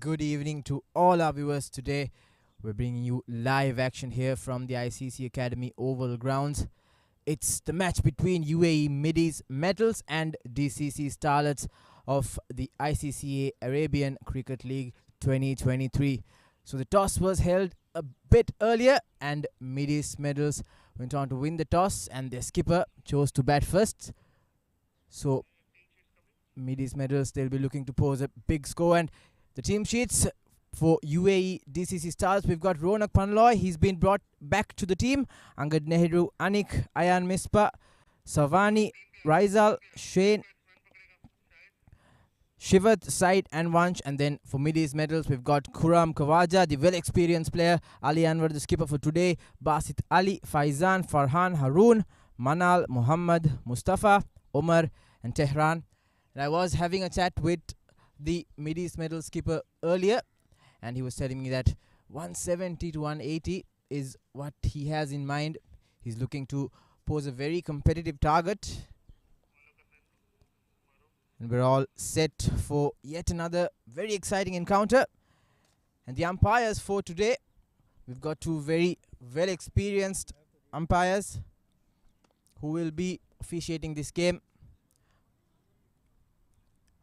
good evening to all our viewers today. We're bringing you live action here from the ICCA Academy Oval Grounds. It's the match between UAE Mideast Metals and DCC Starlets of the ICCA Arabian Cricket League 2023. So the toss was held a bit earlier and Mideast Metals went on to win the toss and their skipper chose to bat first. So Mideast Metals, they'll be looking to pose a big score. And the team sheets for UAE DCC Stars, we've got Ronak Panloy. He's been brought back to the team. Angad Nehru, Anik, Ayan Mispa, Savani, Rizal, Shane, Shivat, Said and Vansh. And then for Mideast Metals, we've got Kuram Kawaja, the well-experienced player. Ali Anwar, the skipper for today. Basit Ali, Faizan, Farhan, Haroon, Manal, Muhammad, Mustafa, Omar and Tehran. And I was having a chat with the Mideast Metals skipper earlier, and he was telling me that 170 to 180 is what he has in mind. He's looking to pose a very competitive target. And we're all set for yet another very exciting encounter. And the umpires for today, we've got two very well-experienced umpires who will be officiating this game.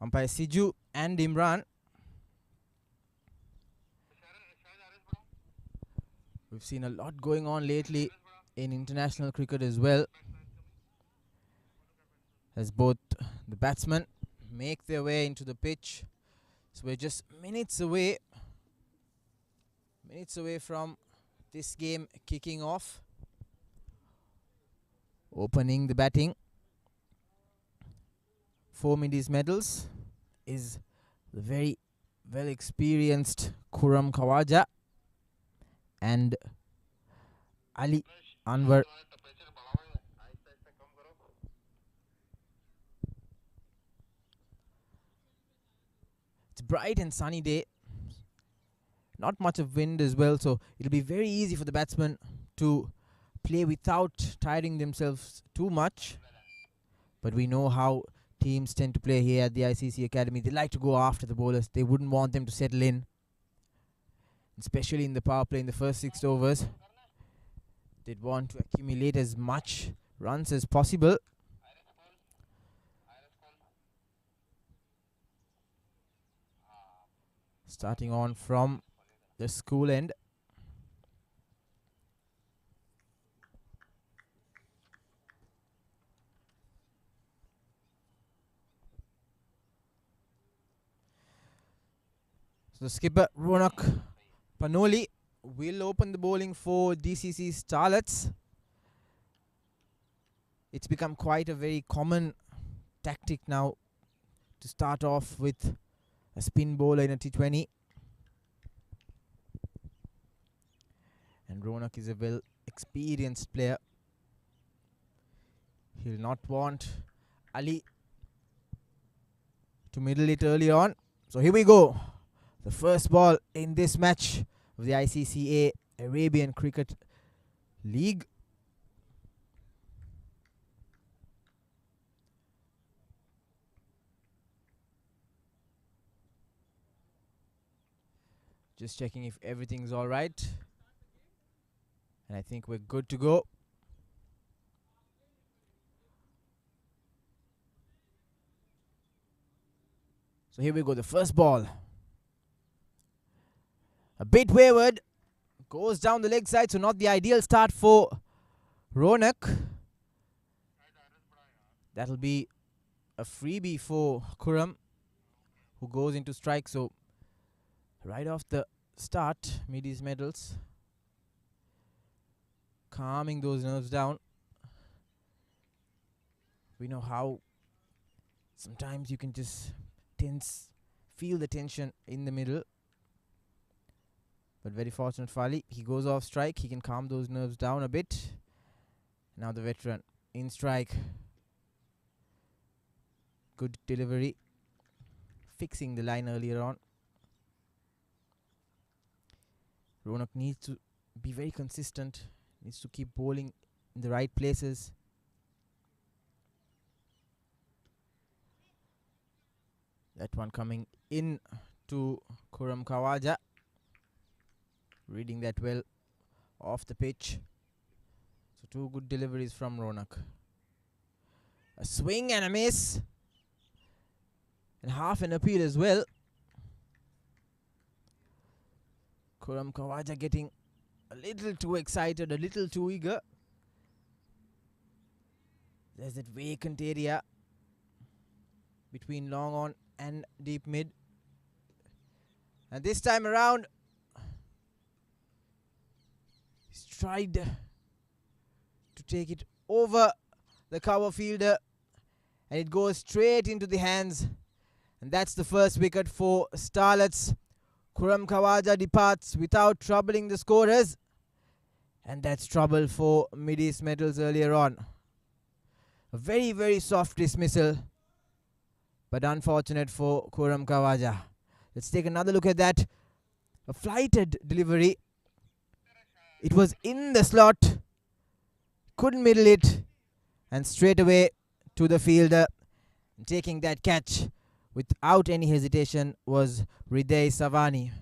Umpire Siju and Imran. We've seen a lot going on lately in international cricket as well, as both the batsmen make their way into the pitch. So we're just minutes away from this game kicking off. Opening the batting for Mideast Metals is the very well-experienced Kuram Kawaja and Ali Anwar. It's a bright and sunny day. Not much of wind as well, so it'll be very easy for the batsmen to play without tiring themselves too much. But we know how teams tend to play here at the ICC Academy. They like to go after the bowlers. They wouldn't want them to settle in, especially in the power play in the first 6 overs. They'd want to accumulate as much runs as possible. Starting on from the school end. So the skipper Ronak Panoli will open the bowling for DCC Starlets. It's become quite a very common tactic now to start off with a spin bowler in a T20. And Ronak is a well-experienced player. He'll not want Ali to middle it early on. So here we go. The first ball in this match of the ICCA Arabian Cricket League. Just checking if everything's all right. And I think we're good to go. So here we go, the first ball. A bit wayward, goes down the leg side, so not the ideal start for Ronak. That'll be a freebie for Kuram, who goes into strike. So right off the start, Mideast Metals calming those nerves down. We know how sometimes you can just feel the tension in the middle. But very fortunate for Ali. He goes off strike. He can calm those nerves down a bit. Now the veteran in strike. Good delivery. Fixing the line earlier on. Ronak needs to be very consistent. Needs to keep bowling in the right places. That one coming in to Kuram Khawaja. Reading that well off the pitch. So 2 good deliveries from Ronak. A swing and a miss. And half an appeal as well. Kuram Khawaja getting a little too excited, a little too eager. There's that vacant area between long on and deep mid. And this time around, he's tried to take it over the cover fielder, and it goes straight into the hands. And that's the first wicket for Starlets. Kuram Khawaja departs without troubling the scorers. And that's trouble for Mideast Metals earlier on. A very, very soft dismissal, but unfortunate for Kuram Khawaja. Let's take another look at that. A flighted delivery. It was in the slot. Couldn't middle it. And straight away to the fielder. Taking that catch without any hesitation was Hriday Savani.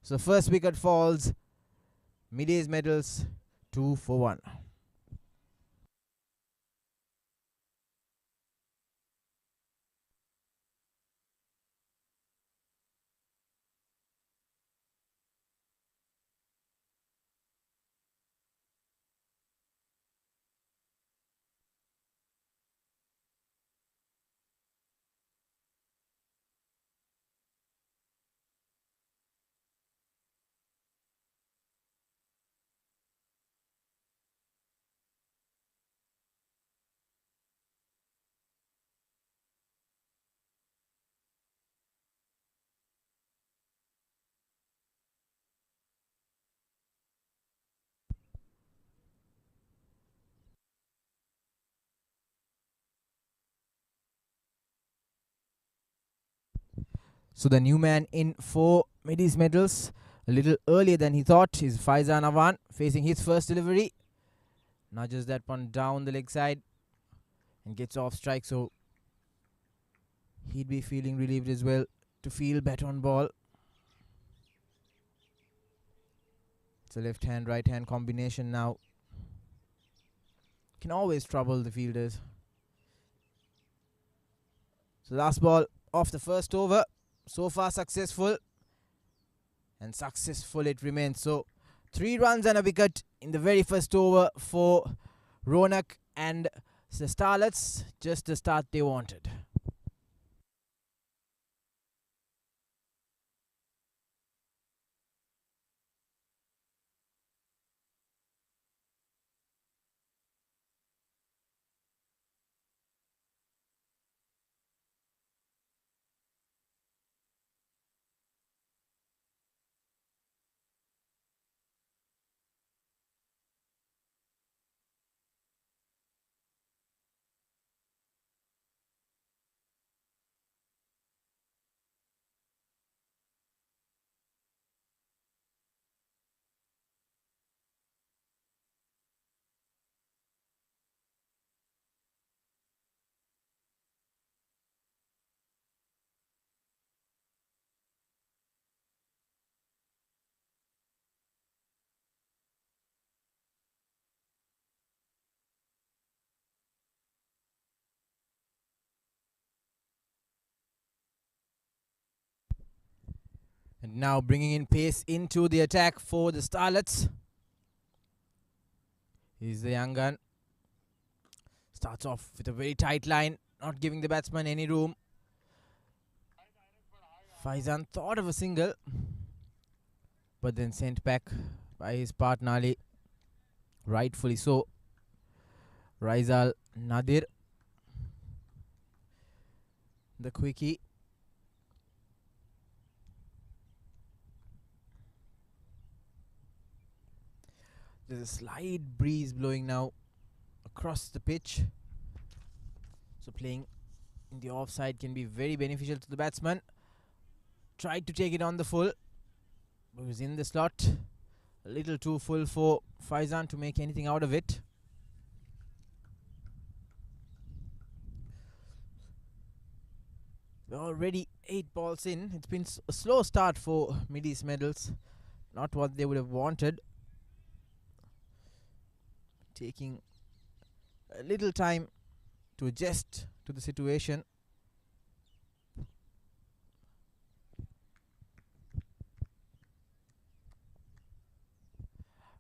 So first wicket falls. Mideast Metals 2 for 1. So the new man in for Mideast Metals, a little earlier than he thought, is Faizan Awan, facing his first delivery. Nudges that one down the leg side and gets off strike, so he'd be feeling relieved as well to feel better on ball. It's a left hand, right hand combination now. Can always trouble the fielders. So last ball off the first over. So far successful, and successful it remains. So 3 runs and a wicket in the very first over for Ronak and the Starlets. Just the start they wanted. And now bringing in pace into the attack for the Starlets. He's the young gun. Starts off with a very tight line, not giving the batsman any room. Faizan thought of a single, but then sent back by his partner Ali. Rightfully so. Raizal Nadir, the quickie. There's a slight breeze blowing now across the pitch. So playing in the offside can be very beneficial to the batsman. Tried to take it on the full, but it was in the slot. A little too full for Faizan to make anything out of it. Already 8 balls in. It's been a slow start for Mideast medals. Not what they would have wanted. Taking a little time to adjust to the situation. I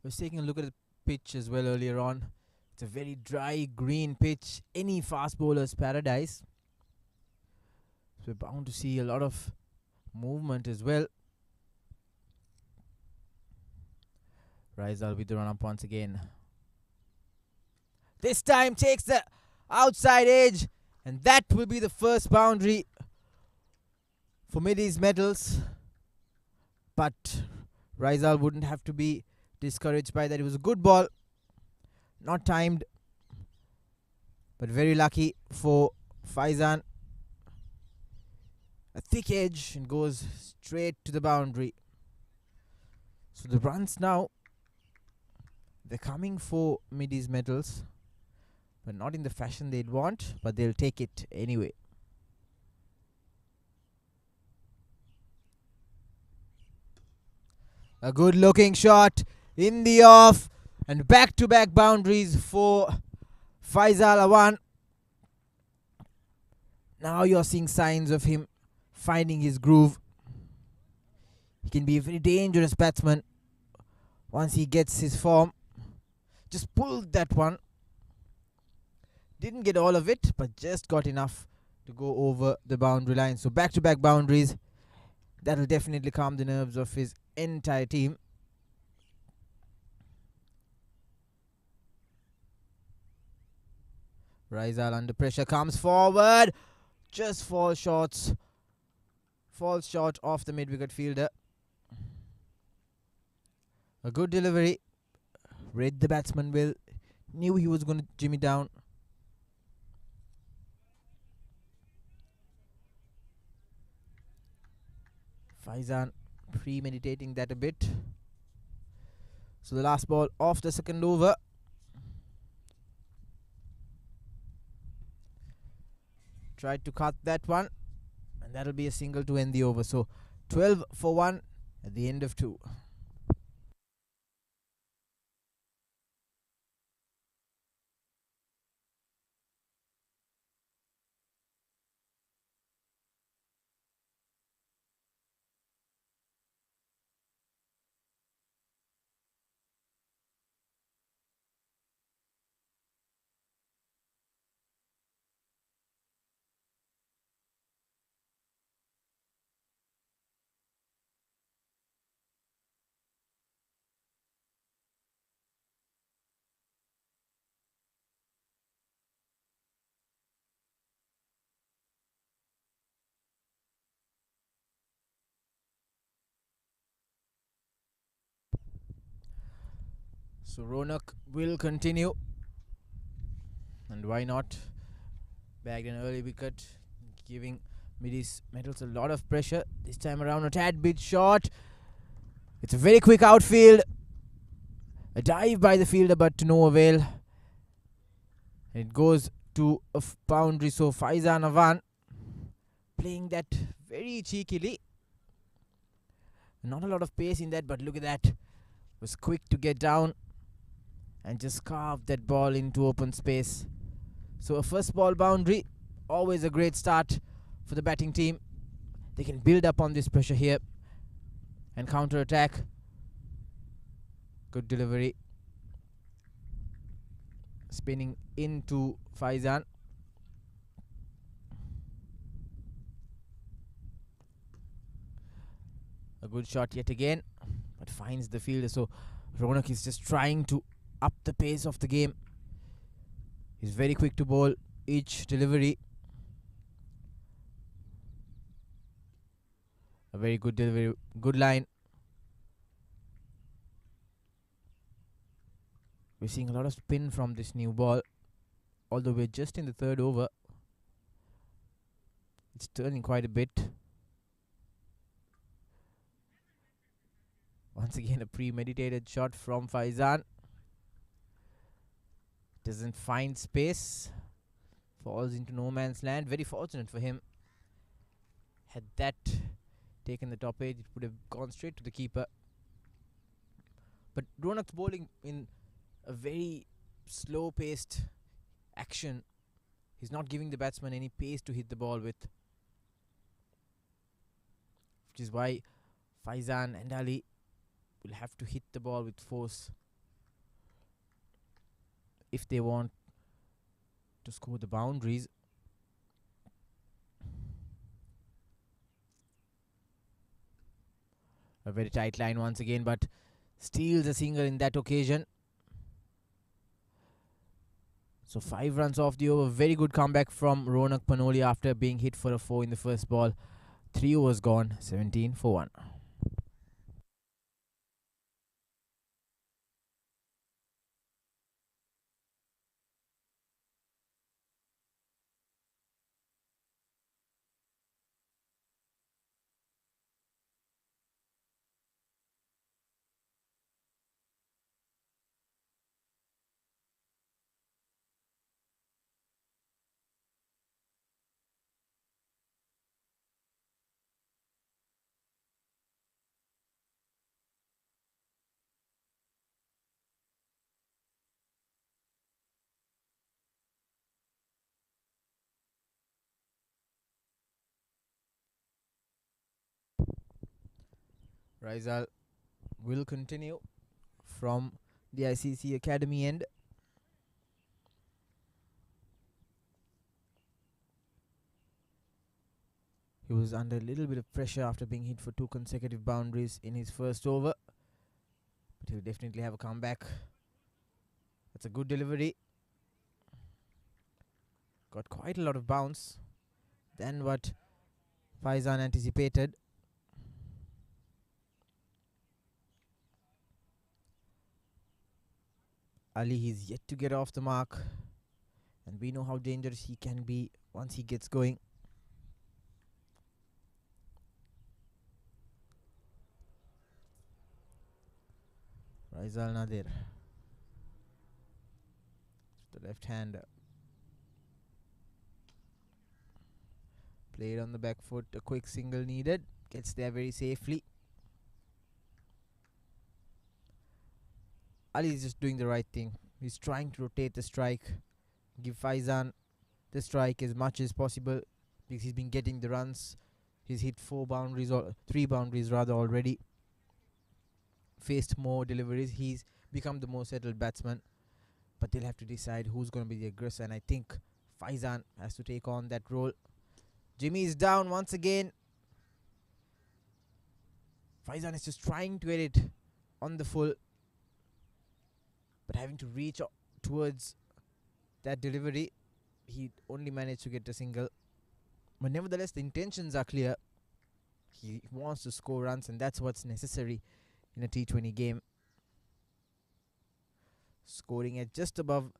was taking a look at the pitch as well earlier on. It's a very dry green pitch. Any fast bowler's paradise. So we're bound to see a lot of movement as well. Rizal with the run up once again. This time takes the outside edge, and that will be the first boundary for Mideast medals. But Rizal wouldn't have to be discouraged by that. It was a good ball, not timed, but very lucky for Faizan. A thick edge and goes straight to the boundary. So the runs now, they're coming for Mideast medals, but not in the fashion they'd want, but they'll take it anyway. A good looking shot in the off, and back-to-back boundaries for Faisal Awan. Now you're seeing signs of him finding his groove. He can be a very dangerous batsman once he gets his form. Just pulled that one. Didn't get all of it, but just got enough to go over the boundary line. So back-to-back boundaries. That'll definitely calm the nerves of his entire team. Rizal under pressure comes forward. Just falls short off the mid-wicket fielder. A good delivery. Read the batsman well. Knew he was going to jimmy down. Faizan premeditating that a bit. So the last ball off the second over. Tried to cut that one, and that'll be a single to end the over. So 12 for 1 at the end of 2. So Ronak will continue, and why not? Bagged an early wicket, giving Mideast medals a lot of pressure. This time around a tad bit short. It's a very quick outfield. A dive by the fielder, but to no avail. It goes to a boundary. So Faizan Awan playing that very cheekily. Not a lot of pace in that, but look at that. Was quick to get down and just carved that ball into open space. So a first ball boundary, always a great start for the batting team. They can build up on this pressure here and counter attack. Good delivery. Spinning into Faizan. A good shot yet again, but finds the fielder. So Ronak is just trying to up the pace of the game. He's very quick to bowl each delivery. A very good delivery, good line. We're seeing a lot of spin from this new ball, although we're just in the third over. It's turning quite a bit. Once again, a premeditated shot from Faizan. Doesn't find space. Falls into no man's land. Very fortunate for him. Had that taken the top edge, it would have gone straight to the keeper. But Ronak's bowling in a very slow-paced action. He's not giving the batsman any pace to hit the ball with, which is why Faizan and Ali will have to hit the ball with force if they want to score the boundaries. A very tight line once again, but steals a single in that occasion. So 5 runs off the over. Very good comeback from Ronak Panoli after being hit for a 4 in the first ball. 3 overs gone, 17 for 1. Raizal will continue from the ICCA Academy end. He was under a little bit of pressure after being hit for 2 consecutive boundaries in his first over, but he'll definitely have a comeback. That's a good delivery. Got quite a lot of bounce than what Faizan anticipated. Ali is yet to get off the mark, and we know how dangerous he can be once he gets going. Raizal Nadir, the left hander, played on the back foot. A quick single needed, gets there very safely. Ali is just doing the right thing. He's trying to rotate the strike, give Faizan the strike as much as possible, because he's been getting the runs. He's hit 4 boundaries, or 3 boundaries rather, already. Faced more deliveries. He's become the more settled batsman. But they'll have to decide who's going to be the aggressor, and I think Faizan has to take on that role. Jimmy is down once again. Faizan is just trying to get it on the full, but having to reach towards that delivery, he only managed to get a single. But nevertheless, the intentions are clear. He wants to score runs, and that's what's necessary in a T20 game. Scoring at just above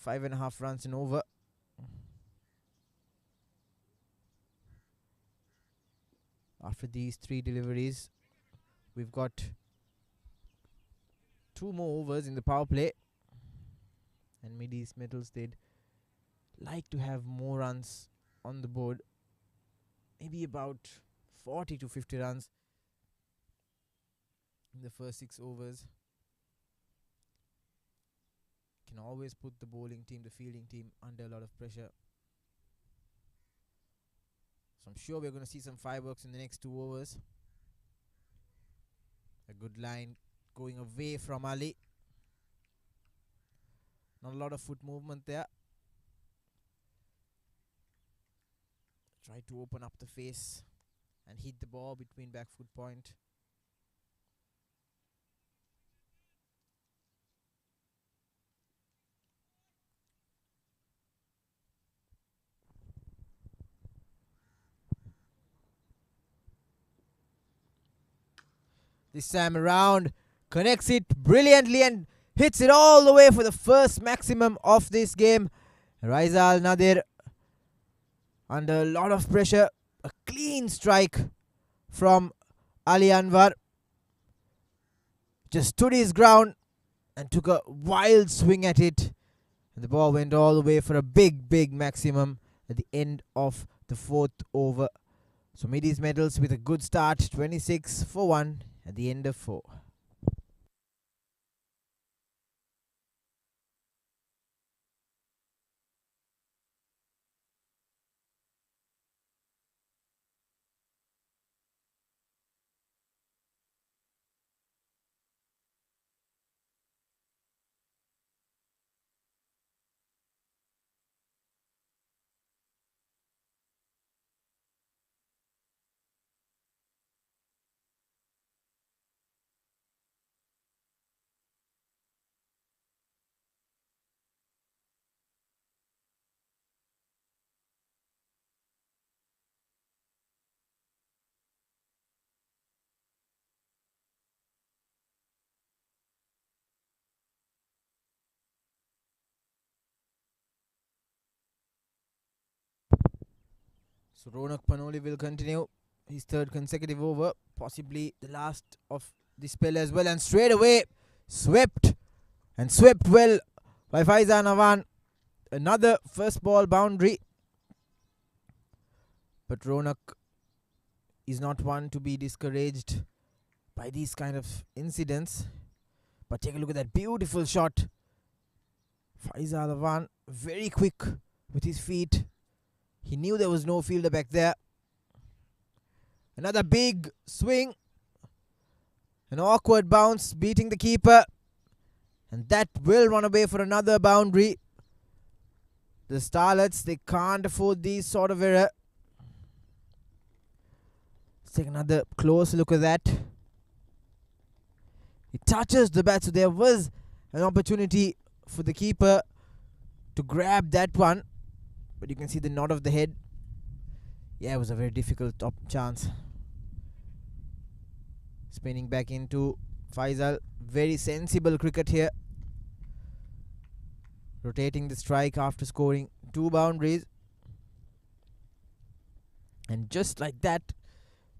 5.5 runs and over. After these 3 deliveries, we've got 2 more overs in the power play, and Mideast Metals, they'd like to have more runs on the board, maybe about 40 to 50 runs in the first 6 overs. Can always put the bowling team, the fielding team, under a lot of pressure. So I'm sure we're going to see some fireworks in the next 2 overs. A good line going away from Ali. Not a lot of foot movement there. Try to open up the face and hit the ball between back foot point. This time around, connects it brilliantly and hits it all the way for the first maximum of this game. Raizal Nadir under a lot of pressure. A clean strike from Ali Anwar. Just stood his ground and took a wild swing at it. And the ball went all the way for a big maximum at the end of the 4th over. So Mideast Metals with a good start, 26 for 1 at the end of 4. So Ronak Panoli will continue his third consecutive over, possibly the last of the spell as well, and straight away swept well by Faizan Awan. Another first ball boundary, but Ronak is not one to be discouraged by these kind of incidents. But take a look at that beautiful shot. Faizan Awan very quick with his feet. He knew there was no fielder back there. Another big swing. An awkward bounce beating the keeper. And that will run away for another boundary. The Starlets, they can't afford these sort of error. Let's take another close look at that. It touches the bat, so there was an opportunity for the keeper to grab that one. But you can see the nod of the head. Yeah, it was a very difficult top chance. Spinning back into Faisal. Very sensible cricket here. Rotating the strike after scoring 2 boundaries. And just like that,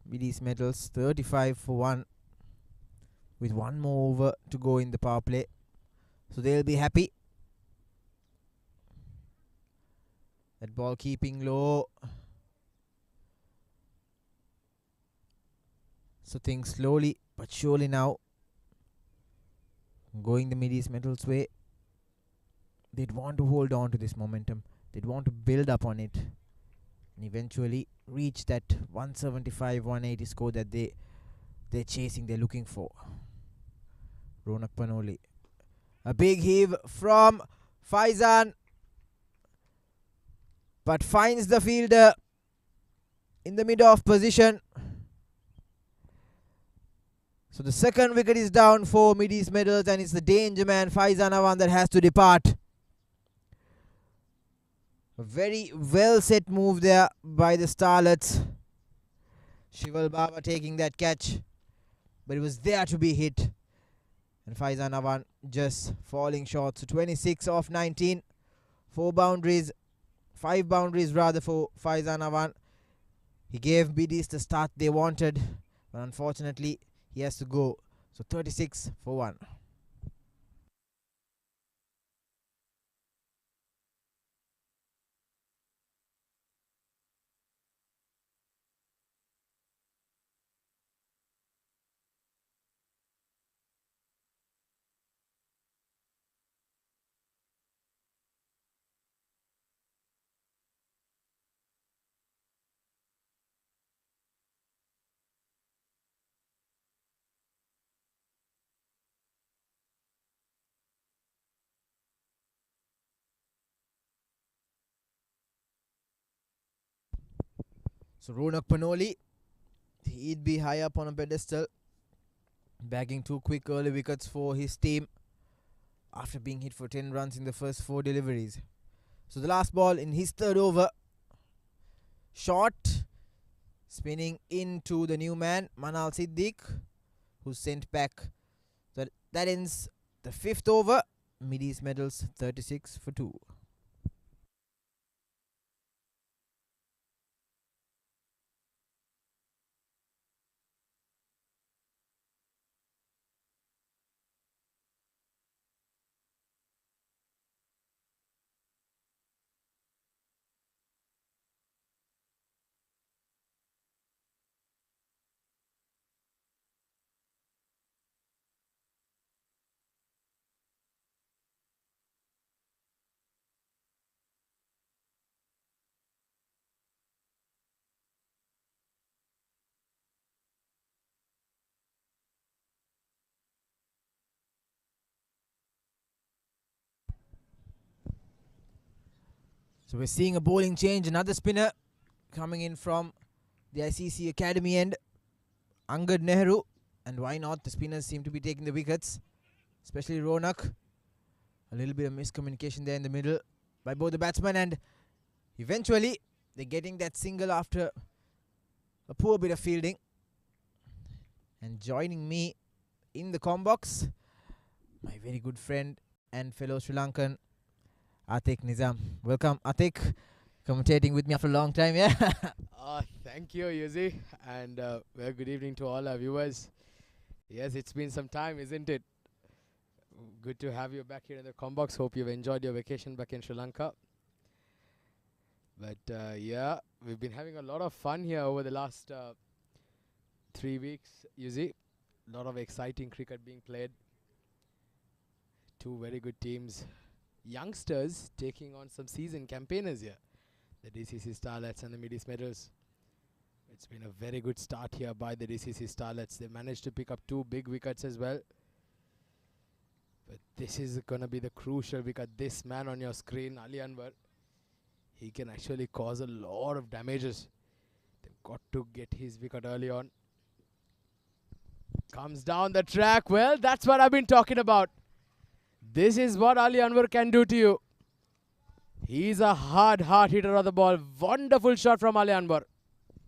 Mideast Metals 35 for 1. With 1 more over to go in the power play. So they'll be happy. That ball keeping low. So things slowly but surely now going the Mideast Metals way. They'd want to hold on to this momentum. They'd want to build up on it. And eventually reach that 175, 180 score that they're chasing, they're looking for. Ronak Panoli. A big heave from Faizan. But finds the fielder in the mid-off position. So the second wicket is down for Mideast Metals, and it's the danger man Faizan Awan that has to depart. A very well set move there by the Starlets. Shival Baba taking that catch, but it was there to be hit. And Faizan Awan just falling short. So 26 off 19. 4 boundaries. 5 boundaries rather for Faizan Awan. He gave Mideast the start they wanted, but unfortunately he has to go. So 36 for 1. So Ronak Panoli, he'd be high up on a pedestal, bagging 2 quick early wickets for his team after being hit for 10 runs in the first 4 deliveries. So the last ball in his third over. Short, spinning into the new man, Manal Siddiq, who's sent back. So that ends the 5th over. Mideast Metals 36 for 2. So we're seeing a bowling change. Another spinner coming in from the ICC Academy end, Angad Nehru. And why not? The spinners seem to be taking the wickets, especially Ronak. A little bit of miscommunication there in the middle by both the batsmen, and eventually they're getting that single after a poor bit of fielding. And joining me in the box, my very good friend and fellow Sri Lankan, Atik Nizam. Welcome, Atik. Commentating with me after a long time, yeah? Thank you, Yuzi. And well, good evening to all our viewers. Yes, it's been some time, isn't it? Good to have you back here in the box. Hope you've enjoyed your vacation back in Sri Lanka. But yeah, we've been having a lot of fun here over the last 3 weeks, Yuzi. A lot of exciting cricket being played. Two very good teams. Youngsters taking on some seasoned campaigners here. The DCC Starlets and the Mideast Medals. It's been a very good start here by the DCC Starlets. They managed to pick up 2 big wickets as well. But this is going to be the crucial wicket. This man on your screen, Ali Anwar, he can actually cause a lot of damages. They've got to get his wicket early on. Comes down the track. Well, that's what I've been talking about. This is what Ali Anwar can do to you. He's a hard hitter of the ball. Wonderful shot from Ali Anwar.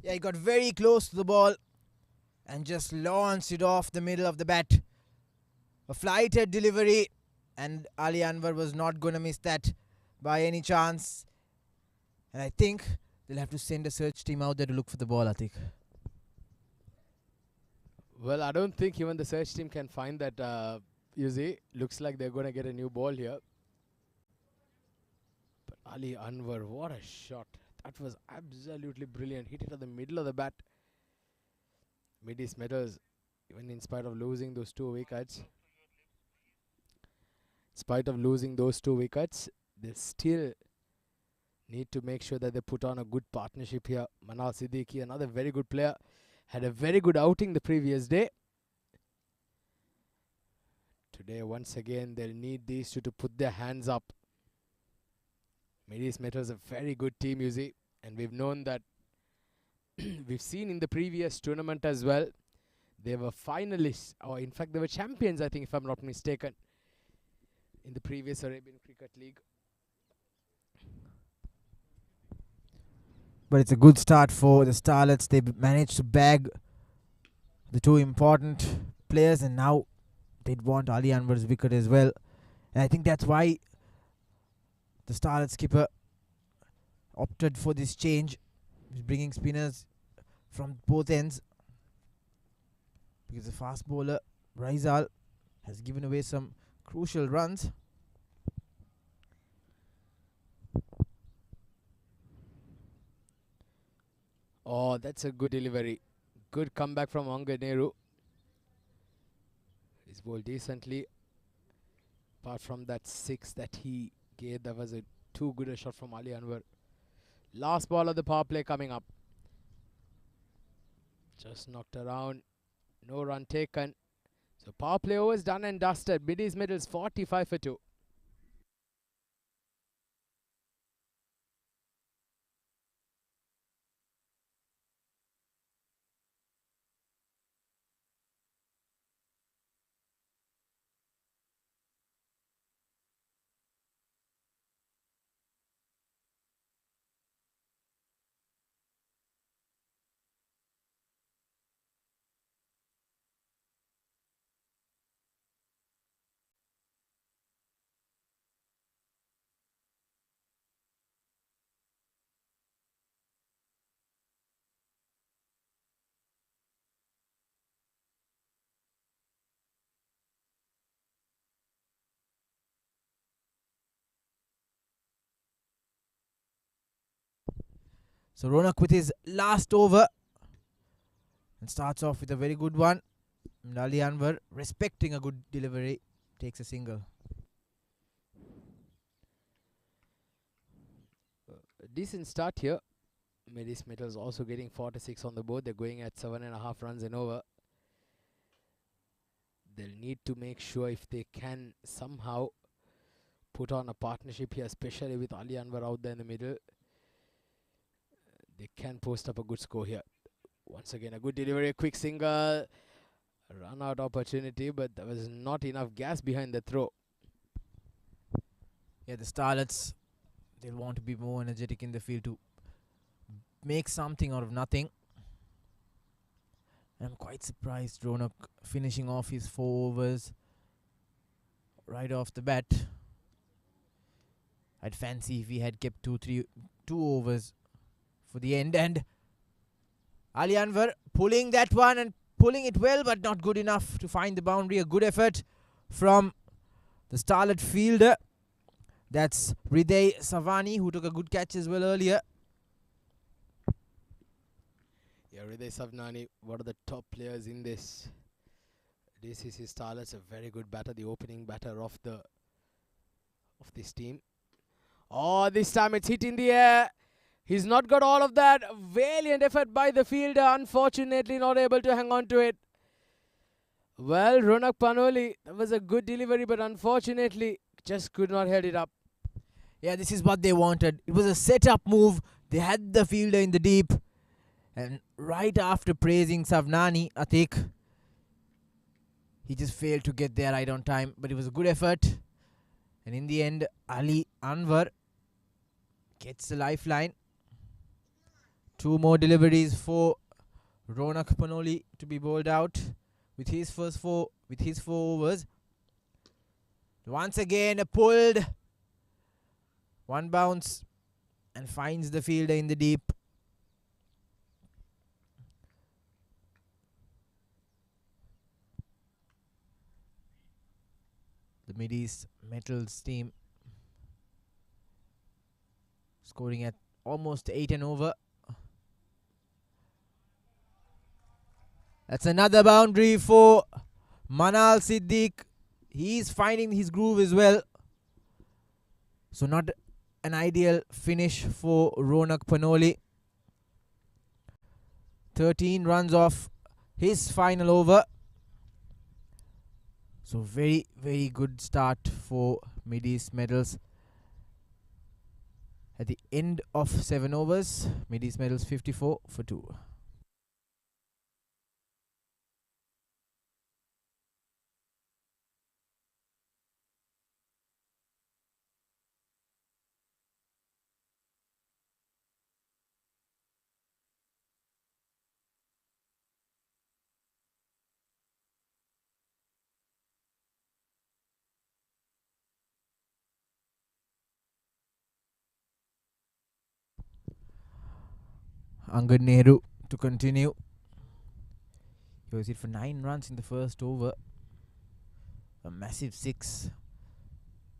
Yeah, he got very close to the ball and just launched it off the middle of the bat. A flighted delivery, and Ali Anwar was not going to miss that by any chance. And I think they'll have to send a search team out there to look for the ball, I think. Well, I don't think even the search team can find that, you see. Looks like they're going to get a new ball here. But Ali Anwar, what a shot. That was absolutely brilliant. Hit it at the middle of the bat. Mideast Medals, even in spite of losing those 2 wickets. In spite of losing those 2 wickets, they still need to make sure that they put on a good partnership here. Manal Siddiqui, another very good player, had a very good outing the previous day. Today, once again, they'll need these two to put their hands up. Mideast Medals a very good team, you see. And we've known that, we've seen in the previous tournament as well, they were finalists, or in fact, they were champions, I think, if I'm not mistaken, in the previous Arabian Cricket League. But it's a good start for the Starlets. They managed to bag the 2 important players, and now they'd want Ali Anwar's wicket as well. And I think that's why the Starlet skipper opted for this change. He's bringing spinners from both ends, because the fast bowler Raizal has given away some crucial runs. Oh, that's a good delivery. Good comeback from Angad Nehru. He's bowled decently. Apart from that 6 that he gave, that was a too good a shot from Ali Anwar. Last ball of the power play coming up. Just knocked around. No run taken. So power play overs done and dusted. Mideast Medals 45 for 2. So Ronak with his last over, and starts off with a very good one. And Ali Anwar, respecting a good delivery, takes a single. A decent start here. Mideast Medals also getting 46 on the board. They're going at 7.5 runs and over. They'll need to make sure if they can somehow put on a partnership here, especially with Ali Anwar out there in the middle. They can post up a good score here. Once again, a good delivery, a quick single. Run out opportunity, but there was not enough gas behind the throw. Yeah, the Starlets, they'll want to be more energetic in the field to make something out of nothing. I'm quite surprised Ronak finishing off his 4 overs right off the bat. I'd fancy if he had kept 2 overs for the end. And Ali Anwar pulling that one and pulling it well, but not good enough to find the boundary. A good effort from the Starlet fielder. That's Hriday Savani, who took a good catch as well earlier. Yeah, Hriday Savani, one of the top players in this DCC Starlets, a very good batter, the opening batter of this team. Oh, this time it's hit in the air. He's not got all of that. Valiant effort by the fielder. Unfortunately, not able to hang on to it. Well, Ronak Panoli, that was a good delivery, but unfortunately, just could not head it up. Yeah, this is what they wanted. It was a set-up move. They had the fielder in the deep. And right after praising Savnani, Atik, he just failed to get there right on time. But it was a good effort. And in the end, Ali Anwar gets the lifeline. 2 more deliveries for Ronak Panoli to be bowled out with his first 4 overs. Once again, a pulled 1 bounce and finds the fielder in the deep. The Mideast Metals team scoring at almost 8 and over. That's another boundary for Manal Siddiq. He's finding his groove as well. So not an ideal finish for Ronak Panoli. 13 runs off his final over. So very, very good start for Mideast Metals. At the end of 7 overs, Mideast Metals 54 for 2. Angad Nehru to continue. He was hit for 9 runs in the first over. A massive 6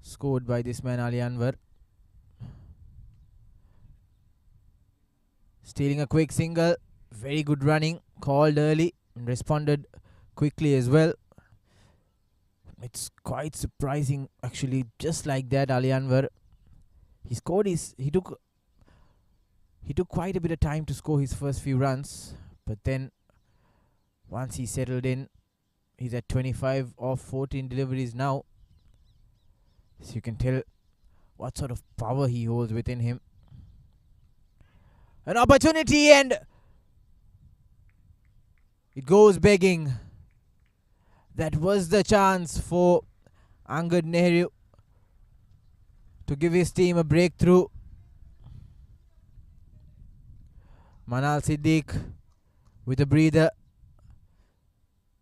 scored by this man Ali Anwar. Stealing a quick single. Very good running. Called early and responded quickly as well. It's quite surprising actually. Just like that, Ali Anwar, he scored he took quite a bit of time to score his first few runs, but then once he settled in, he's at 25 of 14 deliveries now. So you can tell what sort of power he holds within him. An opportunity and it goes begging. That was the chance for Angad Nehru to give his team a breakthrough. Manal Siddiq with a breather.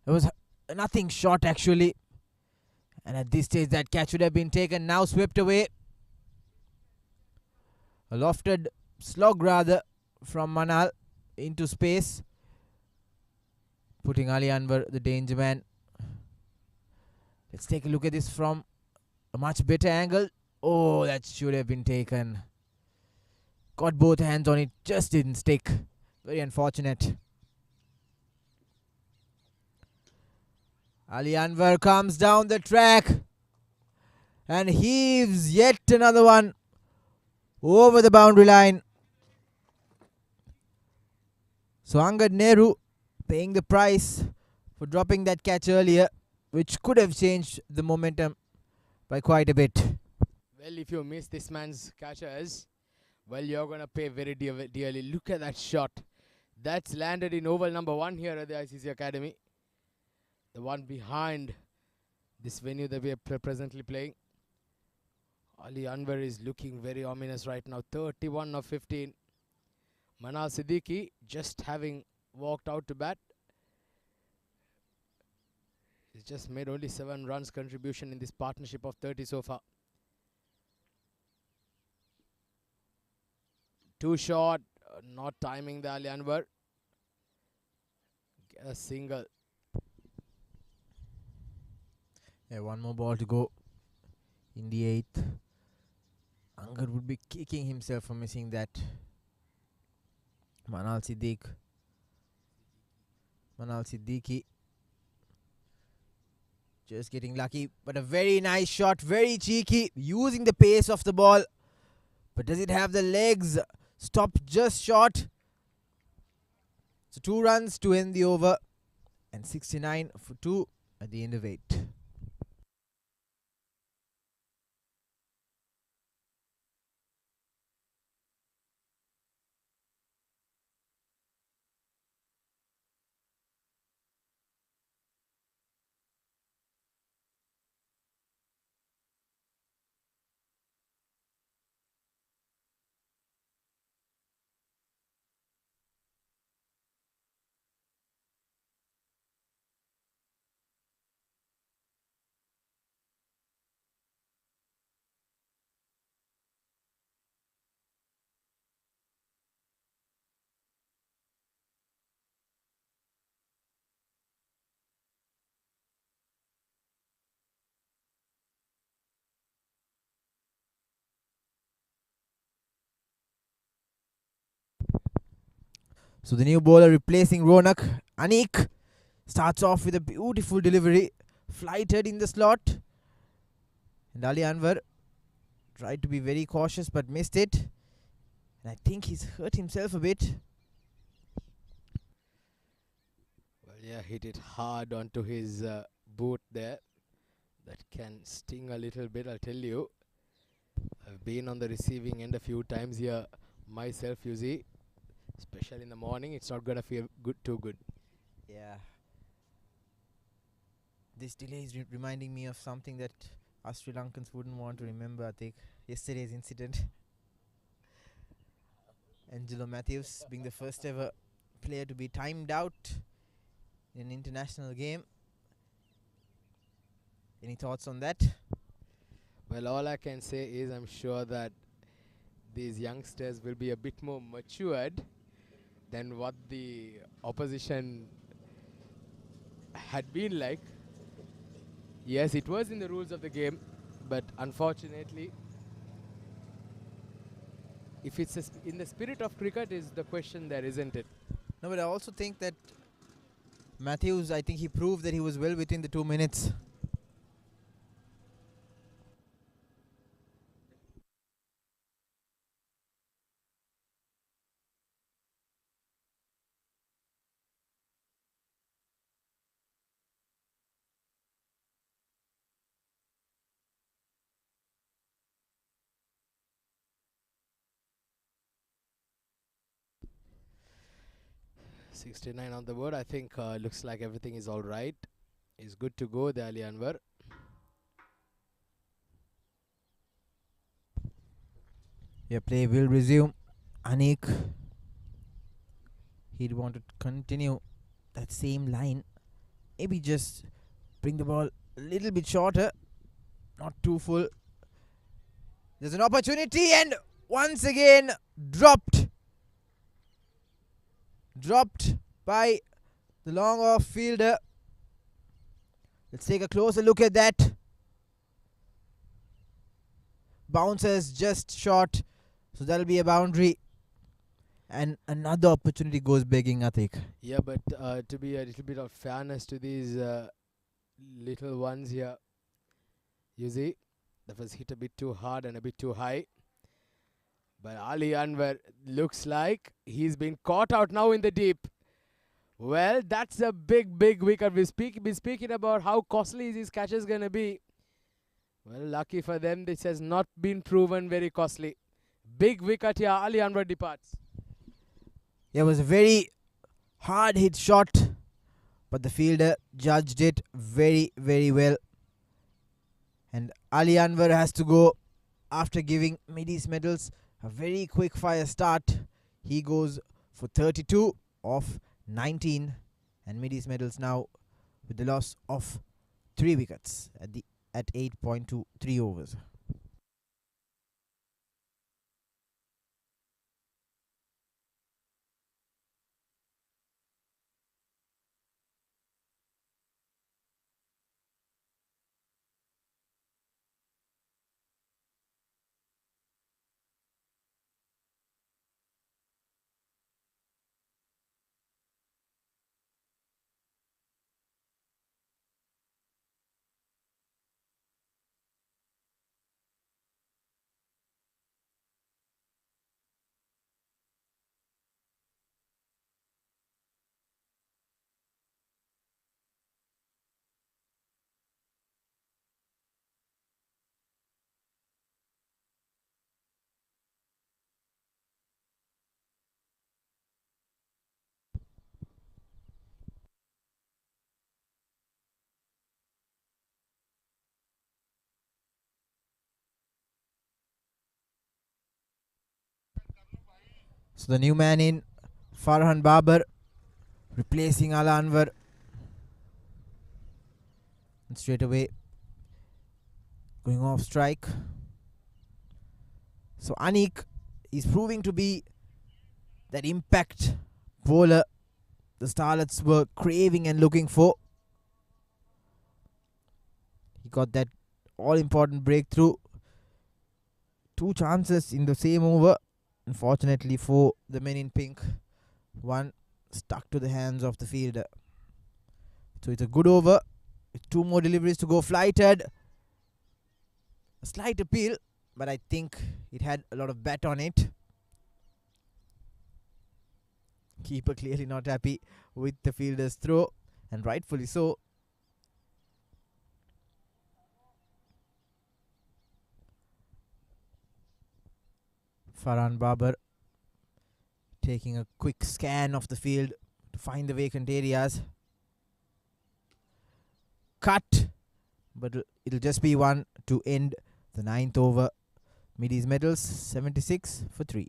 It was nothing short actually. And at this stage that catch would have been taken. Now swept away. A lofted slog rather from Manal into space. Putting Ali Anwar, the danger man. Let's take a look at this from a much better angle. Oh, that should have been taken. Got both hands on it, just didn't stick. Very unfortunate. Ali Anwar comes down the track and heaves yet another one over the boundary line. So Angad Nehru paying the price for dropping that catch earlier, which could have changed the momentum by quite a bit. Well, if you miss this man's catches, well, you're going to pay very dearly. Look at that shot. That's landed in oval number 1 here at the ICC Academy. The one behind this venue that we are presently playing. Ali Anwar is looking very ominous right now. 31 of 15. Manal Siddiqui just having walked out to bat. He's just made only 7 runs contribution in this partnership of 30 so far. Too short, not timing the Ali Anwar. Get a single. Yeah, one more ball to go in the 8th. Angar would be kicking himself for missing that. Manal Siddiqui just getting lucky, but a very nice shot, very cheeky, using the pace of the ball. But does it have the legs? Stopped just short. So 2 runs to end the over, and 69 for 2 at the end of 8. So the new bowler replacing Ronak, Anik, starts off with a beautiful delivery, flighted in the slot. And Ali Anwar tried to be very cautious but missed it. And I think he's hurt himself a bit. Well, yeah, hit it hard onto his boot there. That can sting a little bit, I'll tell you. I've been on the receiving end a few times here myself, you see. Especially in the morning, it's not gonna feel too good. Yeah. This delay is reminding me of something that us Sri Lankans wouldn't want to remember, I think. Yesterday's incident. Angelo Matthews being the first ever player to be timed out in an international game. Any thoughts on that? Well, all I can say is I'm sure that these youngsters will be a bit more matured than what the opposition had been like. Yes, it was in the rules of the game, but unfortunately, if it's in the spirit of cricket is the question there, isn't it? No, but I also think that Matthews, I think he proved that he was well within the 2 minutes. .69 on the board. I think looks like everything is all right. He's good to go, the Ali Anwar. Yeah, play will resume. Anik, he'd want to continue that same line. Maybe just bring the ball a little bit shorter, not too full. There's an opportunity, and once again dropped by the long off fielder. Let's take a closer look at that. Bounces just short, so that'll be a boundary. And another opportunity goes begging, I think. Yeah, but to be a little bit of fairness to these little ones here, you see, that was hit a bit too hard and a bit too high. But Ali Anwar looks like he's been caught out now in the deep. Well, that's a big wicket. We've been speaking about how costly these catches going to be. Well, lucky for them, this has not been proven very costly. Big wicket here, Ali Anwar departs. It was a very hard hit shot, but the fielder judged it very, very well. And Ali Anwar has to go after giving Mideast Metals a very quick fire start. He goes for 32 off 19, and Mideast Metals now with the loss of 3 wickets at 8.23 overs. So the new man in, Farhan Babar, replacing Al Anwar. And straight away going off strike. So Anik is proving to be that impact bowler the Starlets were craving and looking for. He got that all-important breakthrough. 2 chances in the same over. Unfortunately for the men in pink, one stuck to the hands of the fielder. So it's a good over with 2 more deliveries to go. Flighted. A slight appeal, but I think it had a lot of bat on it. Keeper clearly not happy with the fielder's throw, and rightfully so. Farhan Babar taking a quick scan of the field to find the vacant areas. Cut, but it'll just be one to end the 9th over. Mideast Metals 76 for 3.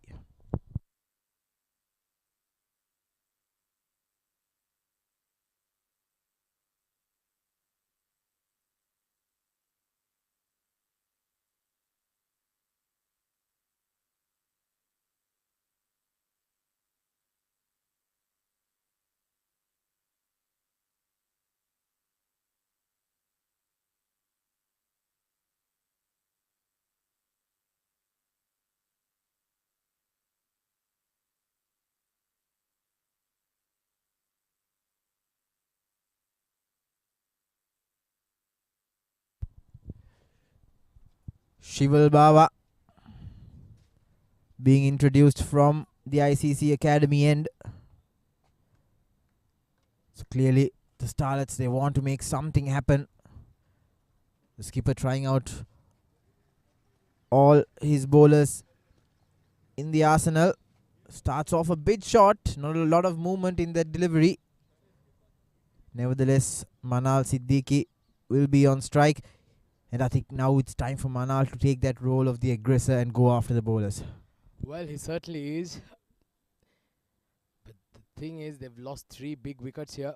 Shival Bawa being introduced from the ICCA Academy end. So clearly the Starlets, they want to make something happen. The skipper trying out all his bowlers in the arsenal. Starts off a bit short, not a lot of movement in that delivery. Nevertheless, Manal Siddiqui will be on strike. And I think now it's time for Manal to take that role of the aggressor and go after the bowlers. Well, he certainly is. But the thing is, they've lost 3 big wickets here.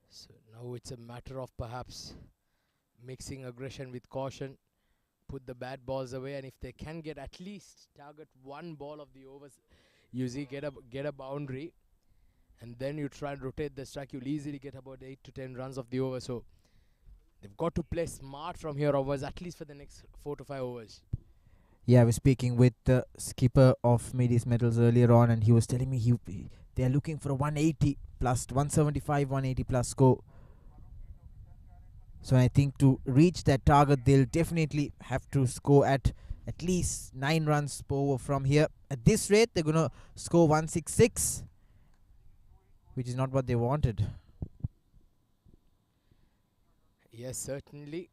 So now it's a matter of perhaps mixing aggression with caution. Put the bad balls away, and if they can get at least target 1 ball of the overs, you see, get a boundary, and then you try and rotate the strike, you'll easily get about 8 to 10 runs of the over. So they've got to play smart from here onwards, at least for the next 4 to 5 overs. Yeah, I was speaking with the skipper of Mideast Metals earlier on, and he was telling me they are looking for a 180 plus, 175, 180 plus score. So I think to reach that target, they'll definitely have to score at least 9 runs per over from here. At this rate, they're going to score 166, which is not what they wanted. Yes, certainly.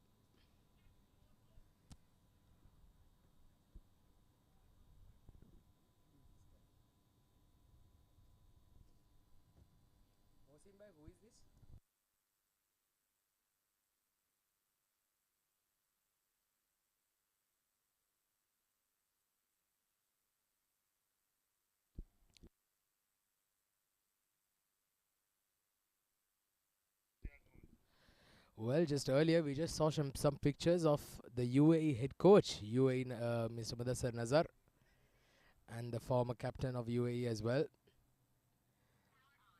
Well, just earlier we just saw some pictures of the UAE head coach, UAE Mr. Mudassar Nazar, and the former captain of UAE as well.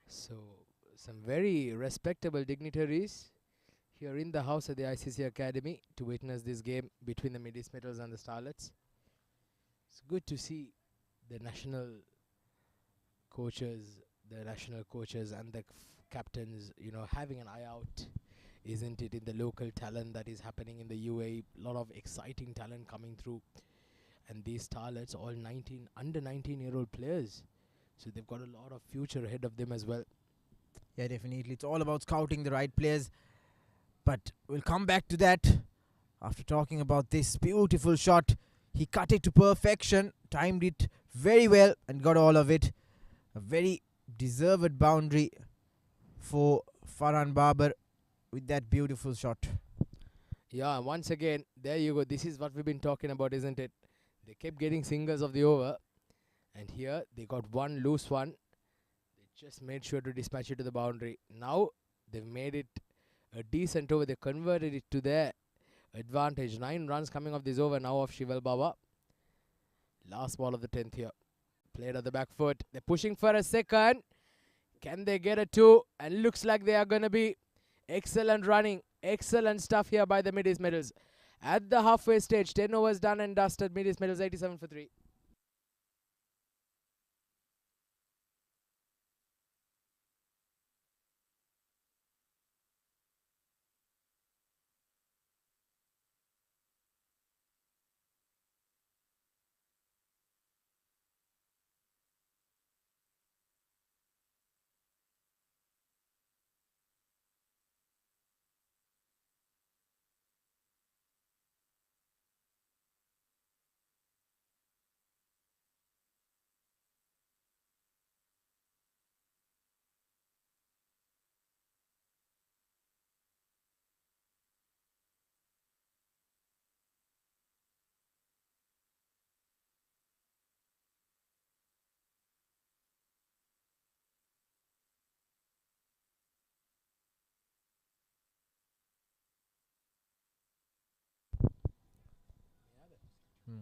So some very respectable dignitaries here in the house at the ICC Academy to witness this game between the Mideast Metals and the Starlets. It's good to see the national coaches and the captains, having an eye out, isn't it, in the local talent that is happening in the UAE. A lot of exciting talent coming through, and these Starlets, all under 19-year-old players, so they've got a lot of future ahead of them as well. Yeah, definitely. It's all about scouting the right players. But we'll come back to that after talking about this beautiful shot. He cut it to perfection, timed it very well, and got all of it. A very deserved boundary for Farhan Babar with that beautiful shot. Yeah, once again, there you go. This is what we've been talking about, isn't it? They kept getting singles of the over, and here they got one loose one. They just made sure to dispatch it to the boundary. Now they've made it a decent over. They converted it to their advantage. 9 runs coming off this over now of Shival Baba. Last ball of the 10th here. Played at the back foot. They're pushing for a second. Can they get a 2? And looks like they are going to be excellent running. Excellent stuff here by the Mideast Metals. At the halfway stage, 10 overs done and dusted. Mideast Metals 87 for 3. Hmm.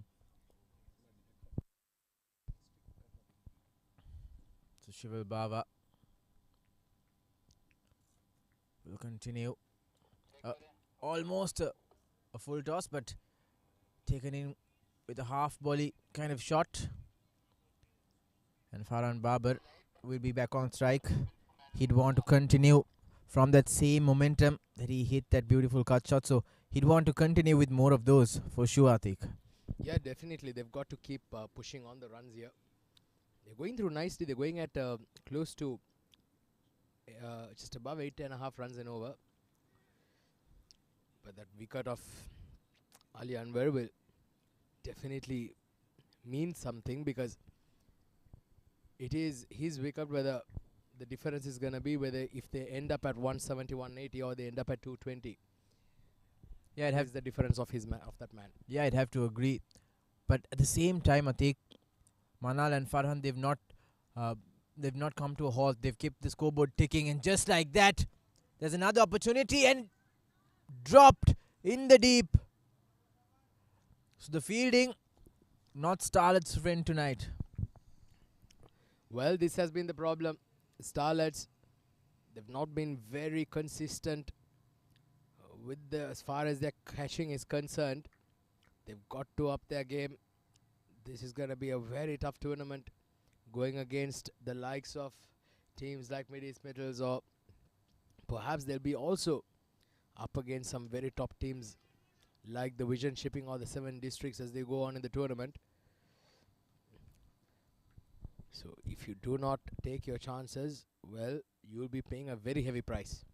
So Shival Baba will continue. Almost a full toss, but taken in with a half volley kind of shot. And Farhan Babar will be back on strike. He'd want to continue from that same momentum that he hit that beautiful cut shot. So he'd want to continue with more of those for sure, Atik. Yeah, definitely. They've got to keep pushing on the runs here. They're going through nicely. They're going at close to just above 8.5 runs and over. But that wicket of Ali Anwar will definitely mean something, because it is his wicket whether the difference is going to be whether if they end up at 170, 180 or they end up at 220. Yeah, That's the difference of that man. Yeah, I'd have to agree. But at the same time, Atik, Manal and Farhan, they've not come to a halt. They've kept the scoreboard ticking, and just like that, there's another opportunity and dropped in the deep. So the fielding, not Starlet's friend tonight. Well, this has been the problem. Starlets, they've not been very consistent as far as their catching is concerned. They've got to up their game. This is going to be a very tough tournament, going against the likes of teams like Mideast Metals, or perhaps they'll be also up against some very top teams like the Vision Shipping or the 7 Districts as they go on in the tournament. So if you do not take your chances, well, you'll be paying a very heavy price.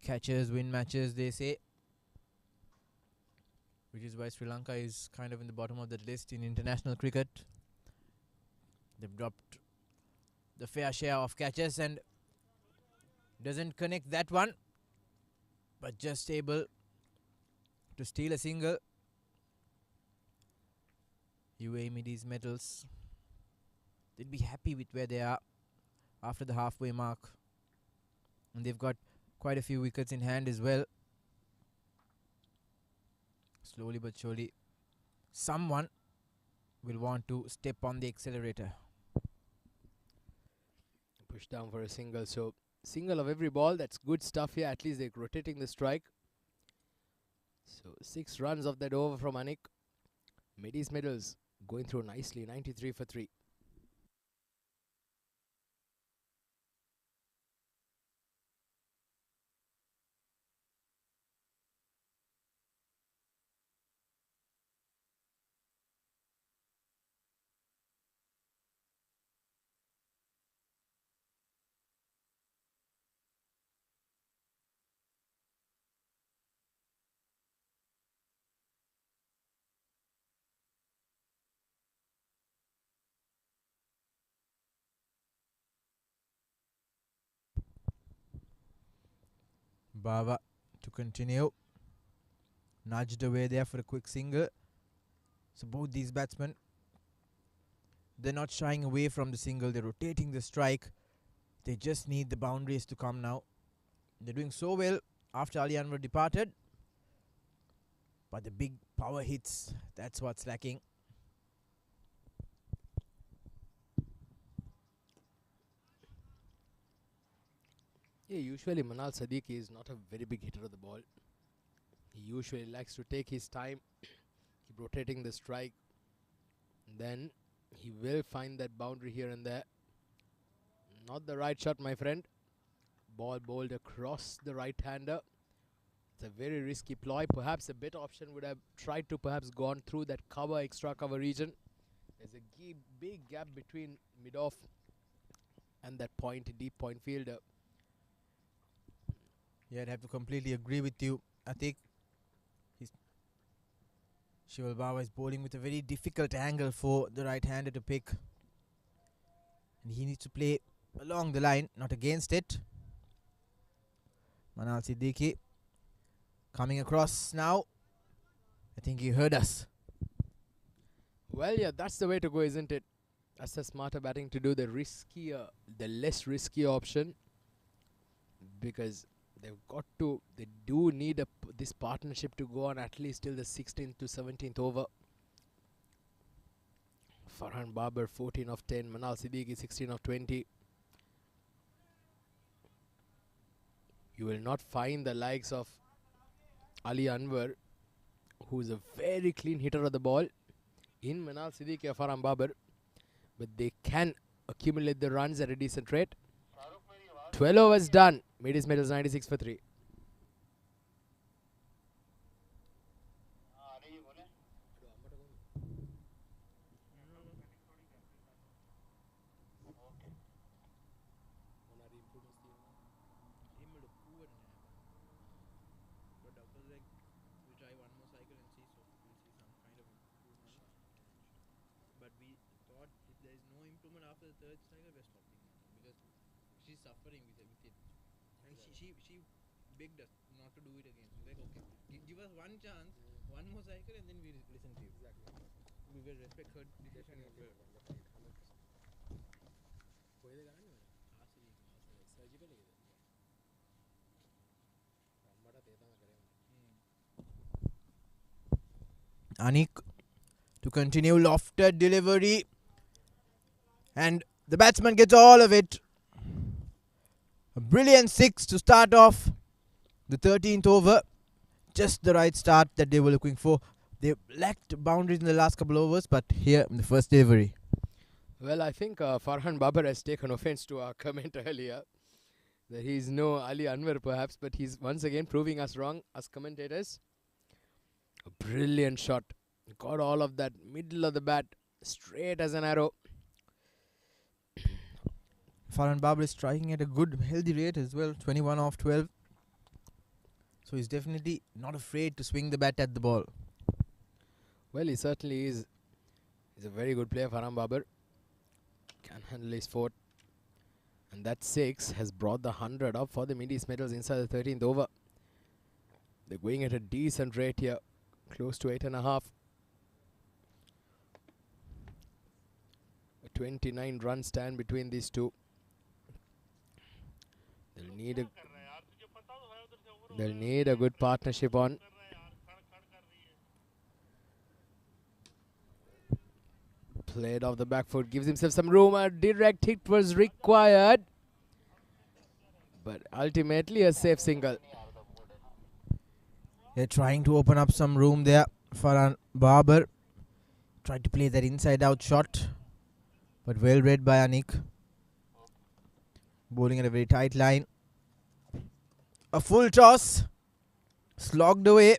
Catches win matches, they say. Which is why Sri Lanka is kind of in the bottom of the list in international cricket. They've dropped the fair share of catches and doesn't connect that one, but just able to steal a single. UAE Mideast medals, they'd be happy with where they are after the halfway mark, and they've got quite a few wickets in hand as well. Slowly but surely someone will want to step on the accelerator. Push down for a single. So single of every ball. That's good stuff here. At least they're rotating the strike. So 6 runs of that over from Anik. Mideast medals going through nicely. 93 for 3. Bava to continue. Nudged away there for a quick single. So both these batsmen, they're not shying away from the single. They're rotating the strike. They just need the boundaries to come now. They're doing so well after Ali Anwar departed. But the big power hits, that's what's lacking. Yeah, usually Manal Sadiq is not a very big hitter of the ball. He usually likes to take his time, keep rotating the strike. Then he will find that boundary here and there. Not the right shot, my friend. Ball bowled across the right-hander. It's a very risky ploy. Perhaps a better option would have tried to perhaps gone through that cover, extra cover region. There's a big gap between mid-off and that deep point fielder. Yeah, I'd have to completely agree with you. I think Shival Bava is bowling with a very difficult angle for the right-hander to pick. And he needs to play along the line, not against it. Manal Siddiqui coming across now. I think he heard us. Well, yeah, that's the way to go, isn't it? That's the smarter batting to do, the less risky option. Because they do need this partnership to go on at least till the 16th to 17th over. Farhan Babar 14 of 10, Manal Siddiqui 16 of 20. You will not find the likes of Ali Anwar, who is a very clean hitter of the ball, in Manal Siddiqui or Farhan Babar, but they can accumulate the runs at a decent rate. 12 overs done. Mideast medals 96 for 3. But we thought if there is no improvement after the third cycle, we're stopping because she's suffering with it. And she begged us not to do it again. We're like, okay, give us one chance, one more cycle, and then we listen to you. Exactly. We will respect her decision as well. Anik to continue, lofted delivery, and the batsman gets all of it. A brilliant 6 to start off the 13th over. Just the right start that they were looking for. They lacked boundaries in the last couple of overs, but here in the first delivery. Well, I think Farhan Babar has taken offense to our comment earlier that he's no Ali Anwar perhaps, but he's once again proving us wrong as commentators. A brilliant shot. Got all of that middle of the bat straight as an arrow. Farhan Babar is striking at a good, healthy rate as well. 21 off 12. So he's definitely not afraid to swing the bat at the ball. Well, he certainly is. He's a very good player, Farhan Babar. Can handle his fort. And that 6 has brought the 100 up for the Mideast Metals inside the 13th over. They're going at a decent rate here, close to 8.5. A 29 run stand between these two. They'll need a good partnership on. Played off the back foot, gives himself some room. A direct hit was required, but ultimately a safe single. They're trying to open up some room there. Farhan Babar tried to play that inside out shot, but well read by Anik. Bowling at a very tight line. A full toss, slogged away.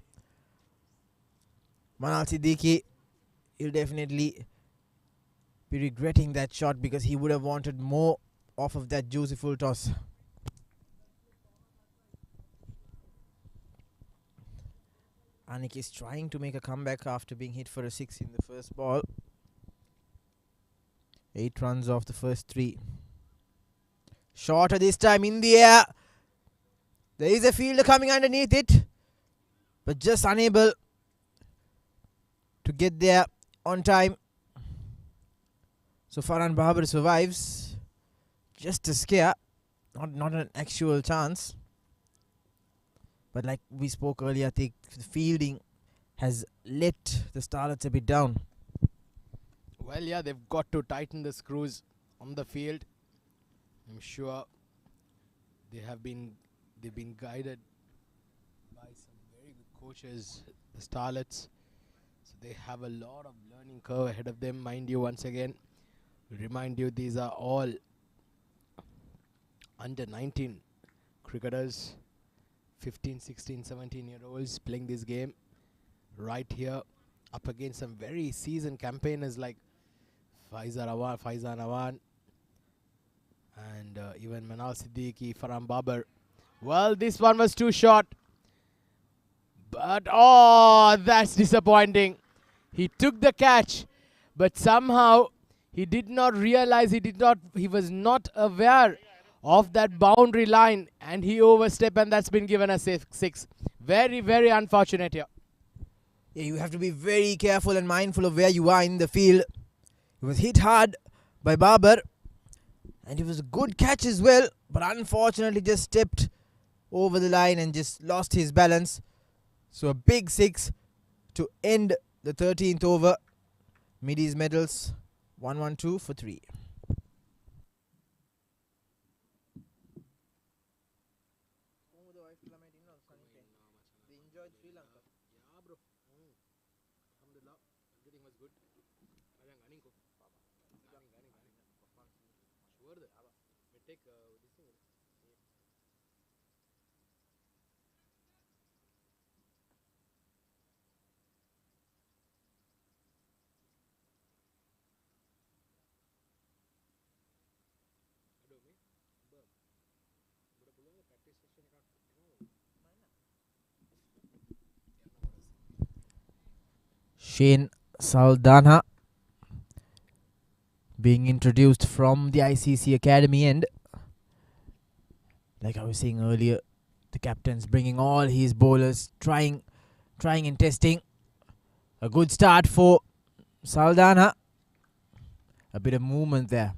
Manal Siddiqui, he'll definitely be regretting that shot because he would have wanted more off of that juicy full toss. Anik is trying to make a comeback after being hit for a 6 in the first ball. 8 runs off the first 3. Shorter this time in the air. There is a fielder coming underneath it, but just unable to get there on time. So Farhan Babar survives. Just a scare, not an actual chance. But like we spoke earlier, I think the fielding has let the Starlets a bit down. Well, yeah, they've got to tighten the screws on the field. I'm sure they've been guided by some very good coaches, the Starlets. So they have a lot of learning curve ahead of them. Mind you, once again, remind you, these are all under 19 cricketers, 15, 16, 17-year-olds playing this game right here up against some very seasoned campaigners like Faizan Awan, and even Manal Siddiqui, Farhan Babar. Well, this one was too short. But, oh, that's disappointing. He took the catch, but somehow he did not realize, he was not aware of that boundary line, and he overstepped, and that's been given a safe 6. Very, very unfortunate here. Yeah, you have to be very careful and mindful of where you are in the field. He was hit hard by Babar, and it was a good catch as well, but unfortunately just stepped over the line and just lost his balance. So a big 6 to end the 13th over. Mideast Metals 112 for 3. Shane Saldana being introduced from the ICCA Academy, and like I was saying earlier, the captain's bringing all his bowlers, trying and testing. A good start for Saldana. A bit of movement there.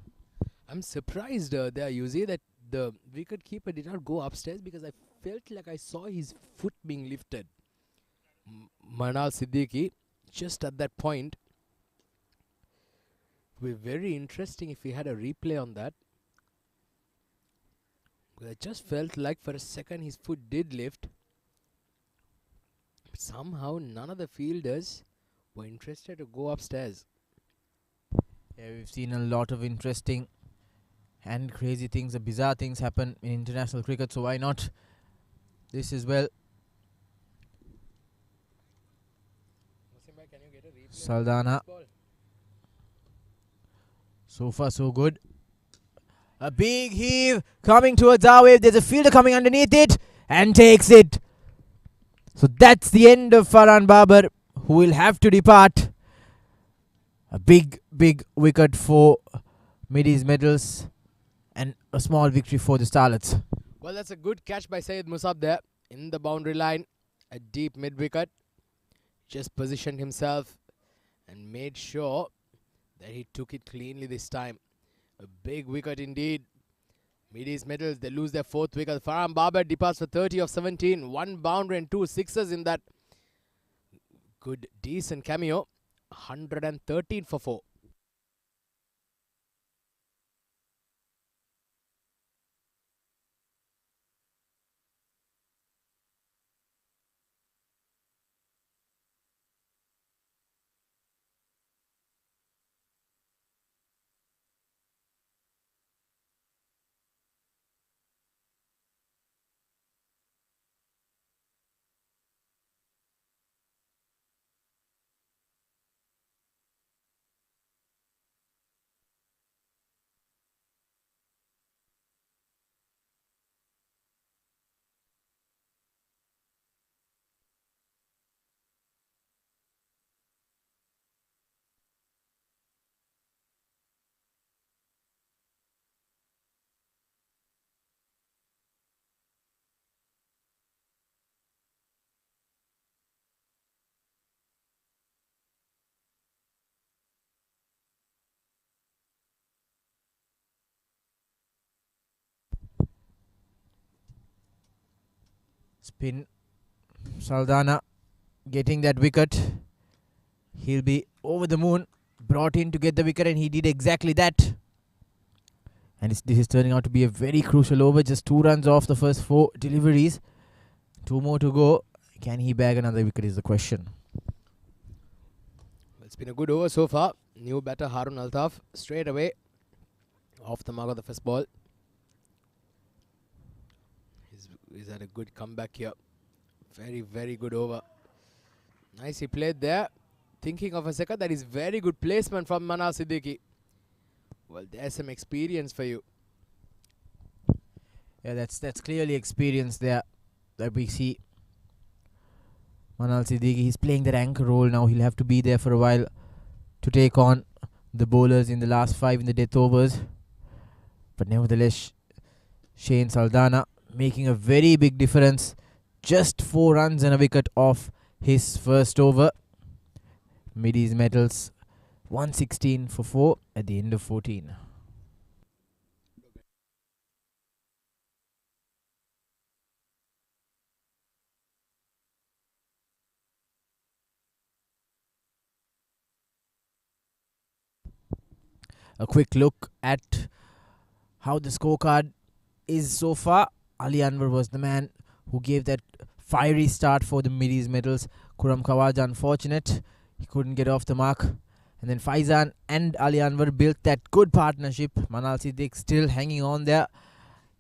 I'm surprised there, Yuzi, that the wicket keeper did not go upstairs, because I felt like I saw his foot being lifted. Manal Siddiqui, just at that point. It would be very interesting if we had a replay on that. But I just felt like for a second his foot did lift. But somehow none of the fielders were interested to go upstairs. Yeah, we've seen a lot of interesting and crazy things, bizarre things happen in international cricket, so why not this as well? Saldana. So far so good. A big heave coming towards our wave. There's a fielder coming underneath it and takes it. So that's the end of Farhan Babar, who will have to depart. A big wicket for Mideast Metals and a small victory for the Starlets. Well, that's a good catch by Syed Musab there in the boundary line. A deep mid wicket. Just positioned himself and made sure that he took it cleanly this time. A big wicket indeed. Mideast Metals, they lose their fourth wicket. Farhan Babar departs for 30 of 17. 1 boundary and 2 sixes in that good, decent cameo. 113 for 4. Spin. Saldana getting that wicket. He'll be over the moon. Brought in to get the wicket, and he did exactly that. And this is turning out to be a very crucial over. Just 2 runs off the first 4 deliveries. 2 more to go. Can he bag another wicket is the question. Well, it's been a good over so far. New batter Harun Altaf straight away off the mark of the first ball. He's had a good comeback here. Very good over. Nicely played there. Thinking of a second, that is very good placement from Manal Siddiqui. Well, there's some experience for you. Yeah, that's clearly experience there that we see. Manal Siddiqui, he's playing that anchor role now. He'll have to be there for a while to take on the bowlers in the last 5 in the death overs. But nevertheless, Shane Saldana making a very big difference. Just 4 runs and a wicket off his first over. Mideast Metals 116 for 4 at the end of 14. A quick look at how the scorecard is so far. Ali Anwar was the man who gave that fiery start for the Mideast Metals. Kuram Khawaja unfortunate. He couldn't get off the mark. And then Faizan and Ali Anwar built that good partnership. Manal Siddiq still hanging on there.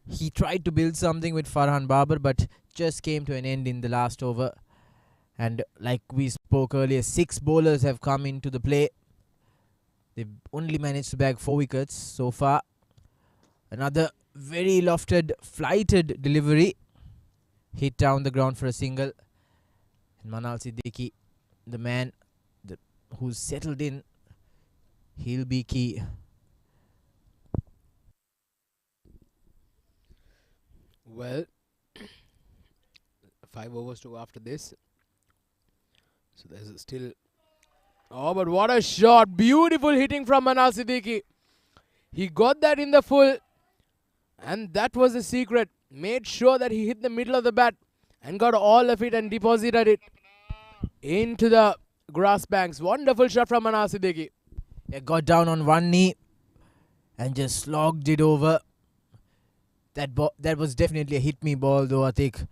He tried to build something with Farhan Babar, but just came to an end in the last over. And like we spoke earlier, 6 bowlers have come into the play. They've only managed to bag 4 wickets so far. Another very lofted, flighted delivery. Hit down the ground for a single. And Manal Siddiqui, the man who's settled in, he'll be key. Well, 5 overs to go after this. So there's still... Oh, but what a shot. Beautiful hitting from Manal Siddiqui. He got that in the full. And that was the secret. Made sure that he hit the middle of the bat and got all of it and deposited it into the grass banks. Wonderful shot from Manal Siddiqui. He got down on one knee and just slogged it over. That was definitely a hit me ball though, I think.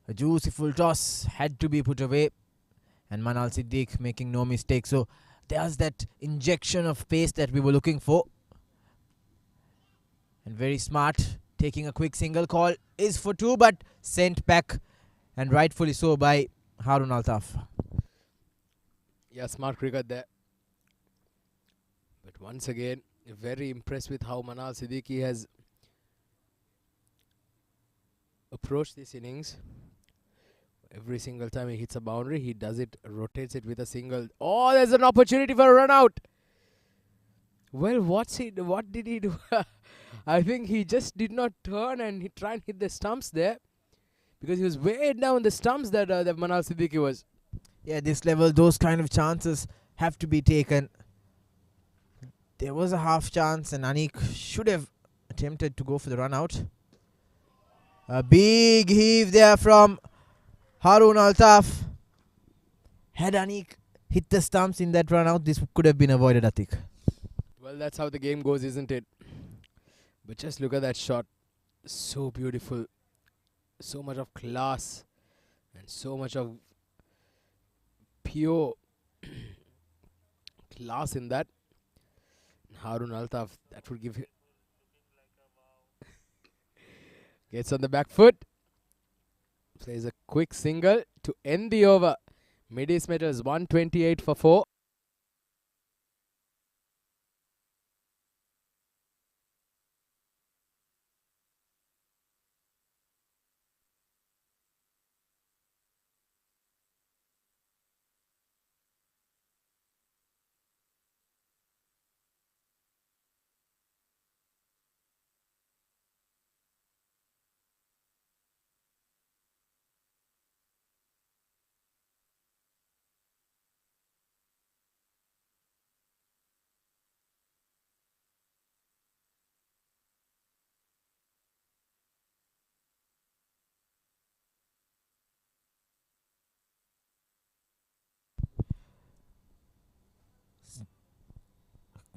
A juicy full toss had to be put away. And Manal Siddiq making no mistake. So there's that injection of pace that we were looking for. And very smart. Taking a quick single call is for 2, but sent back. And rightfully so by Harun Altaf. Yeah, smart cricket there. But once again, very impressed with how Manal Siddiqui has approached this innings. Every single time he hits a boundary, he does it, rotates it with a single. Oh, there's an opportunity for a run out. Well, what did he do? I think he just did not turn and he tried and hit the stumps there, because he was way down the stumps that Manal Siddiqui was. Yeah, this level, those kind of chances have to be taken. There was a half chance, and Anik should have attempted to go for the run out. A big heave there from Harun Altaf. Had Anik hit the stumps in that run out, this could have been avoided, Atik. Well, that's how the game goes, isn't it? But just look at that shot. So beautiful. So much of class. And so much of pure class in that. Harun Altaf, that would give him. Gets on the back foot. Plays a quick single to end the over. Mideast Metals 128 for 4.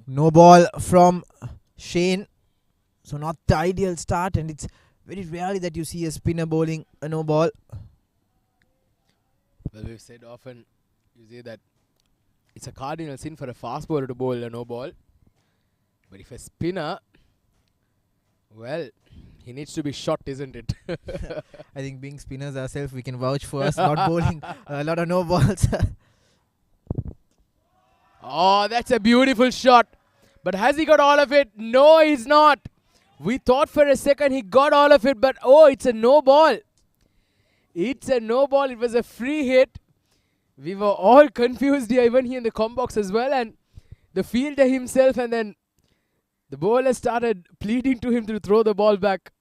No ball from Shane. So not the ideal start, and it's very rarely that you see a spinner bowling a no ball. Well, we've said often, you say that it's a cardinal sin for a fast bowler to bowl a no ball. But if a spinner, well, he needs to be shot, isn't it? I think being spinners ourselves, we can vouch for us not bowling a lot of no balls. Oh, that's a beautiful shot. But has he got all of it? No, he's not. We thought for a second he got all of it, but oh, it's a no ball. It's a no ball. It was a free hit. We were all confused here, even here in the com box as well. And the fielder himself, and then the bowler started pleading to him to throw the ball back.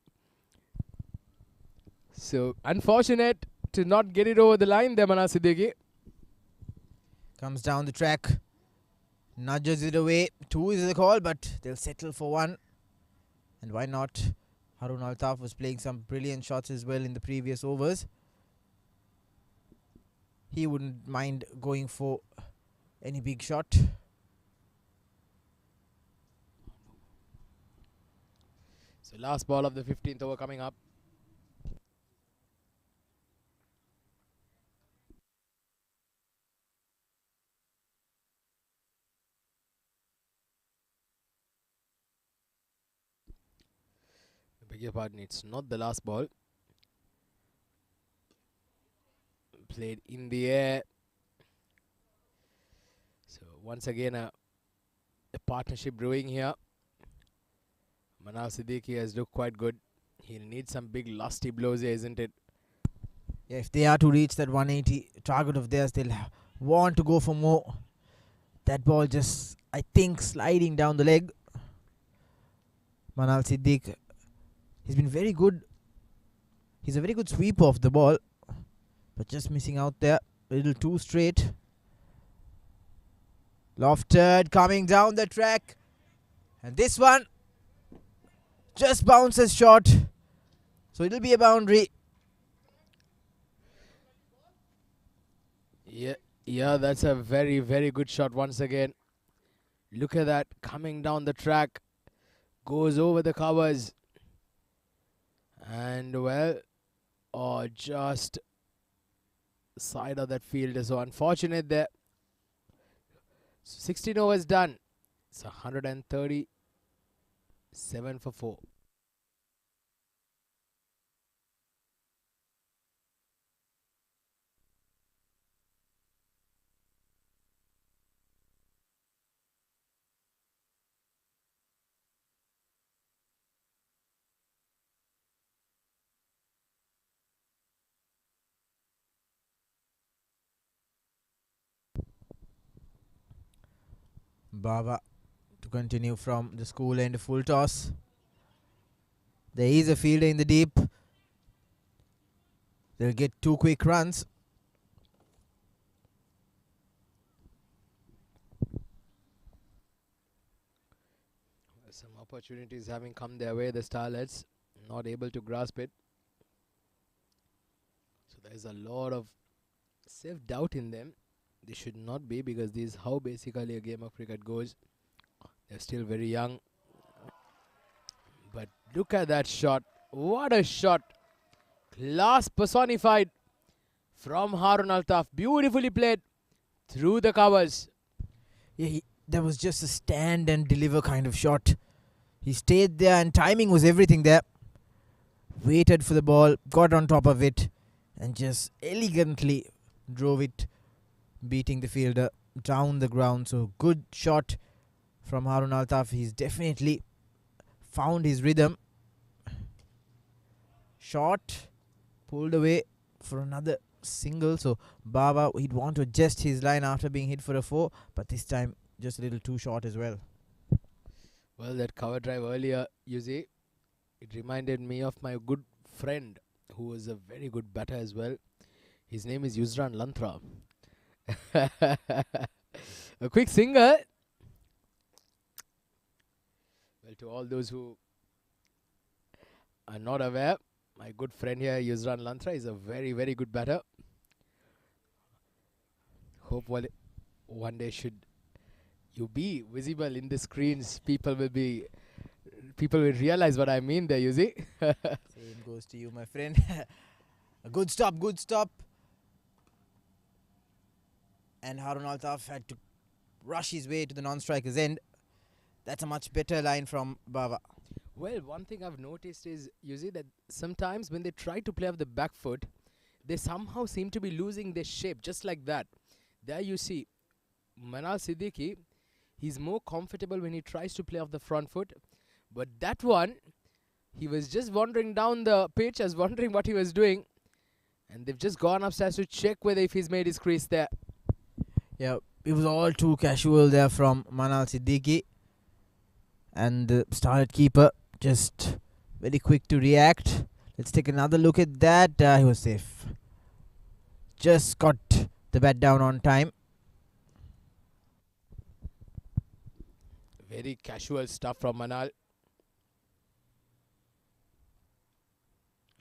So, unfortunate to not get it over the line there, Manal Siddiqui. Comes down the track. Nudges it away. 2 is the call, but they'll settle for 1. And why not? Harun Altaf was playing some brilliant shots as well in the previous overs. He wouldn't mind going for any big shot. So last ball of the 15th over coming up. I beg your pardon, it's not the last ball. Played in the air. So once again a partnership brewing here. Manal Siddiqui has looked quite good. He'll need some big lusty blows here, isn't it? Yeah, if they are to reach that 180 target of theirs, they'll want to go for more. That ball just, I think, sliding down the leg. Manal Siddiq, he's been very good. He's a very good sweeper of the ball, but just missing out there. A little too straight. Lofted coming down the track. And this one just bounces short. So it'll be a boundary. Yeah, that's a very, very good shot once again. Look at that, coming down the track. Goes over the covers. And well, oh, just side of that field is so unfortunate there. 16 overs done. It's 137 for 4. Baba to continue from the school end, full toss. There is a fielder in the deep. They'll get 2 quick runs. Some opportunities having come their way, the Starlets not able to grasp it. So there's a lot of self-doubt in them. They should not be, because this is how basically a game of cricket goes. They're still very young. But look at that shot. What a shot. Class personified from Harun Altaf. Beautifully played through the covers. Yeah, that was just a stand and deliver kind of shot. He stayed there and timing was everything there. Waited for the ball, got on top of it and just elegantly drove it, beating the fielder down the ground. So good shot from Harun Altaf. He's definitely found his rhythm. Shot, pulled away for another single. So Baba, he'd want to adjust his line after being hit for a 4, but this time just a little too short as well. Well, that cover drive earlier, you see, it reminded me of my good friend who was a very good batter as well. His name is Yusran Lantra. A quick single. Well, to all those who are not aware, my good friend here, Yusran Lantra, is a very, very good batter. Hope one day should you be visible in the screens, people will realize what I mean there, you see. Same goes to you, my friend. A good stop. And Harun Altaf had to rush his way to the non-striker's end. That's a much better line from Baba. Well, one thing I've noticed is, you see, that sometimes when they try to play off the back foot, they somehow seem to be losing their shape, just like that. There you see, Manal Siddiqui, he's more comfortable when he tries to play off the front foot. But that one, he was just wandering down the pitch, as wondering what he was doing. And they've just gone upstairs to check whether if he's made his crease there. Yeah, it was all too casual there from Manal Siddiqui. And the Starlet keeper just very quick to react. Let's take another look at that. He was safe. Just got the bat down on time. Very casual stuff from Manal.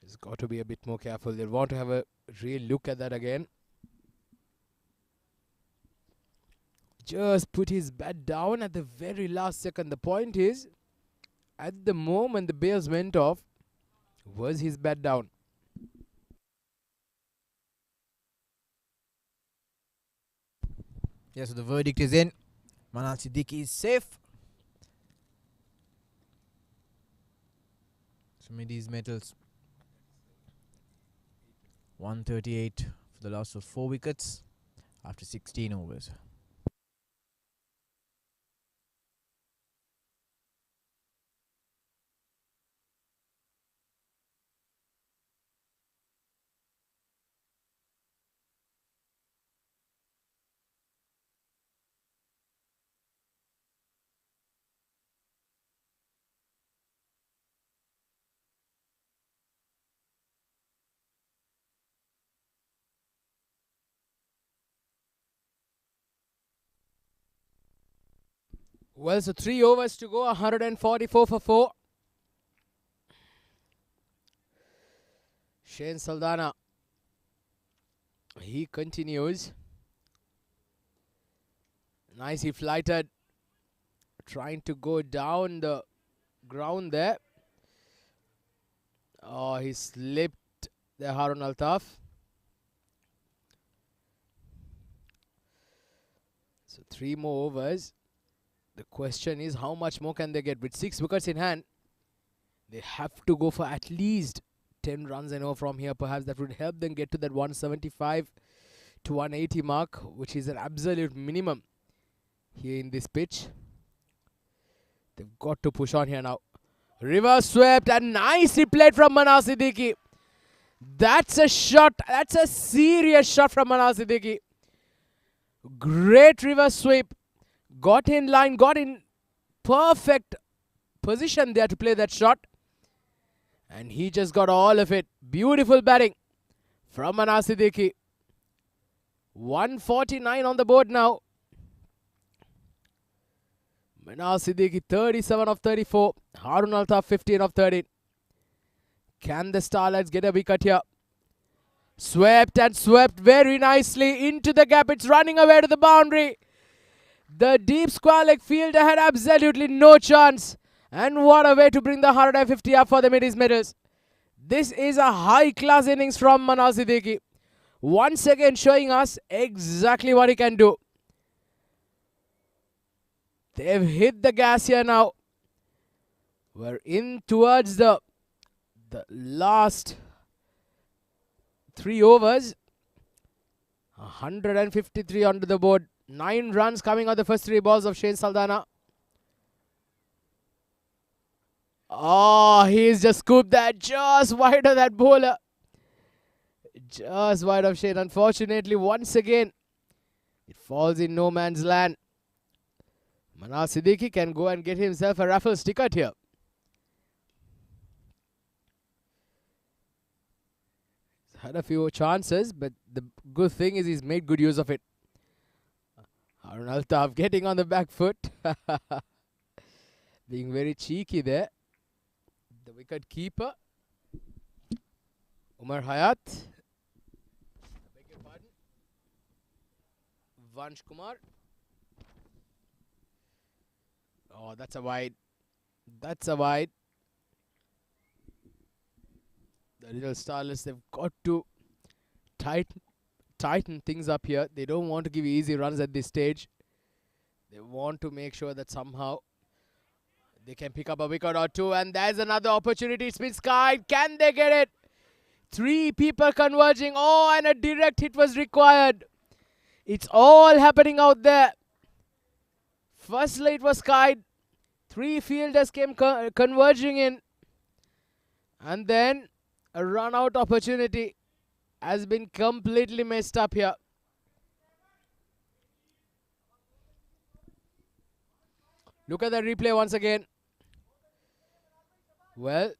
He's got to be a bit more careful. They'll want to have a real look at that again. Just put his bat down at the very last second. The point is, at the moment the bails went off, was his bat down. Yeah, so the verdict is in. Manal Siddiqui is safe. So Mideast Metals 138 for the loss of 4 wickets after 16 overs. Well, so 3 overs to go, 144 for 4. Shane Saldana, he continues. Nicely flighted, trying to go down the ground there. Oh, he slipped there, Harun Altaf. So 3 more overs. The question is, how much more can they get? With 6 wickets in hand, they have to go for at least 10 runs and over from here. Perhaps that would help them get to that 175 to 180 mark, which is an absolute minimum here in this pitch. They've got to push on here now. Reverse swept and nicely played from Manal Siddiqui. That's a shot. That's a serious shot from Manal Siddiqui. Great reverse sweep. got in line, got in perfect position there to play that shot. And he just got all of it. Beautiful batting from Manas Siddiqui. 149 on the board now. Manas Siddiqui 37 of 34. Harun Altaf 15 of 13. Can the Starlets get a wicket here? Swept and swept very nicely into the gap. It's running away to the boundary. The deep square leg fielder had absolutely no chance. And what a way to bring the 150 up for the Mideast medals. This is a high-class innings from Manas Siddiqui. Once again showing us exactly what he can do. They've hit the gas here now. We're in towards the last 3 overs. 153 onto the board. 9 runs coming on the first 3 balls of Shane Saldana. Oh, he's just scooped that just wide of that bowler. Just wide of Shane. Unfortunately, once again, it falls in no man's land. Manas Siddiqui can go and get himself a Raffles ticket here. He's had a few chances, but the good thing is he's made good use of it. Harun Altaf getting on the back foot. Being very cheeky there. The wicket keeper, Umar Hayat. Beg your pardon. Vansh Kumar. Oh, that's a wide. That's a wide. The little Starlets, they've got to tighten things up here. They don't want to give easy runs at this stage. They want to make sure that somehow they can pick up a wicket or two. And there's another opportunity. It's been skied. Can they get it? 3 people converging. Oh, and a direct hit was required. It's all happening out there. Firstly, it was skied. 3 fielders came converging in. And then a run-out opportunity has been completely messed up here. Look at the replay once again. Well,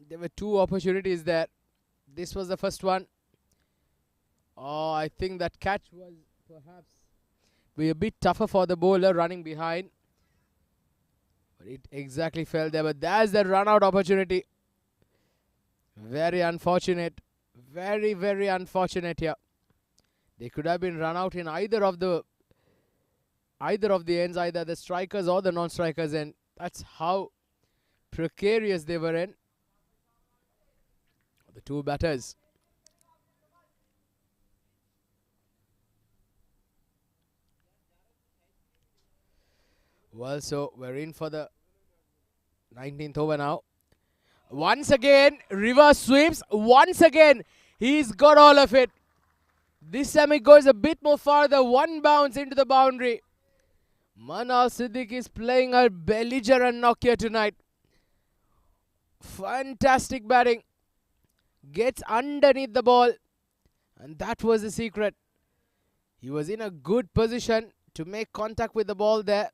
there were 2 opportunities there. This was the first one. Oh, I think that catch was perhaps be a bit tougher for the bowler running behind. But it exactly fell there. But there's the run-out opportunity. Very unfortunate. Very, very unfortunate here. They could have been run out in either of the ends, either the strikers or the non-strikers end. That's how precarious they were in. The 2 batters. Well, so we're in for the 19th over now. Once again, reverse sweeps. Once again, he's got all of it. This time it goes a bit more farther. 1 bounce into the boundary. Manas Siddiqui is playing a belligerent knock here tonight. Fantastic batting. Gets underneath the ball. And that was the secret. He was in a good position to make contact with the ball there.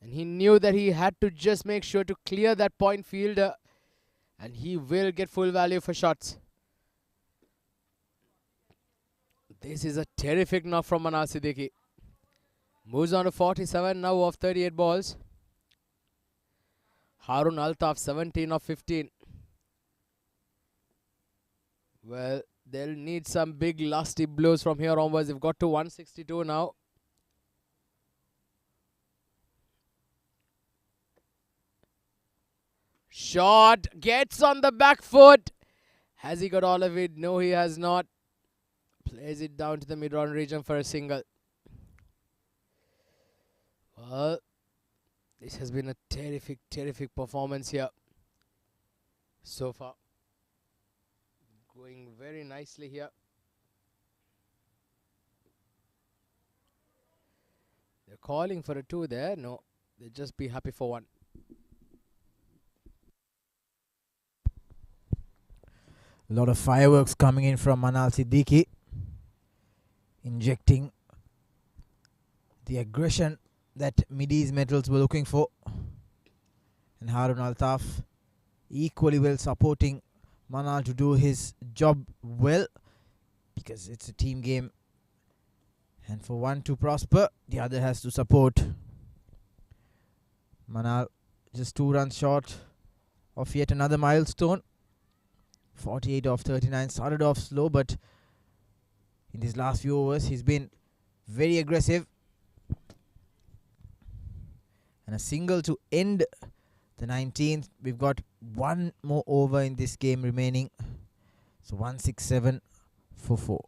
And he knew that he had to just make sure to clear that point fielder. And he will get full value for shots. This is a terrific knock from Manas Siddiqui. Moves on to 47 now of 38 balls. Harun Altaf 17 of 15. Well, they'll need some big lusty blows from here onwards. They've got to 162 now. Shot gets on the back foot. Has he got all of it? No, he has not. Plays it down to the mid-on region for a single. Well, this has been a terrific, terrific performance here so far. Going very nicely here. They're calling for a 2 there. No, they'll just be happy for 1. A lot of fireworks coming in from Manas Siddiqui, injecting the aggression that Mideast Metals were looking for. And Harun Altaf equally well supporting Manal to do his job well, because it's a team game, and for one to prosper, the other has to support. Manal just 2 runs short of yet another milestone. 48 off 39, started off slow, but in these last few overs he's been very aggressive. And a single to end the 19th. We've got one more over in this game remaining, so 167 for 4.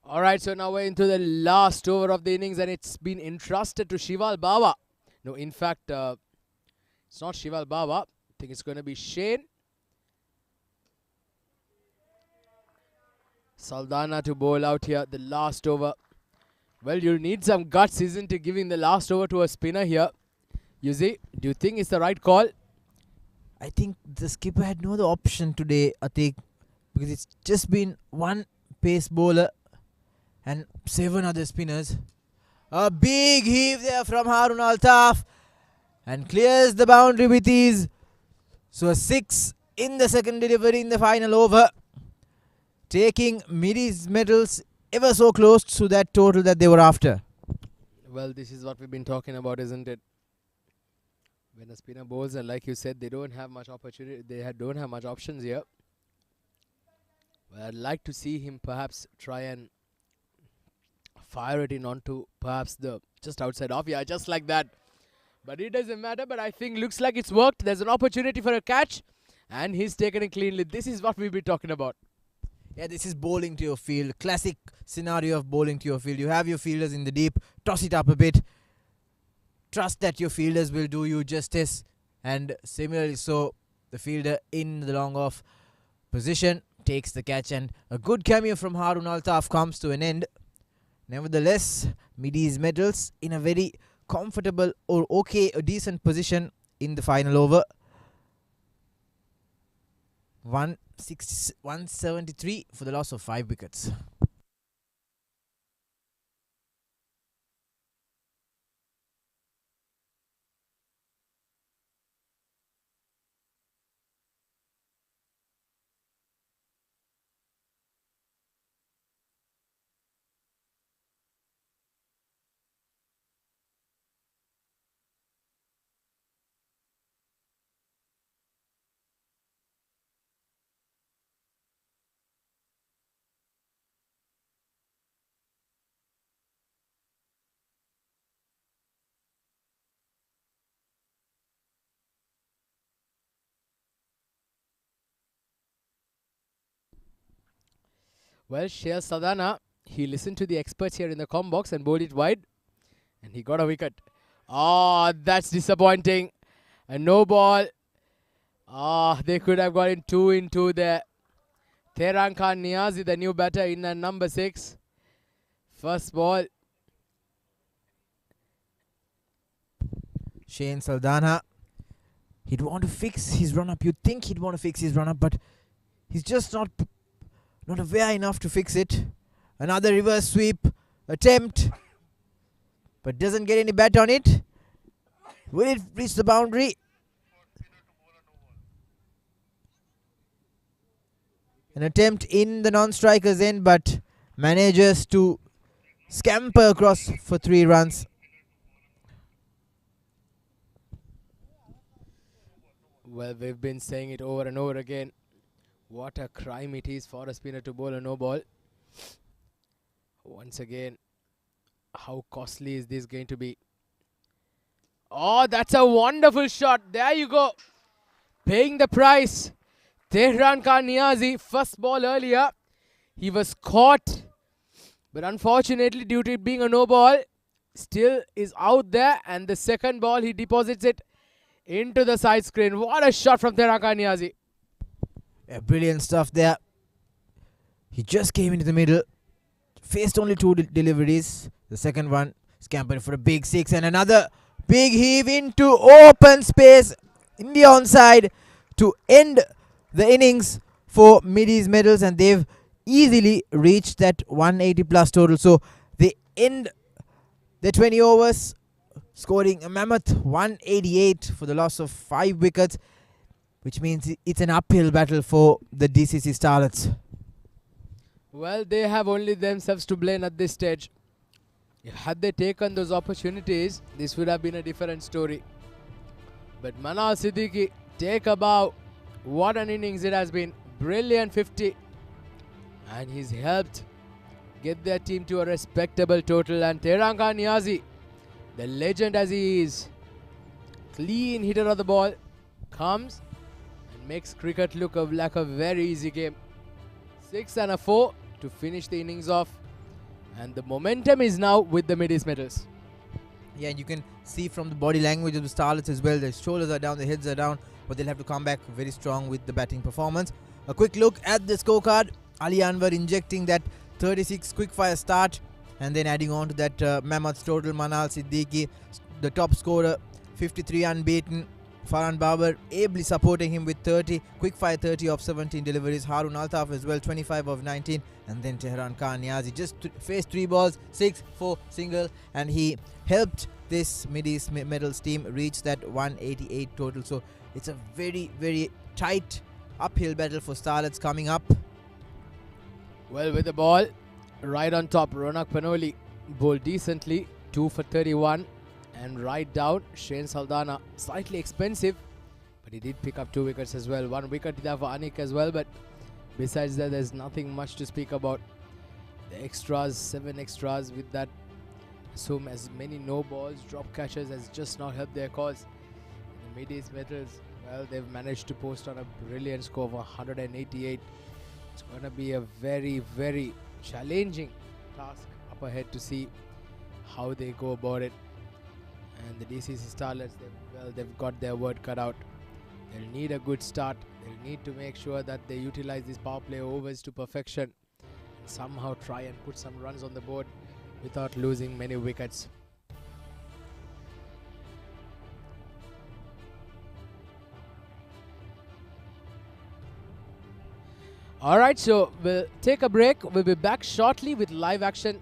Alright, so now we're into the last over of the innings, and it's been entrusted to Shival Baba. No, in fact, it's not Shival Baba. I think it's going to be Shane Saldana to bowl out here, the last over. Well, you'll need some guts, isn't it, giving the last over to a spinner here? Yuzi, do you think it's the right call? I think the skipper had no other option today, Atik, because it's just been one pace bowler and 7 other spinners. A big heave there from Harun Altaf, and clears the boundary with ease. So a 6 in the second delivery in the final over, taking Mideast Metals ever so close to that total that they were after. Well, this is what we've been talking about, isn't it? When a spinner bowls, and like you said, they don't have much opportunity. They don't have much options here. Well, I'd like to see him perhaps try and fire it in onto perhaps the just outside off. Yeah, just like that. But it doesn't matter. But I think looks like it's worked. There's an opportunity for a catch, and he's taken it cleanly. This is what we've been talking about. Yeah, this is bowling to your field. Classic scenario of bowling to your field. You have your fielders in the deep. Toss it up a bit. Trust that your fielders will do you justice. And similarly so, the fielder in the long off position takes the catch. And a good cameo from Harun Altaf comes to an end. Nevertheless, Mideast Metals in a very comfortable or okay, a decent position in the final over. 173 for the loss of 5 wickets. Well, Shreyas Sadana, he listened to the experts here in the comm box and bowled it wide, and he got a wicket. Oh, that's disappointing. A no ball. They could have gotten 2 into there. Tehran Khan Niazi, the new batter in at number 6. First ball. Shane Saldana, he'd want to fix his run-up. You'd think he'd want to fix his run-up, but he's just not aware enough to fix it. Another reverse sweep attempt, but doesn't get any bat on it. Will it reach the boundary? An attempt in the non-striker's end, but manages to scamper across for 3 runs. Well, we've been saying it over and over again. What a crime it is for a spinner to bowl a no ball. Once again, how costly is this going to be? Oh, that's a wonderful shot. There you go. Paying the price. Tehran Khan Niazi, first ball earlier. He was caught. But unfortunately, due to it being a no ball, still is out there. And the second ball, he deposits it into the side screen. What a shot from Tehran Khan Niazi. Yeah, brilliant stuff there. He just came into the middle. Faced only two deliveries. The second one scampered for a big six. And another big heave into open space. India onside to end the innings for Mideast medals. And they've easily reached that 180 plus total. So they end the 20 overs scoring a mammoth 188 for the loss of 5 wickets, which means it's an uphill battle for the DCC Starlets. Well, they have only themselves to blame at this stage. Had they taken those opportunities, this would have been a different story. But Manal Siddiqui, take a bow. What an innings it has been. Brilliant 50. And he's helped get their team to a respectable total. And Tehran Khan Niazi, the legend as he is, clean hitter of the ball, comes and makes cricket look like a very easy game. 6 and a 4 to finish the innings off. And the momentum is now with the Mideast medals. Yeah, and you can see from the body language of the Starlets as well. Their shoulders are down, their heads are down, but they'll have to come back very strong with the batting performance. A quick look at the scorecard. Ali Anwar injecting that 36 quickfire start and then adding on to that mammoth total. Manal Siddiqui, the top scorer, 53 unbeaten. Farhan Babar ably supporting him with 30, quickfire 30 of 17 deliveries. Harun Altaf as well, 25 of 19. And then Tehran Khan Niazi just faced 3 balls, 6, 4 single, and he helped this Mideast medals team reach that 188 total. So it's a very, very tight uphill battle for Starlets coming up. Well, with the ball right on top, Ronak Panoli bowled decently, 2 for 31. And right down, Shane Saldana, slightly expensive, but he did pick up 2 wickets as well. 1 wicket there for Anik as well, but besides that, there's nothing much to speak about. The extras, 7 extras with that, so as many no balls, drop catches has just not helped their cause. The Mideast medals, well, they've managed to post on a brilliant score of 188. It's going to be a very, very challenging task up ahead to see how they go about it. And the DCC Starlets, they've got their work cut out. They'll need a good start. They'll need to make sure that they utilize these power play overs to perfection and somehow try and put some runs on the board without losing many wickets. Alright, so we'll take a break. We'll be back shortly with live action.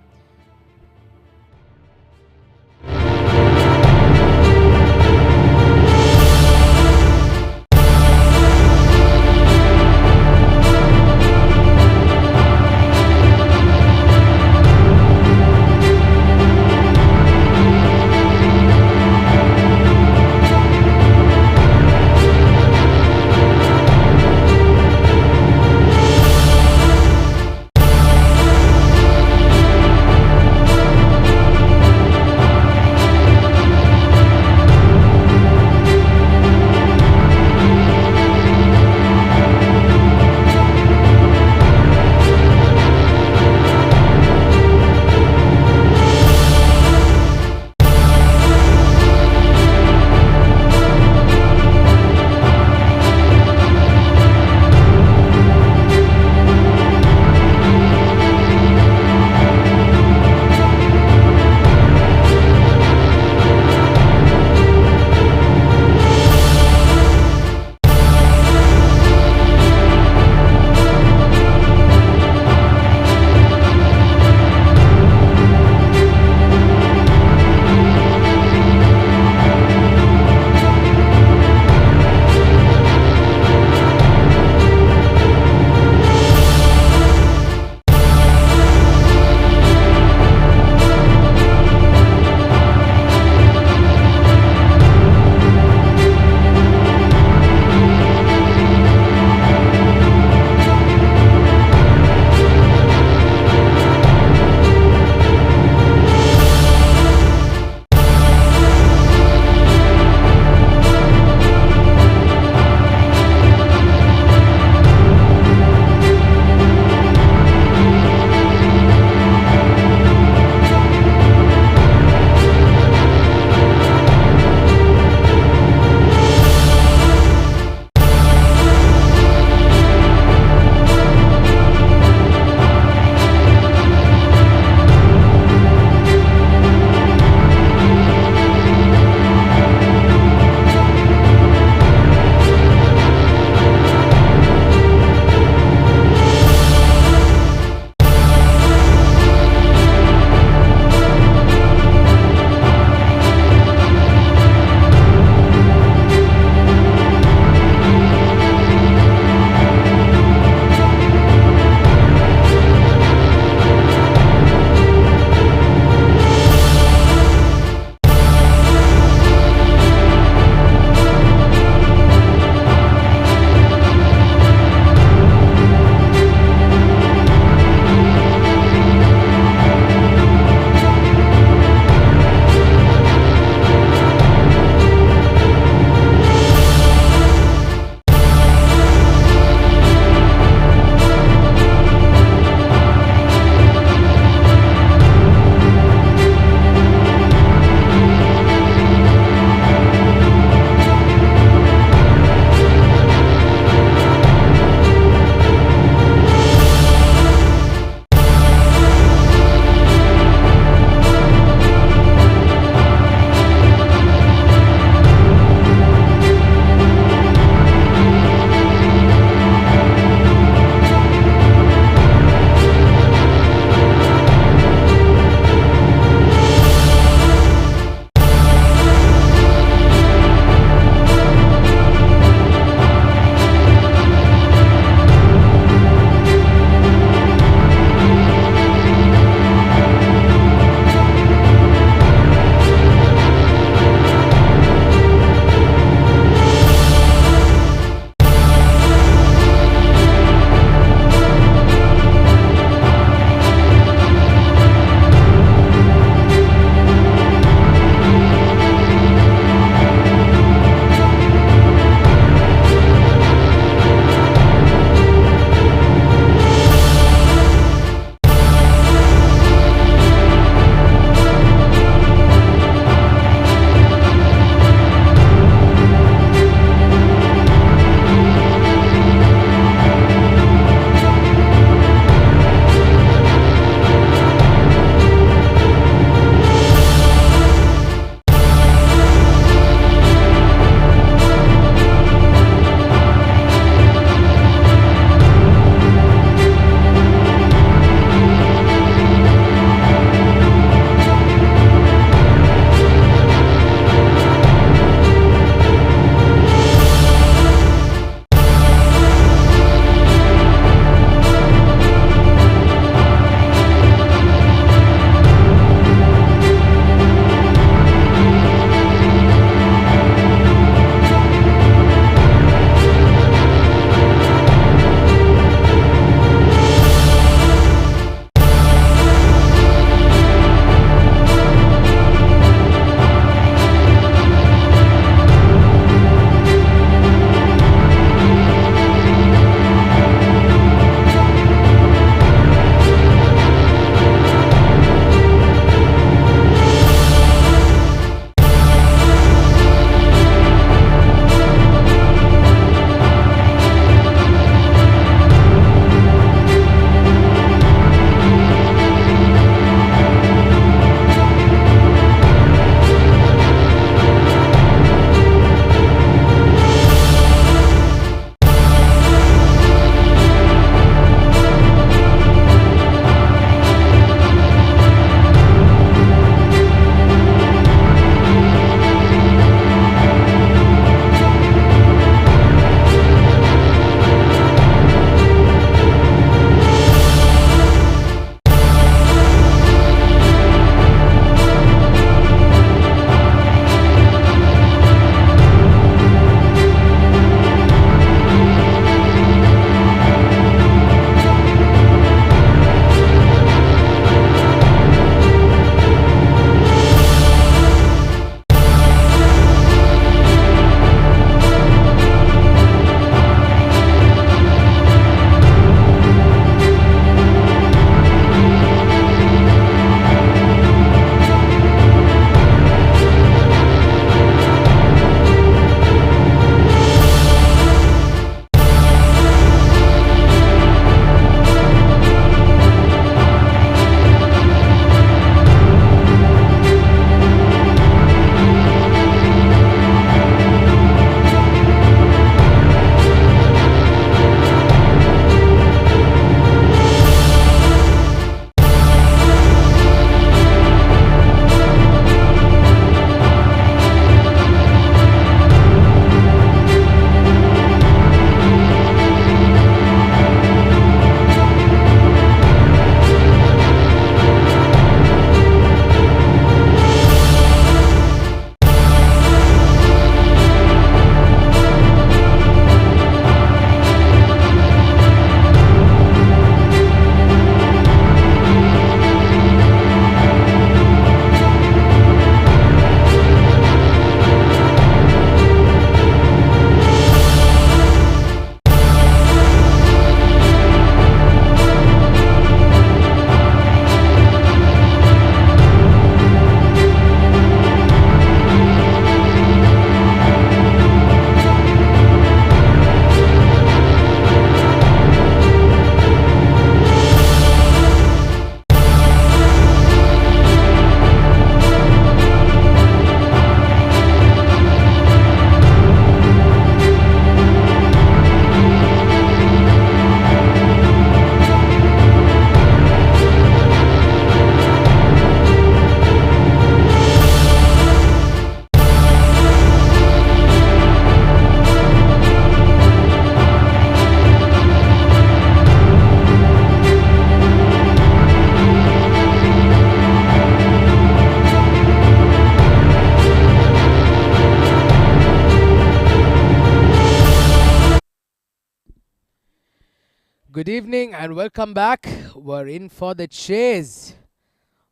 Good evening and welcome back. We're in for the chase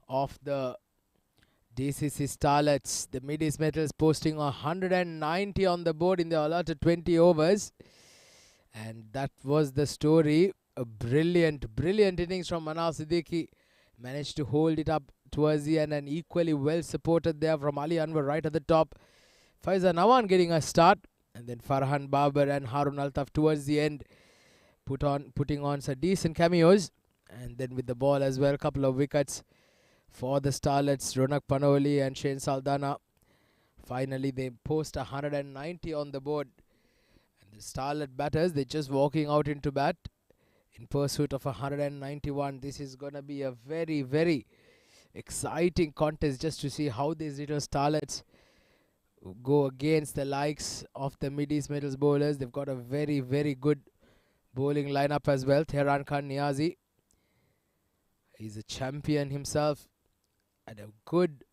of the DCC Starlets. The Mideast Metals posting 190 on the board in the allotted 20 overs. And that was the story. A brilliant innings from Manar Siddiqui. Managed to hold it up towards the end and equally well supported there from Ali Anwar right at the top. Faizan Awan getting a start. And then Farhan Babar and Harun Altaf towards the end. Putting on some decent cameos, and then with the ball as well, a couple of wickets for the Starlets, Ronak Panoli and Shane Saldana. Finally they post 190 on the board, and the Starlet batters, they're just walking out into bat in pursuit of 191. This is gonna be a very exciting contest just to see how these little Starlets go against the likes of the Mideast Metals bowlers. They've got a very good bowling lineup as well. Tehran Khan Niazi, he's a champion himself, and a good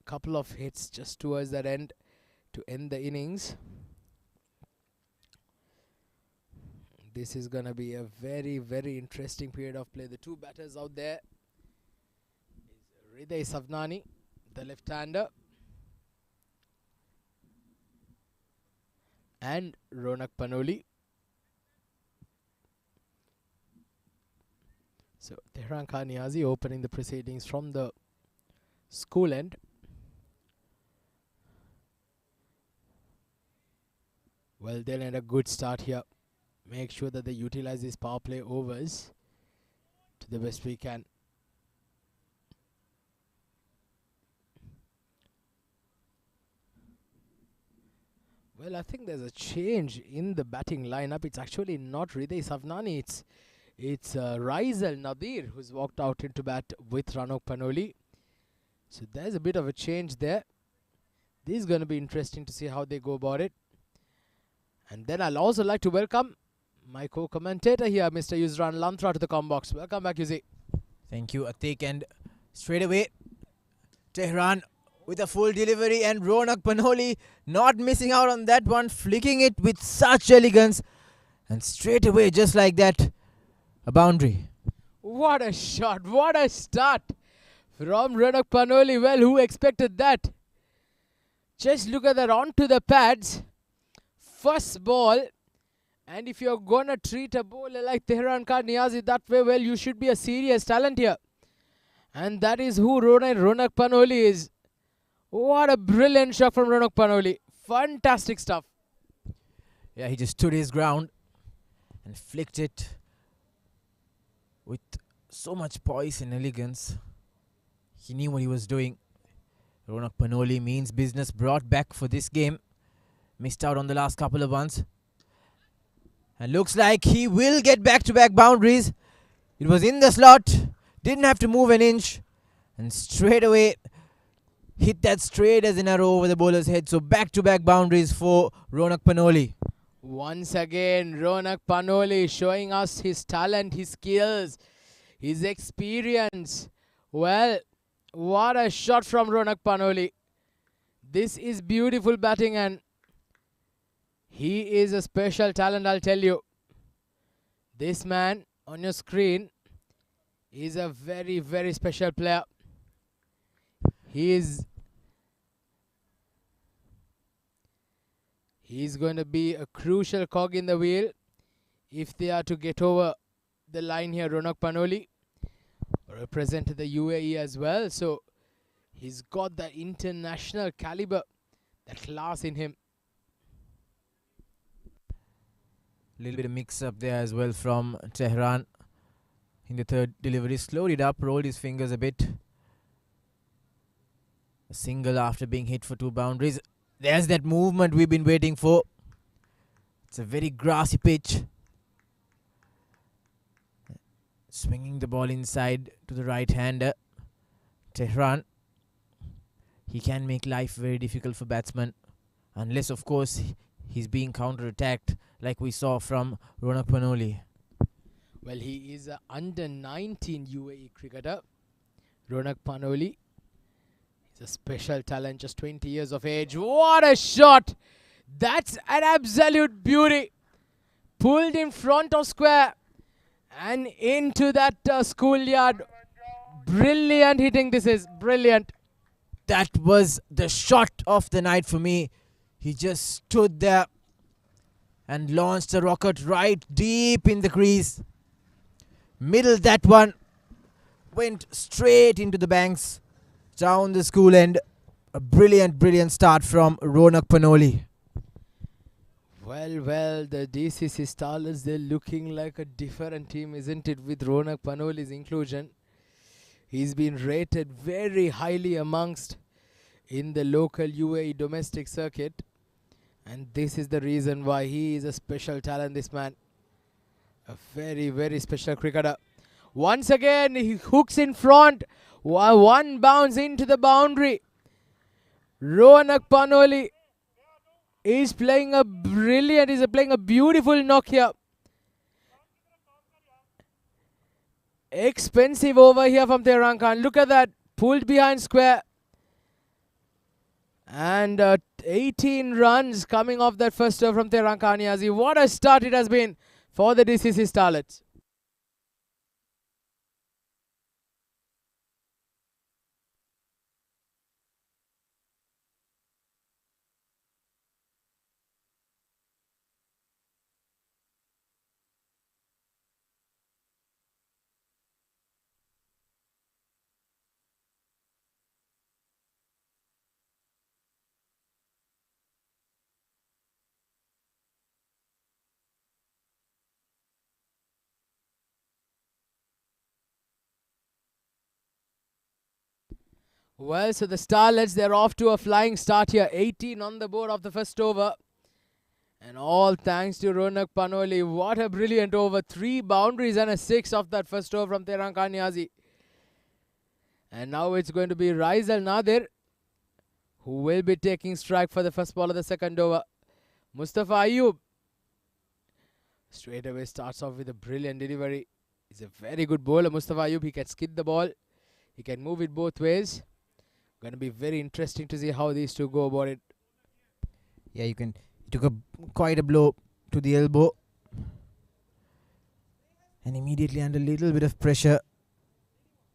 couple of hits just towards that end to end the innings. This is gonna be a very interesting period of play. The two batters out there is Hriday Savnani, the left-hander, and Ronak Panoli. So Tehran Khan Niazi opening the proceedings from the school end. Well, they'll end a good start here. Make sure that they utilize these power play overs to the best we can. Well, I think there's a change in the batting lineup. It's actually not Hriday Savnani. It's Raisal Nadir who's walked out into bat with Ronak Panoli. So there's a bit of a change there. This is going to be interesting to see how they go about it. And then I'll also like to welcome my co-commentator here, Mr. Yusran Lantra, to the com box. Welcome back, Yuzi. Thank you, Atik. And straight away, Tehran with a full delivery, and Ronak Panoli not missing out on that one, flicking it with such elegance. And straight away, just like that, a boundary. What a shot, what a start from Ronak Panoli. Well, who expected that? Just look at that, onto the pads. First ball. And if you're going to treat a bowler like Tehran Khan Niazi that way, well, you should be a serious talent here. And that is who Ronak Panoli is. What a brilliant shot from Ronak Panoli. Fantastic stuff. Yeah, he just stood his ground and flicked it with so much poise and elegance. He knew what he was doing. Ronak Panoli means business, brought back for this game. Missed out on the last couple of ones. And looks like he will get back-to-back boundaries. It was in the slot. Didn't have to move an inch. And straight away hit that straight as an arrow over the bowler's head. So back-to-back boundaries for Ronak Panoli. Once again, Ronak Panoli showing us his talent, his skills, his experience. Well, what a shot from Ronak Panoli. This is beautiful batting, and he is a special talent, I'll tell you. This man on your screen is a very special player. He's going to be a crucial cog in the wheel if they are to get over the line here. Ronak Panoli represented the UAE as well, so he's got the international caliber, the class in him. A little bit of mix-up there as well from Tehran in the third delivery. Slowed it up, rolled his fingers a bit. A single after being hit for two boundaries. There's that movement we've been waiting for. It's a very grassy pitch. Swinging the ball inside to the right-hander. Tehran. He can make life very difficult for batsmen. Unless, of course, he's being counter-attacked like we saw from Ronak Panoli. Well, he is an under-19 UAE cricketer. Ronak Panoli. He's a special talent, just 20 years of age. What a shot! That's an absolute beauty. Pulled in front of square. And into that schoolyard. Brilliant hitting, this is brilliant. That was the shot of the night for me. He just stood there and launched a rocket right deep in the crease. Middle that one. Went straight into the banks. Down the school end. A brilliant, brilliant start from Ronak Panoli. Well, the DCC Starlets, they're looking like a different team, isn't it, with Ronak Panoli's inclusion. He's been rated very highly amongst in the local UAE domestic circuit. And this is the reason why he is a special talent, this man. A very, very special cricketer. Once again, he hooks in front. One bounce into the boundary. Ronak Panoli is playing a brilliant, he's playing a beautiful knock here. Expensive over here from Tehran Khan. Look at that. Pulled behind square. And 18 runs coming off that first over from Tehran Khan Niazi. What a start it has been for the DCC Starlets. Well, so the Starlets, they're off to a flying start here. 18 on the board of the first over. And all thanks to Ronak Panoli. What a brilliant over. 3 boundaries and a 6 off that first over from Tehran Khan Niazi. And now it's going to be Raizal Nadir who will be taking strike for the first ball of the second over. Mustafa Ayub straight away starts off with a brilliant delivery. He's a very good bowler, Mustafa Ayub. He can skid the ball. He can move it both ways. Going to be very interesting to see how these two go about it. Yeah, he took quite a blow to the elbow. And immediately under a little bit of pressure,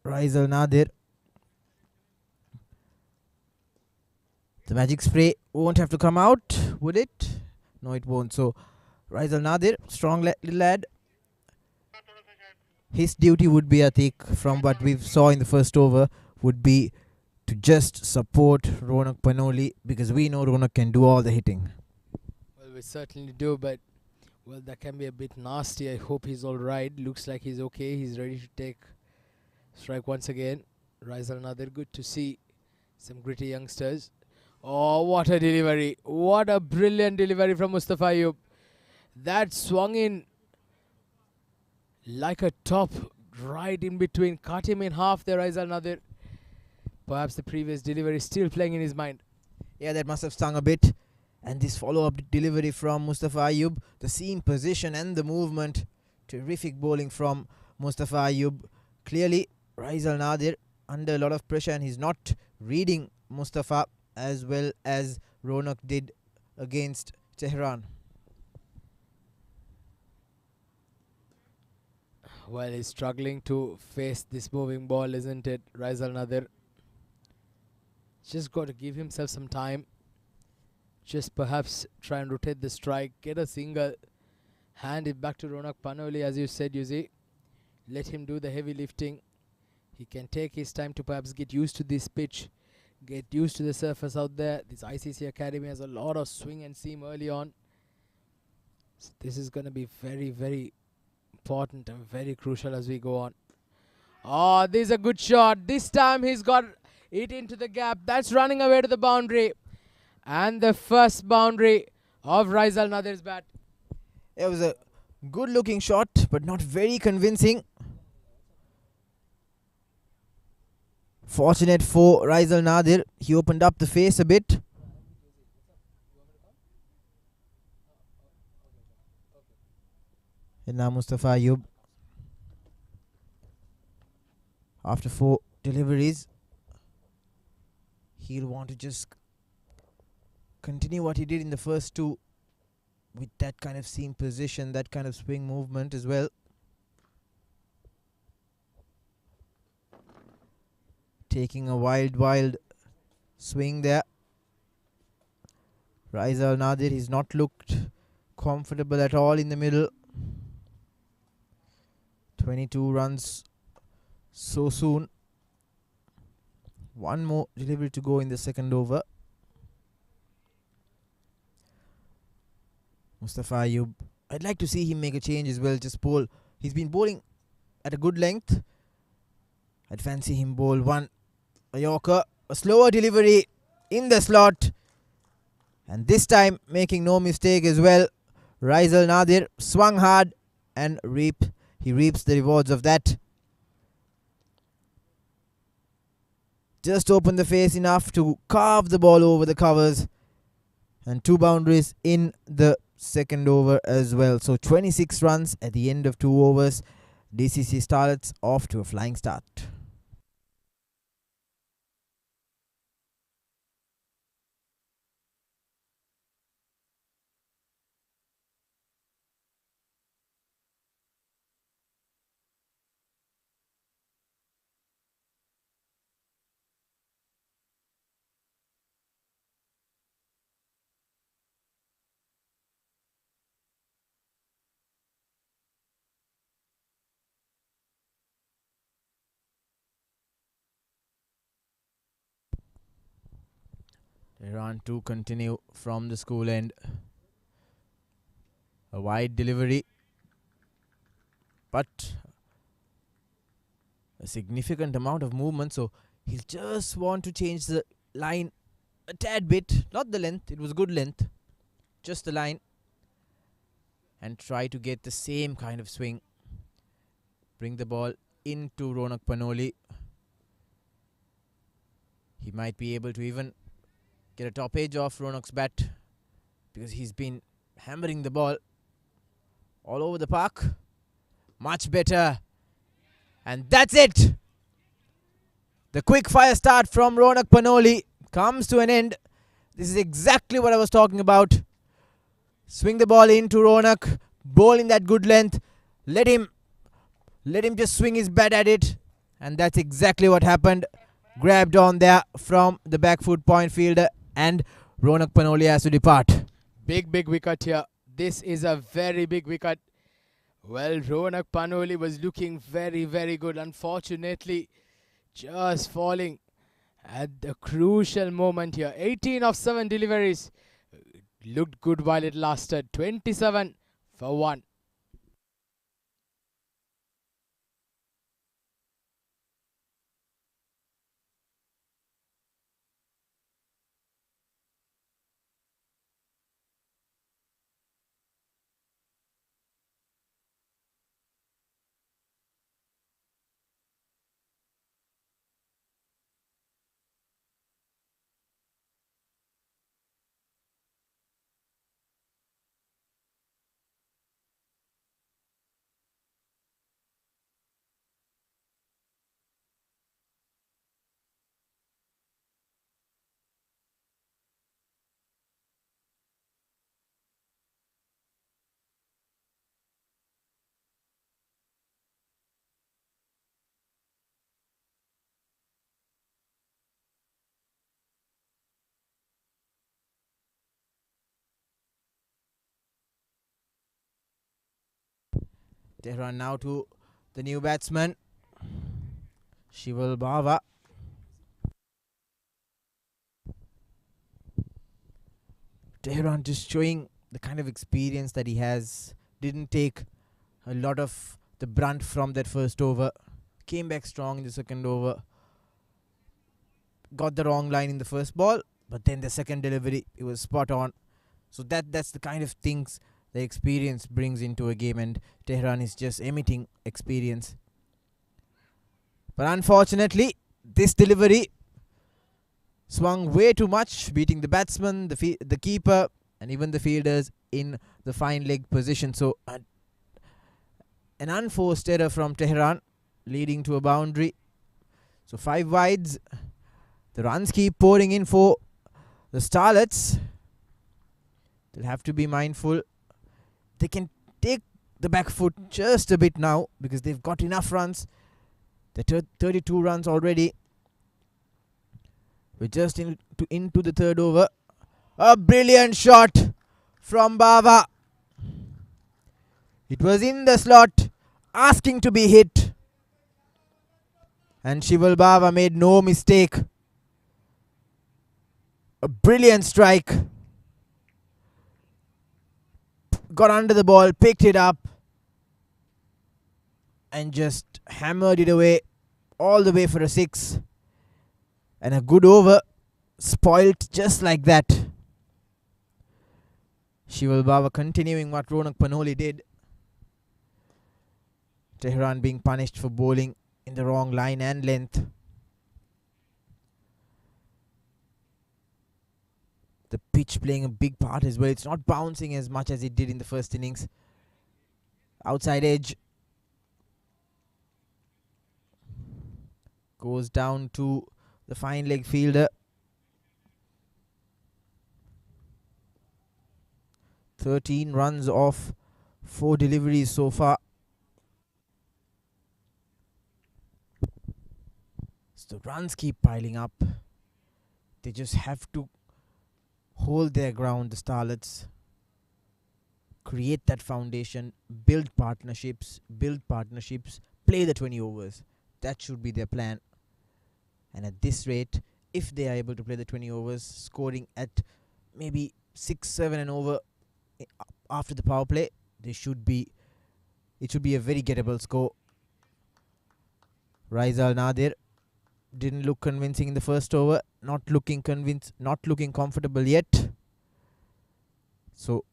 Raizal Nadir. The magic spray won't have to come out, would it? No, it won't. So, Raizal Nadir, strong little lad. His duty would be, I think, from what we saw in the first over, would be to just support Ronak Panoli, because we know Ronak can do all the hitting. Well, we certainly do, but well, that can be a bit nasty. I hope he's all right. Looks like he's okay. He's ready to take strike once again. Raizal Nadir, good to see some gritty youngsters. Oh, what a delivery. What a brilliant delivery from Mustafa Ayub. That swung in like a top right in between. Cut him in half there, Raizal Nadir. Perhaps the previous delivery still playing in his mind. Yeah, that must have stung a bit. And this follow-up delivery from Mustafa Ayub, the seam position and the movement, terrific bowling from Mustafa Ayub. Clearly, Raizal Nadir under a lot of pressure, and he's not reading Mustafa as well as Ronak did against Tehran. Well, he's struggling to face this moving ball, isn't it, Raizal Nadir? Just got to give himself some time. Just perhaps try and rotate the strike, get a single, hand it back to Ronak Panoli, as you said, Yuzi. Let him do the heavy lifting. He can take his time to perhaps get used to this pitch, get used to the surface out there. This ICCA Academy has a lot of swing and seam early on. So this is going to be very, very important and very crucial as we go on. Oh, this is a good shot. This time he's got it into the gap. That's running away to the boundary. And the first boundary of Raizal Nadir's bat. It was a good looking shot, but not very convincing. Fortunate for Raizal Nadir, he opened up the face a bit. And now Mustafa Ayub, after 4 deliveries, he'll want to just continue what he did in the first 2 with that kind of seam position, that kind of swing movement as well. taking a wild swing there. Raizal Nadir, he's not looked comfortable at all in the middle. 22 runs so soon. One more delivery to go in the second over. Mustafa Ayub, I'd like to see him make a change as well. Just bowl. He's been bowling at a good length. I'd fancy him bowl a Yorker, a slower delivery in the slot. And this time making no mistake as well. Raizal Nadir swung hard and he reaps the rewards of that. Just opened the face enough to carve the ball over the covers. And 2 boundaries in the second over as well. So 26 runs at the end of 2 overs. DCC Starlets off to a flying start. Tehran to continue from the school end. A wide delivery, but a significant amount of movement, so he'll just want to change the line a tad bit, not the length, it was good length, just the line, and try to get the same kind of swing. Bring the ball into Ronak Panoli. He might be able to even get a top edge off Ronak's bat because he's been hammering the ball all over the park. Much better. And that's it. The quick fire start from Ronak Panoli comes to an end. This is exactly what I was talking about. Swing the ball into Ronak, bowl in that good length. Let him just swing his bat at it. And that's exactly what happened. Grabbed on there from the back foot point fielder, and Ronak Panoli has to depart. Big wicket here. This is a very big wicket. Well, Ronak Panoli was looking very good. Unfortunately, just falling at the crucial moment here. 18 of 7 deliveries. Looked good while it lasted. 27 for 1. Tehran now to the new batsman, Shival Bava. Tehran just showing the kind of experience that he has. Didn't take a lot of the brunt from that first over. Came back strong in the second over. Got the wrong line in the first ball, but then the second delivery, it was spot on. So that's the kind of things the experience brings into a game, and Tehran is just emitting experience. But unfortunately, this delivery swung way too much, beating the batsman, the keeper, and even the fielders in the fine leg position. So an unforced error from Tehran, leading to a boundary. So 5 wides. The runs keep pouring in for the Starlets. They'll have to be mindful. They can take the back foot just a bit now because they've got enough runs. They're 32 runs already. We're just into the third over. A brilliant shot from Bava. It was in the slot, asking to be hit. And Shival Bava made no mistake. A brilliant strike. Got under the ball, picked it up, and just hammered it away all the way for a 6. And a good over, spoilt just like that. Shival Bava continuing what Ronak Panoli did. Tehran being punished for bowling in the wrong line and length. The pitch playing a big part as well. It's not bouncing as much as it did in the first innings. Outside edge. Goes down to the fine leg fielder. 13 runs off 4 deliveries so far. So the runs keep piling up. They just have to hold their ground, the Starlets. Create that foundation, build partnerships, play the 20 overs. That should be their plan. And at this rate, if they are able to play the 20 overs, scoring at maybe 6-7 and over after the power play, it should be a very gettable score. Raizal Nadir didn't look convincing in the first over, not looking comfortable yet. So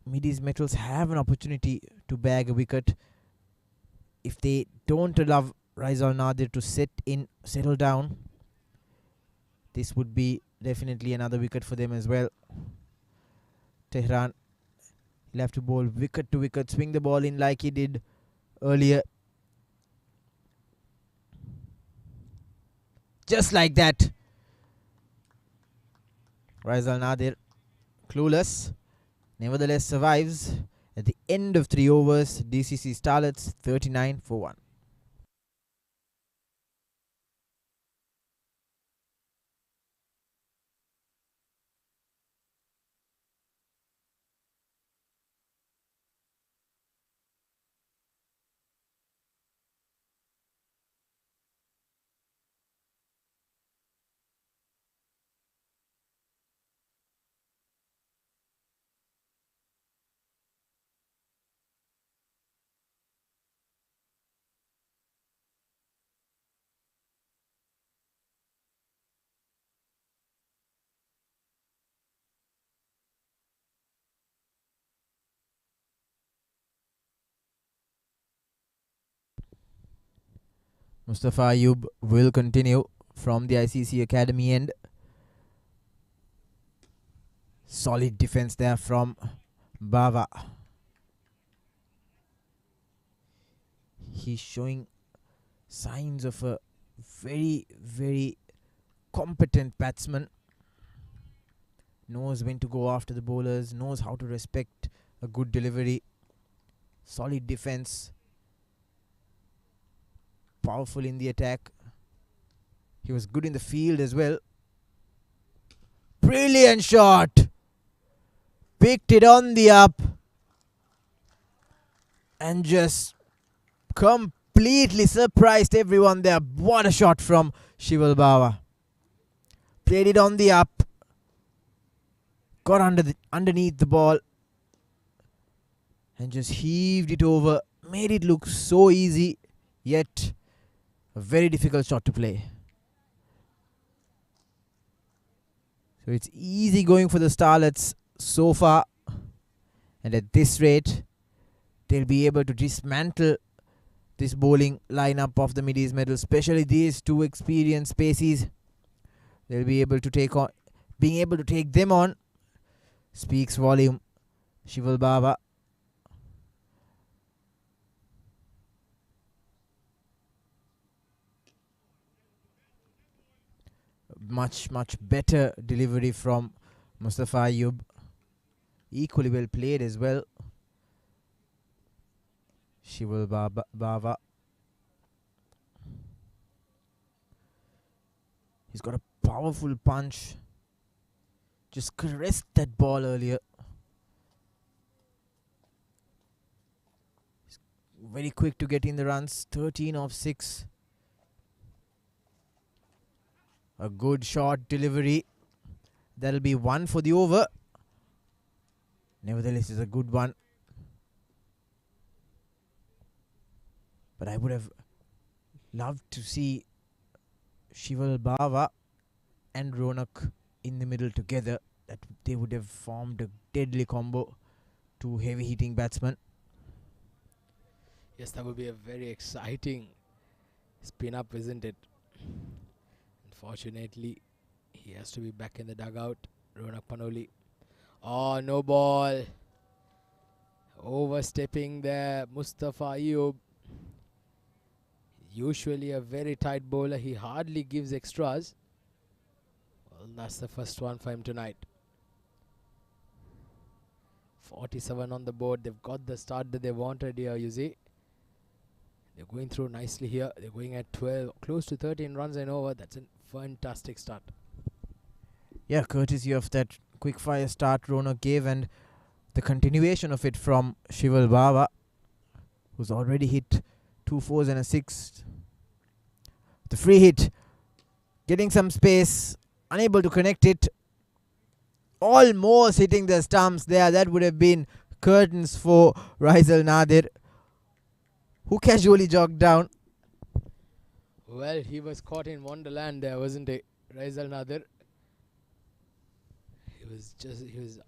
Mideast Metals have an opportunity to bag a wicket. If they don't allow Raizal Nadir to settle down, this would be definitely another wicket for them as well. Tehran, he'll have to bowl wicket to wicket, swing the ball in like he did earlier. Just like that. Raizal Nadir, clueless, nevertheless survives. At the end of 3 overs, DCC Starlets 39 for 1. Mustafa Ayub will continue from the ICCA Academy end. Solid defense there from Bava. He's showing signs of a very, very competent batsman. Knows when to go after the bowlers, knows how to respect a good delivery. Solid defense. Powerful in the attack. He was good in the field as well. Brilliant shot. Picked it on the up. And just completely surprised everyone there. What a shot from Shival Bava. Played it on the up. Got underneath the ball. And just heaved it over. Made it look so easy. Yet a very difficult shot to play. So it's easy going for the Starlets so far. And at this rate, they'll be able to dismantle this bowling lineup of the Mideast Metals, especially these two experienced species. They'll be able to take on, being able to take them on speaks volume. Shival Bava. Much better delivery from Mustafa Ayub. Equally well played as well. Shival Bava. He's got a powerful punch. Just caressed that ball earlier. Very quick to get in the runs. 13 of 6. A good short delivery. That'll be 1 for the over. Nevertheless, it's a good one. But I would have loved to see Shival Bava and Ronak in the middle together. That they would have formed a deadly combo. Two heavy hitting batsmen. Yes, that would be a very exciting spin up, isn't it? Unfortunately, he has to be back in the dugout. Ronak Panoli. Oh, no ball. Overstepping there. Mustafa Ayub. Usually a very tight bowler. He hardly gives extras. Well, that's the first one for him tonight. 47 on the board. They've got the start that they wanted here, you see. They're going through nicely here. They're going at 12, close to 13 runs and over. That's a fantastic start. Yeah, courtesy of that quick fire start Ronak gave and the continuation of it from Shival Bava, who's already hit 2 4s and a 6. The free hit, getting some space, unable to connect it. Almost hitting the stumps there. That would have been curtains for Raisal Nadir, who casually jogged down. Well, he was caught in Wonderland there, wasn't he? Raisal Nadir. He was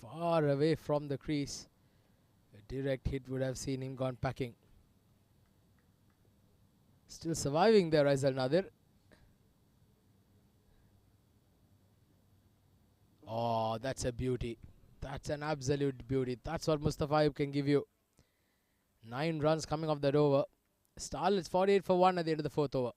far away from the crease. A direct hit would have seen him gone packing. Still surviving there, Raisal Nadir. Oh, that's a beauty. That's an absolute beauty. That's what Mustafa Ayub can give you. 9 runs coming off that over. Starlets 48 for 1 at the end of the 4th over.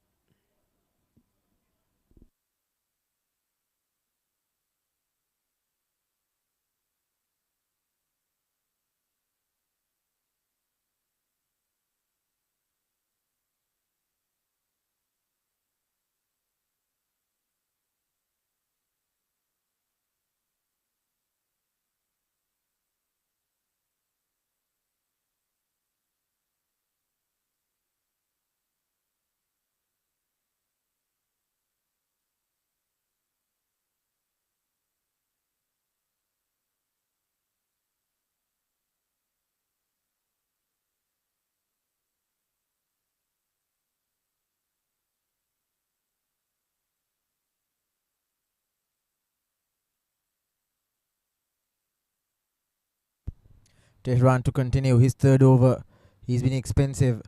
Tehran to continue his 3rd over. He's been expensive.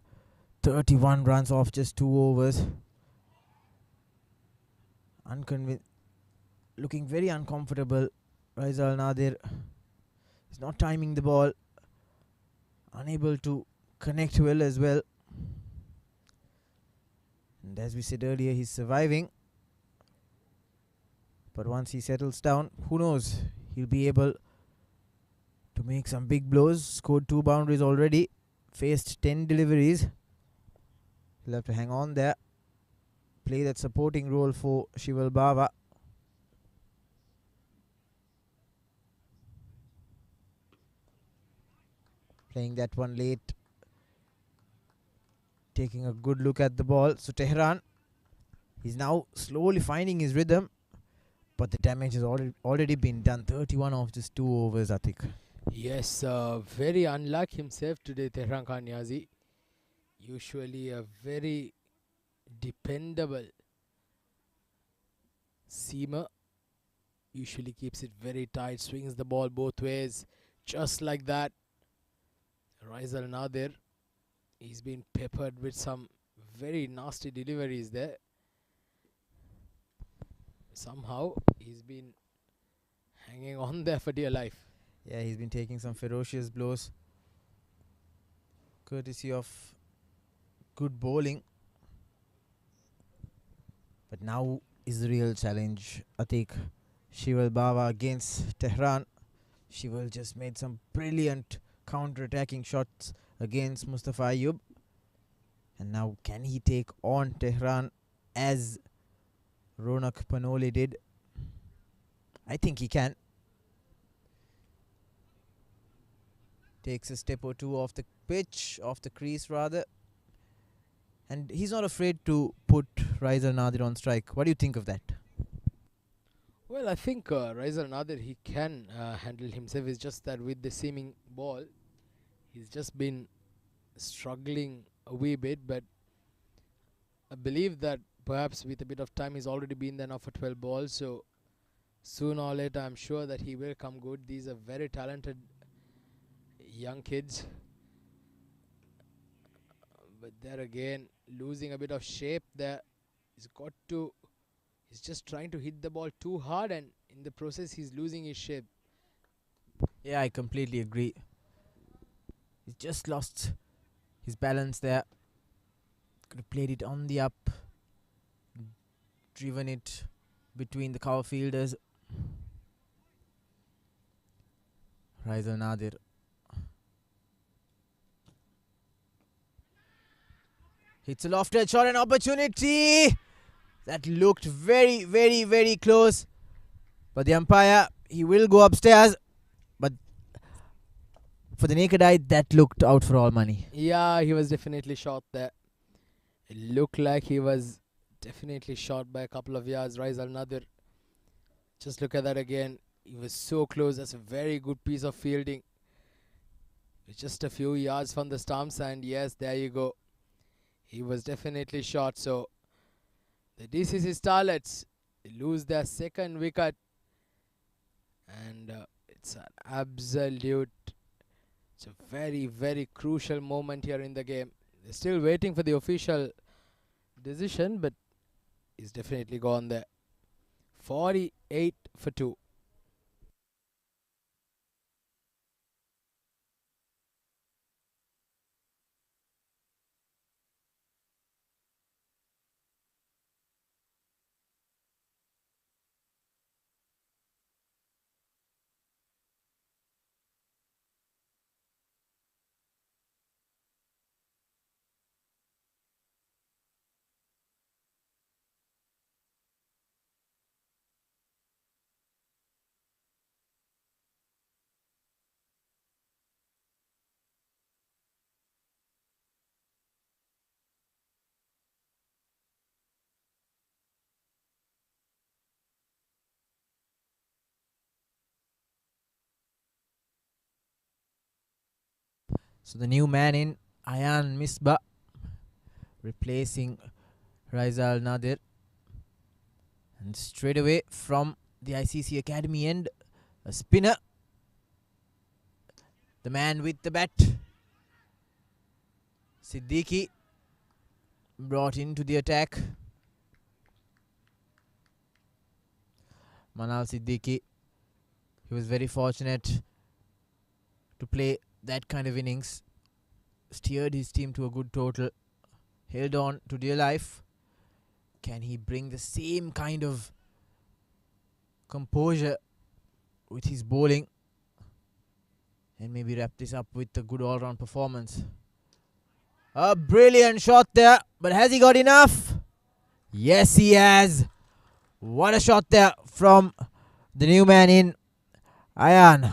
31 runs off just 2 overs. Looking very uncomfortable. Raisal Nadir is not timing the ball. Unable to connect well as well. And as we said earlier, he's surviving. But once he settles down, who knows? He'll be able to make some big blows. Scored 2 boundaries already. Faced 10 deliveries. He'll have to hang on there. Play that supporting role for Shival Bava. Playing that one late. Taking a good look at the ball. So Tehran, he's now slowly finding his rhythm. But the damage has already been done. 31 off just 2 overs, I think. Yes, very unlike himself today, Tehran Khan Niazi. Usually a very dependable seamer. Usually keeps it very tight, swings the ball both ways, just like that. Raisal Nadir, he's been peppered with some very nasty deliveries there. Somehow he's been hanging on there for dear life. Yeah, he's been taking some ferocious blows. Courtesy of good bowling. But now is the real challenge. I think Shival Bava against Tehran. Shival just made some brilliant counter-attacking shots against Mustafa Ayub. And now can he take on Tehran as Ronak Panoli did. I think he can. Takes a step or two off the pitch, off the crease rather. And he's not afraid to put Raizal Nadir on strike. What do you think of that? Well, I think Raizal Nadir, he can handle himself. It's just that with the seaming ball, he's just been struggling a wee bit. But I believe that perhaps with a bit of time, he's already been there now for 12 balls. So sooner or later, I'm sure that he will come good. These are very talented young kids. But there again, losing a bit of shape there. He's just trying to hit the ball too hard, and in the process he's losing his shape. Yeah, I completely agree. He's just lost his balance there. Could have played it on the up, driven it between the cover fielders. Raizal Nadir. Hits a lofted shot, an opportunity that looked very, very, very close. But the umpire, he will go upstairs. But for the naked eye, that looked out for all money. Yeah, he was definitely shot there. It looked like he was definitely shot by a couple of yards. Raizal Nadir. Just look at that again. He was so close. That's a very good piece of fielding. It's just a few yards from the stumps, and yes, there you go. He was definitely shot. So the DCC Starlets lose their second wicket, and it's a very, very crucial moment here in the game. They're still waiting for the official decision, but he's definitely gone there. 48 for 2. So the new man in, Ayan Misbah, replacing Raizal Nadir. And straight away from the ICC Academy end, a spinner. The man with the bat, Siddiqui, brought into the attack. Manal Siddiqui, he was very fortunate to play that kind of innings. Steered his team to a good total. Held on to dear life. Can he bring the same kind of composure with his bowling and maybe wrap this up with a good all-round performance? A brilliant shot there, but has he got enough? Yes, he has. What a shot there from the new man in, Ayan.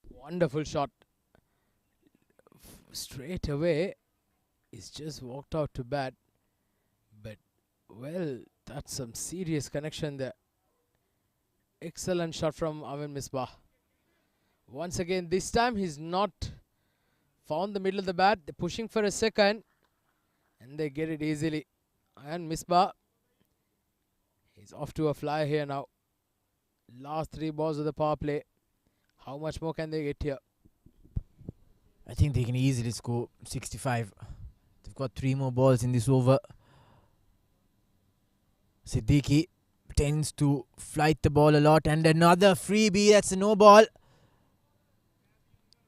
Wonderful shot. Straight away, he's just walked out to bat. But, well, that's some serious connection there. Excellent shot from Ayan Misbah. Once again, this time he's not found the middle of the bat. They're pushing for a second, and they get it easily. Ayan Misbah, he's off to a fly here now. Last 3 balls of the power play. How much more can they get here? I think they can easily score 65. They've got 3 more balls in this over. Siddiqui tends to flight the ball a lot, and another freebie. That's a no ball.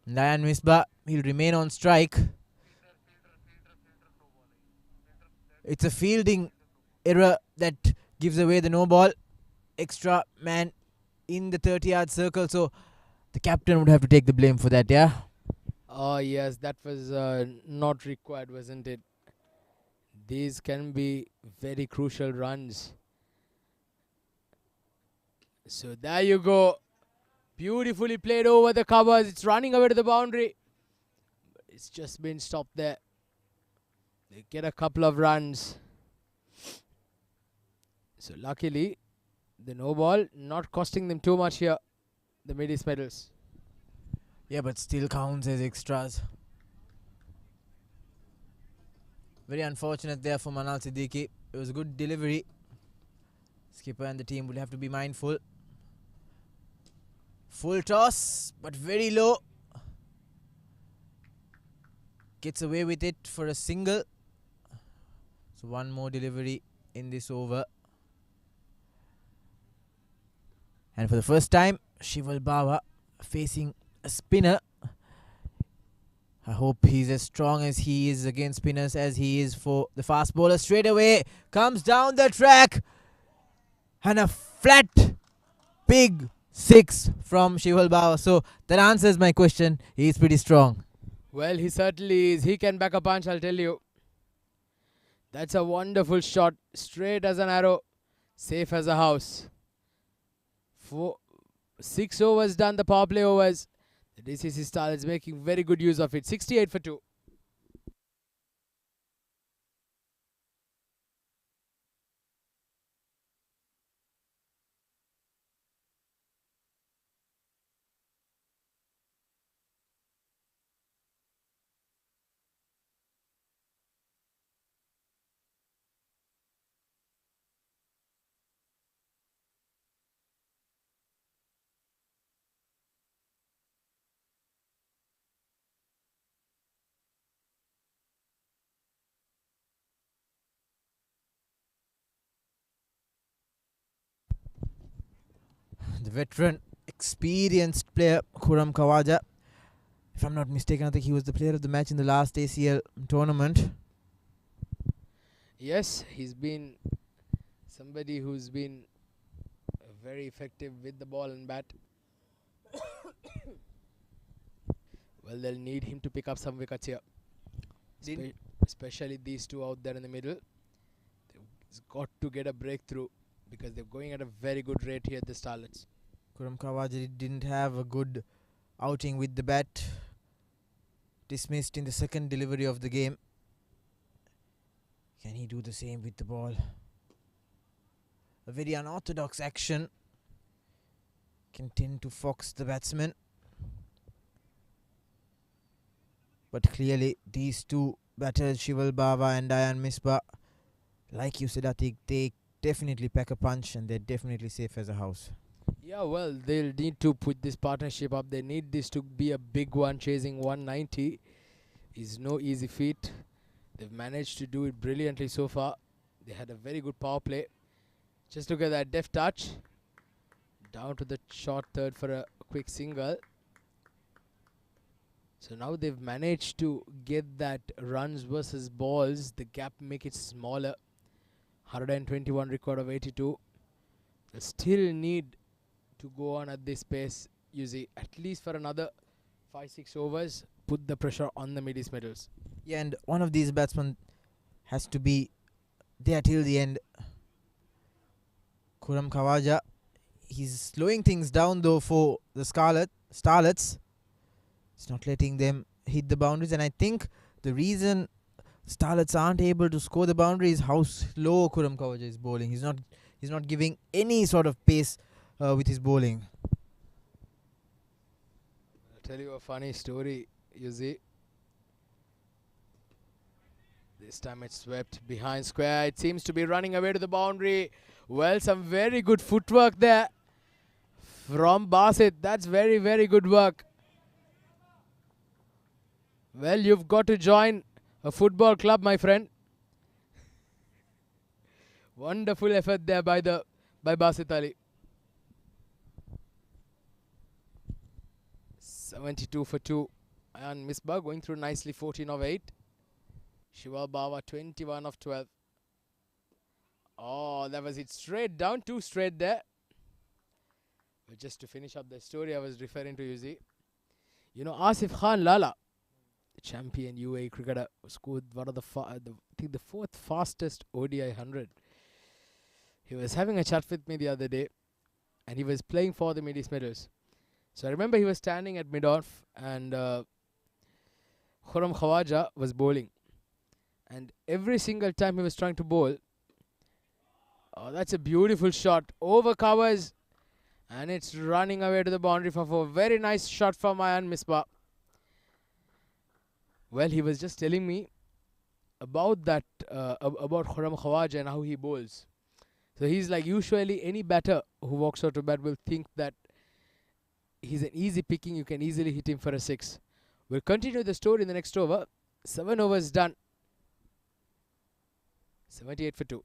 Ayan Misbah, he'll remain on strike. It's a fielding error that gives away the no ball. Extra man in the 30-yard circle, so the captain would have to take the blame for that, yeah? Oh, yes, that was not required, wasn't it? These can be very crucial runs. So there you go. Beautifully played over the covers. It's running away to the boundary. It's just been stopped there. They get a couple of runs. So luckily, the no ball not costing them too much here. The Mideast medals. Yeah, but still counts as extras. Very unfortunate there for Manal Siddiqui. It was a good delivery. Skipper and the team will have to be mindful. Full toss, but very low. Gets away with it for a single. So one more delivery in this over. And for the first time, Shival Bawa facing a spinner. I hope he's as strong as he is against spinners as he is for the fast bowler. Straight away, comes down the track. And a flat, big 6 from Shival Bawa. So that answers my question. He's pretty strong. Well, he certainly is. He can back a punch, I'll tell you. That's a wonderful shot. Straight as an arrow. Safe as a house. 6 overs done, the power play overs. The DCC Starlets making very good use of it. 68 for 2. The veteran, experienced player, Khurram Khawaja. If I'm not mistaken, I think he was the player of the match in the last ACL tournament. Yes, he's been somebody who's been very effective with the ball and bat. Well, they'll need him to pick up some wickets here. Especially these two out there in the middle. He's got to get a breakthrough because they're going at a very good rate here at the Starlets. Khurram Khawaja didn't have a good outing with the bat. Dismissed in the second delivery of the game. Can he do the same with the ball? A very unorthodox action can tend to fox the batsman. But clearly these two batters, Shival Bawa and Ayan Misbah, like you said, I think they definitely pack a punch and they're definitely safe as a house. Yeah, well, they'll need to put this partnership up. They need this to be a big one. Chasing 190 is no easy feat. They've managed to do it brilliantly so far. They had a very good power play. Just look at that deft touch. Down to the short third for a quick single. So now they've managed to get that runs versus balls. The gap make it smaller. 121 record of 82. They still need to go on at this pace. You see, at least for another 5-6 overs. Put the pressure on the Mideast medals. Yeah, and one of these batsmen has to be there till the end. Khurram Khawaja, he's slowing things down though for the Starlets. It's not letting them hit the boundaries, and I think the reason Starlets aren't able to score the boundary is how slow Khurram Khawaja is bowling. He's not giving any sort of pace with his bowling. I'll tell you a funny story, you see. This time it's swept behind square. It seems to be running away to the boundary. Well, some very good footwork there from Basit. That's very, very good work. Well, you've got to join a football club, my friend. Wonderful effort there by Basit Ali. 72 for 2. And Misbah going through nicely, 14 of 8. Shival Bawa 21 of 12. Oh, that was it. Straight down, 2 straight there. But just to finish up the story I was referring to, you see. You know, Asif Khan Lala champion UAE cricketer, scored one of I think the fourth fastest ODI 100. He was having a chat with me the other day, and he was playing for the Mideast medals. So I remember he was standing at mid-off, and Khurram Khawaja was bowling. And every single time he was trying to bowl, oh, that's a beautiful shot. Over covers, and it's running away to the boundary for 4. Very nice shot from Ayan Misbah. Well, he was just telling me about that, about Khurram Khawaja and how he bowls. So he's like, usually any batter who walks out to bat will think that he's an easy picking, you can easily hit him for a 6. We'll continue the story in the next over. 7 overs done. 78 for 2.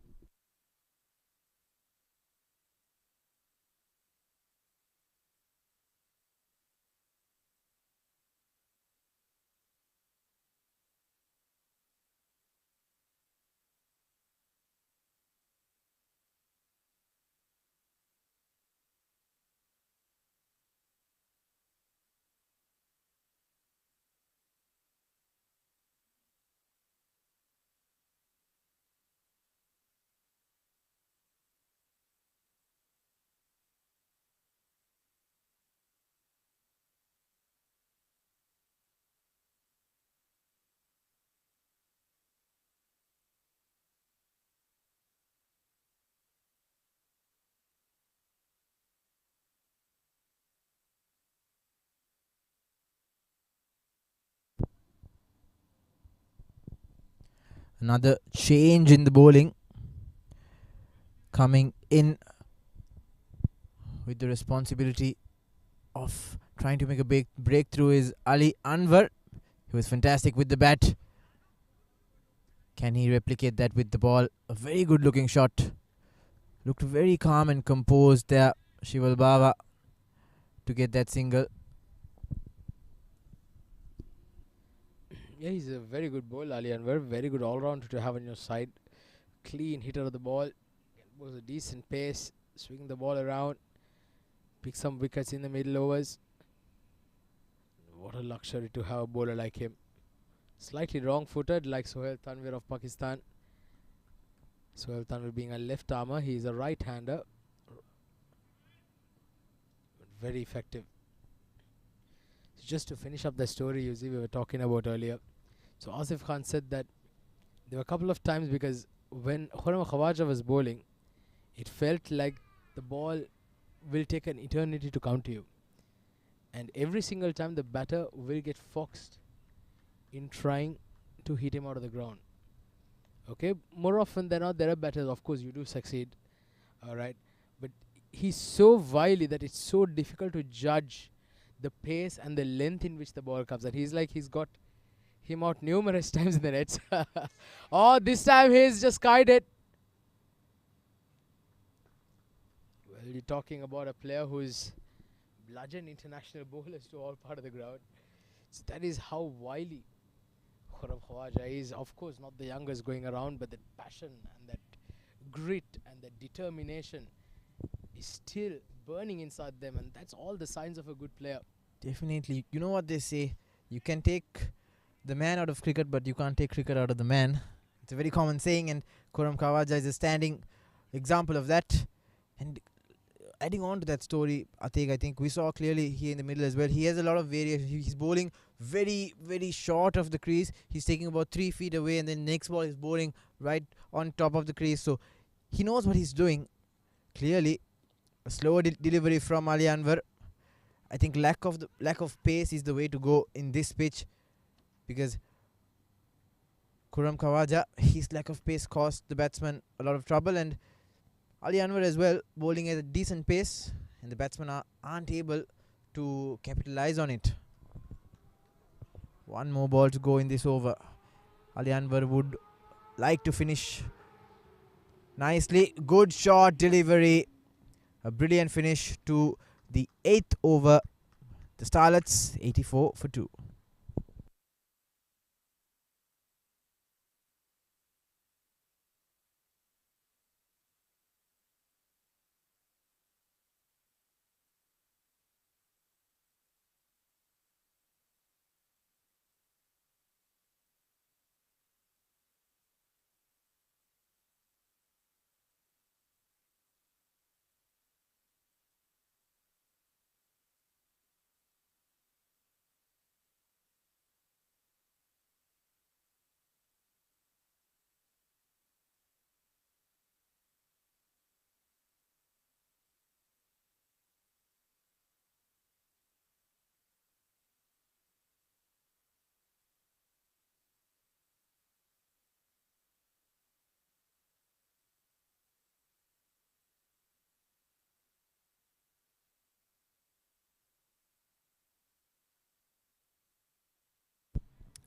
Another change in the bowling. Coming in with the responsibility of trying to make a big breakthrough is Ali Anwar. He was fantastic with the bat. Can he replicate that with the ball? A very good looking shot. Looked very calm and composed there, Shival Baba, to get that single. Yeah, he's a very good bowler, Ali Anwar. Very good all-rounder to have on your side. Clean hitter of the ball. Was a decent pace. Swing the ball around. Pick some wickets in the middle overs. What a luxury to have a bowler like him. Slightly wrong-footed, like Sohail Tanvir of Pakistan. Sohail Tanvir being a left armer, he is a right-hander. Very effective. So just to finish up the story, you see, we were talking about earlier. So Asif Khan said that there were a couple of times because when Khurram Khawaja was bowling, it felt like the ball will take an eternity to come to you. And every single time the batter will get foxed in trying to hit him out of the ground. Okay, more often than not, there are batters, of course, you do succeed, alright, but he's so wily that it's so difficult to judge the pace and the length in which the ball comes. And he's got him out numerous times in the nets. Oh, this time he's just skied it. Well, you're talking about a player who's bludgeoned international bowlers to all part of the ground. So that is how wily Khurram Khawaja is. Of course, not the youngest going around, but that passion and that grit and that determination is still burning inside them, and that's all the signs of a good player. Definitely. You know what they say? You can take the man out of cricket, but you can't take cricket out of the man. It's a very common saying, and Khurram Khawaja is a standing example of that. And adding on to that story, I think we saw clearly here in the middle as well. He has a lot of variation. He's bowling very, very short of the crease. He's taking about 3 feet away, and then next ball is bowling right on top of the crease. So he knows what he's doing. Clearly, a slower delivery from Ali Anwar. I think lack of pace is the way to go in this pitch, because Khurram Khawaja, his lack of pace caused the batsman a lot of trouble, and Ali Anwar as well, bowling at a decent pace, and the batsmen aren't able to capitalize on it. One more ball to go in this over. Ali Anwar would like to finish nicely. Good shot, delivery. A brilliant finish to the 8th over. The Starlets 84 for 2.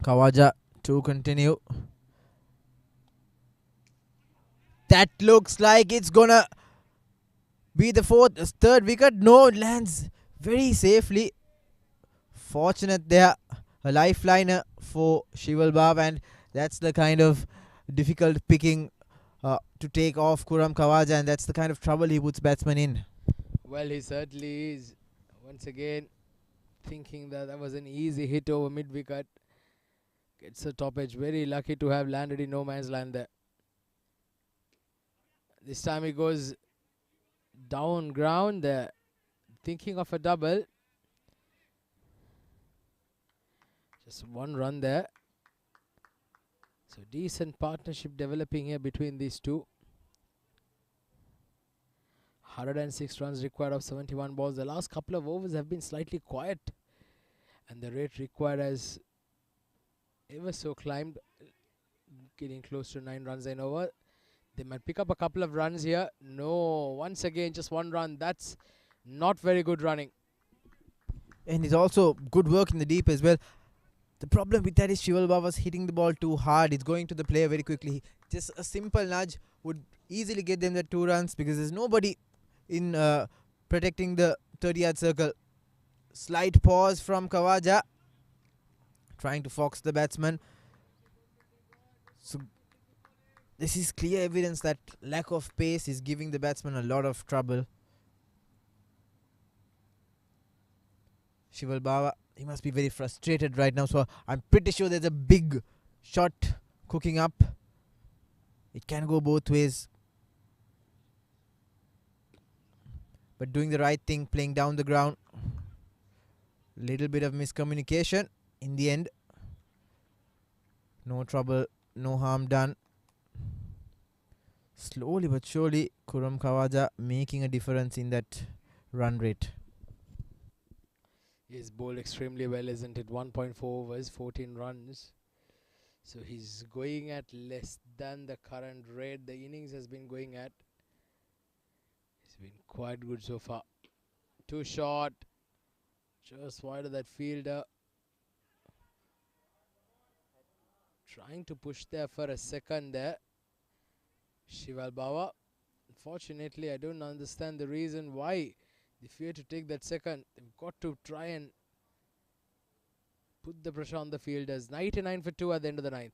Khawaja to continue. That looks like it's gonna be the third wicket. No, it lands very safely. Fortunate there. A lifeliner for Shival Bab, and that's the kind of difficult picking to take off Kuram Khawaja, and that's the kind of trouble he puts batsmen in. Well, he certainly is. Once again, thinking that was an easy hit over mid-wicket. Gets the top edge. Very lucky to have landed in no man's land there. This time he goes down ground there, thinking of a double. Just one run there. So decent partnership developing here between these two. 106 runs required of 71 balls. The last couple of overs have been slightly quiet, and the rate required has ever so climbed, getting close to 9 runs an over. They might pick up a couple of runs here. No, once again just one run. That's not very good running. And it's also good work in the deep as well. The problem with that is Shival Bab was hitting the ball too hard. It's going to the player very quickly. Just a simple nudge would easily get them the 2 runs, because there's nobody in protecting the 30-yard circle. Slight pause from Khawaja, trying to fox the batsman. So this is clear evidence that lack of pace is giving the batsman a lot of trouble. Shival Baba, he must be very frustrated right now, so I'm pretty sure there's a big shot cooking up. It can go both ways. But doing the right thing, playing down the ground. Little bit of miscommunication in the end. No trouble, no harm done. Slowly but surely, Kuram Khawaja making a difference in that run rate. He's bowled extremely well, isn't it? 1.4 overs, 14 runs. So he's going at less than the current rate the innings has been going at. He's been quite good so far. Too short. Just wide of that fielder. Trying to push there for a second there. Shival Baba. Unfortunately, I don't understand the reason why they fear to take that second. They've got to try and put the pressure on the fielders. 99 for 2 at the end of the 9th.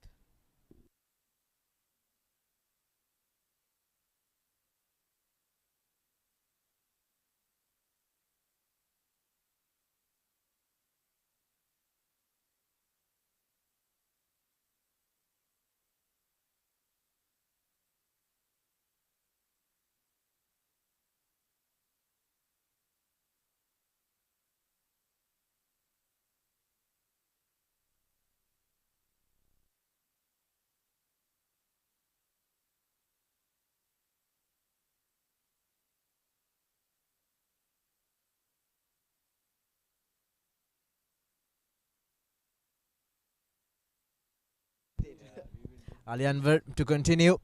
Ali Anwar to continue.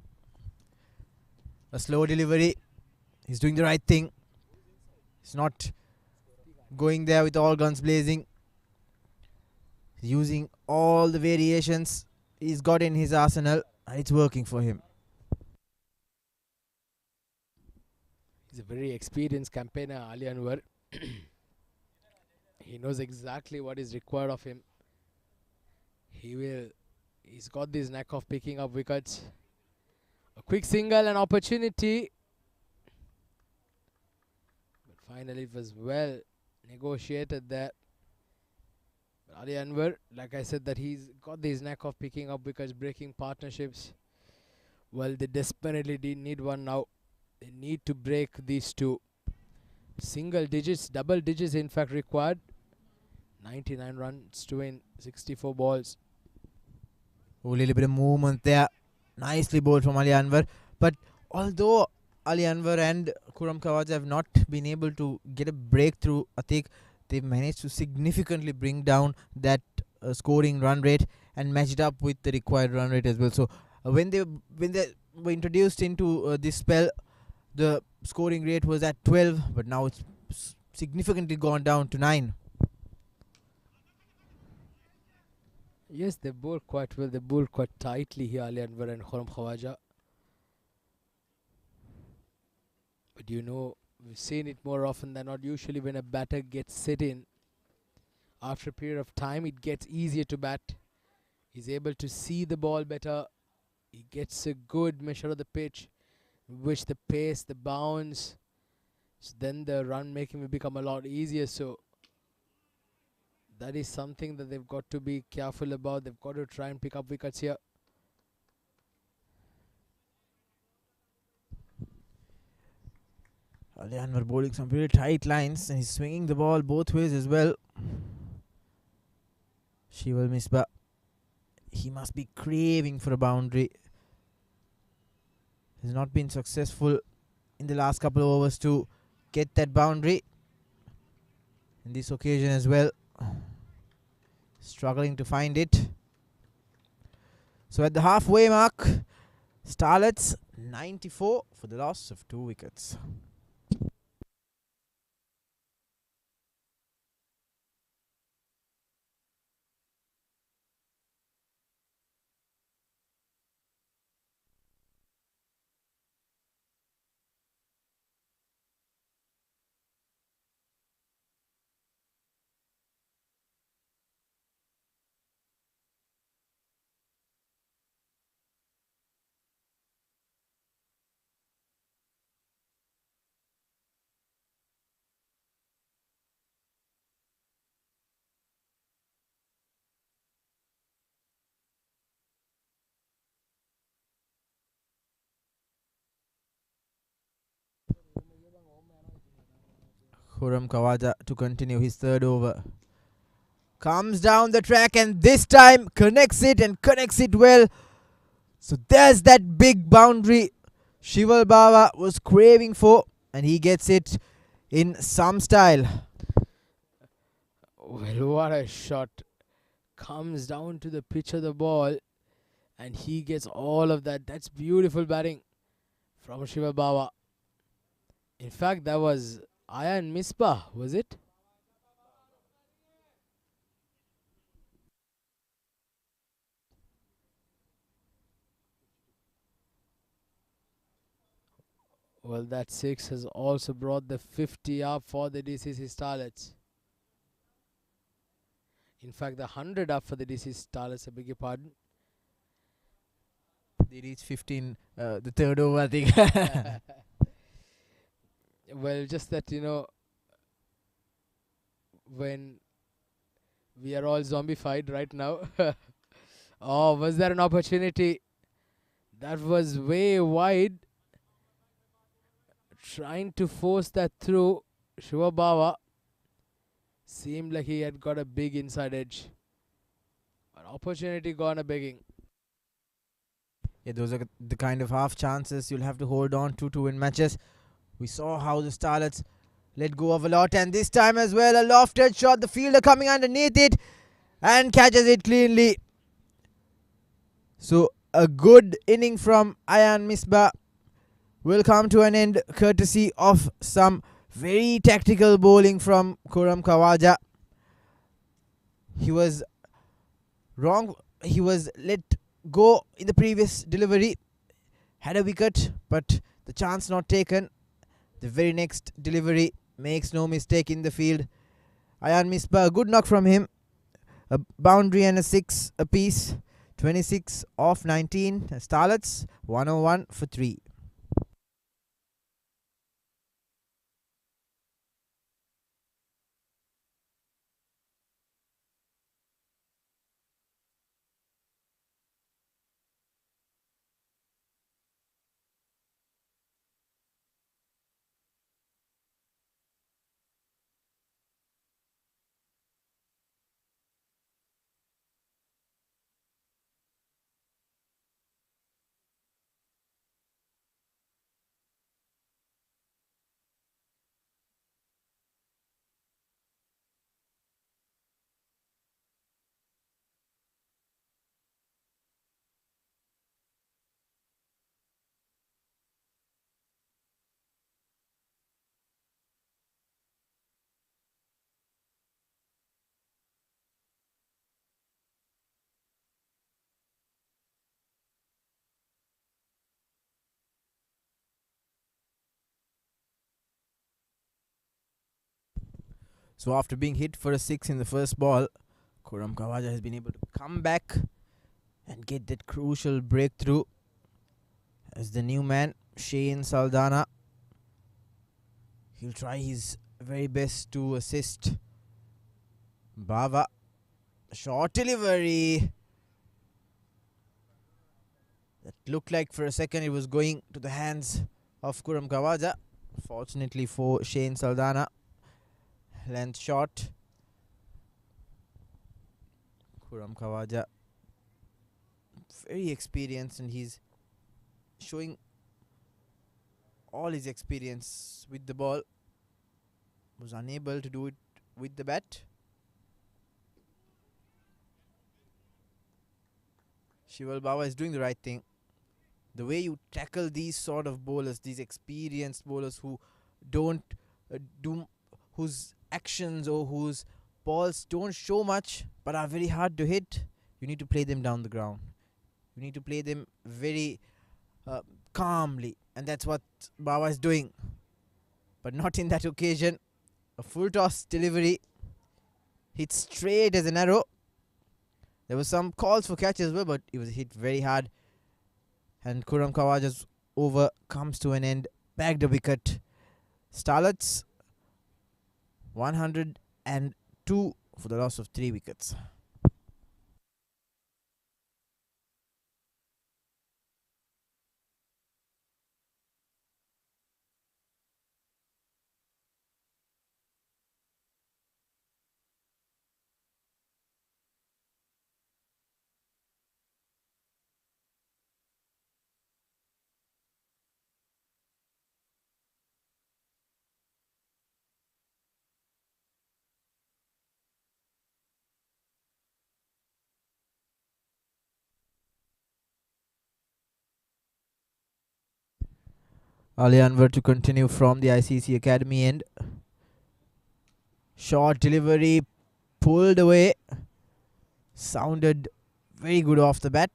A slow delivery. He's doing the right thing. He's not going there with all guns blazing. He's using all the variations he's got in his arsenal, and it's working for him. He's a very experienced campaigner, Ali Anwar. He knows exactly what is required of him. He's got this knack of picking up wickets. A quick single, an opportunity. But finally it was well negotiated there. But Ali Anwar, like I said, that he's got this knack of picking up wickets, breaking partnerships. Well, they desperately need one now. They need to break these two. Single digits, double digits in fact required. 99 runs to win, 64 balls. A little bit of movement there. Nicely bowled from Ali Anwar. But although Ali Anwar and Kuram Khawaja have not been able to get a breakthrough, I think they've managed to significantly bring down that scoring run rate and match it up with the required run rate as well. So when they were introduced into this spell, the scoring rate was at 12, but now it's significantly gone down to 9. Yes, they bowled quite well. They bowled quite tightly here, Ali Anwar and Khurram Khawaja. But we've seen it more often than not. Usually, when a batter gets sit in, after a period of time, it gets easier to bat. He's able to see the ball better. He gets a good measure of the pitch, which the pace, the bounce, then the run making will become a lot easier. So that is something that they've got to be careful about. They've got to try and pick up wickets here. Ali Anwar bowling some very tight lines and he's swinging the ball both ways as well. She will miss, but he must be craving for a boundary. He's not been successful in the last couple of overs to get that boundary. In this occasion as well, struggling to find it. So at the halfway mark, Starlets 94 for the loss of 2 wickets. Khurram Khawaja to continue his third over. Comes down the track and this time connects it and connects it well. So there's that big boundary Shival Baba was craving for, and he gets it in some style. Well, what a shot. Comes down to the pitch of the ball and he gets all of that. That's beautiful batting from Shiva Baba. In fact, that was Ayan Misbah, was it? Well, that 6 has also brought the 50 up for the DCC Starlets. In fact, the 100 up for the DCC Starlets, I beg your pardon. They reach 15, the third over, I think. Well, just that, when we are all zombified right now. Oh, was there an opportunity? That was way wide. Trying to force that through. Shiva Baba seemed like he had got a big inside edge. An opportunity gone a begging. Yeah, those are the kind of half chances you'll have to hold on to win matches. We saw how the Starlets let go of a lot, and this time as well, a lofted shot. The fielder coming underneath it and catches it cleanly. So a good inning from Ayan Misbah will come to an end courtesy of some very tactical bowling from Khurram Khawaja. He was wrong. He was let go in the previous delivery. Had a wicket, but the chance not taken. The very next delivery makes no mistake in the field. Ayan Misbah, a good knock from him. A boundary and a 6 apiece. 26 off 19. Starlets 101 for 3. So after being hit for a 6 in the first ball, Khurram Khawaja has been able to come back and get that crucial breakthrough as the new man, Shane Saldana. He'll try his very best to assist Bava. Short delivery. That looked like for a second it was going to the hands of Khurram Khawaja. Fortunately for Shane Saldana, length shot. Khurram Khawaja, very experienced, and he's showing all his experience with the ball. Was unable to do it with the bat. Shival Baba is doing the right thing. The way you tackle these sort of bowlers, these experienced bowlers who don't whose actions or whose balls don't show much but are very hard to hit, you need to play them down the ground. You need to play them very calmly, and that's what Baba is doing. But not in that occasion. A full toss delivery, hit straight as an arrow. There was some calls for catch as well, but it was hit very hard. And Khurram Khawaja's over comes to an end. Bagged a wicket. Starlets 102 for the loss of 3 wickets. Ali Anwar to continue from the ICC Academy end. Short delivery, pulled away. Sounded very good off the bat,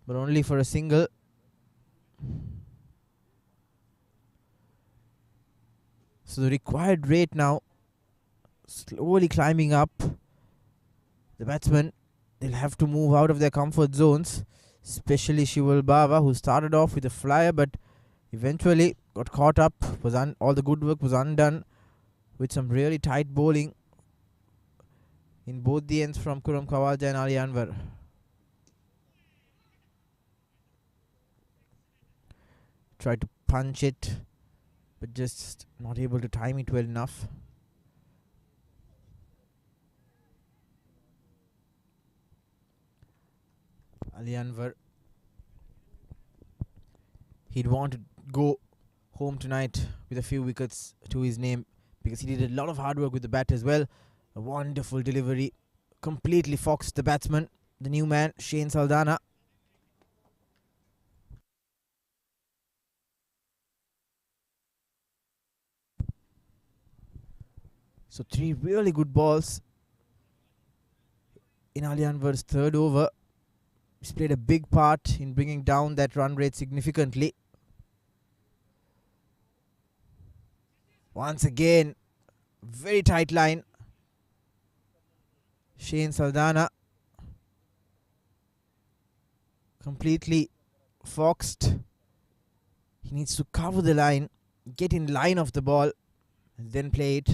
but only for a single. So the required rate now slowly climbing up. The batsmen, they'll have to move out of their comfort zones, especially Shival Bava, who started off with a flyer but eventually got caught up. All the good work was undone with some really tight bowling in both the ends from Khurram Khawaja and Ali Anwar. Tried to punch it, but just not able to time it well enough. Ali Anwar, he'd want to go home tonight with a few wickets to his name because he did a lot of hard work with the bat as well. A wonderful delivery, completely foxed the batsman, the new man, Shane Saldana. So 3 really good balls in Ali Anwar's third over. He's played a big part in bringing down that run rate significantly. Once again, very tight line. Shane Saldana completely foxed. He needs to cover the line, get in line of the ball, and then play it.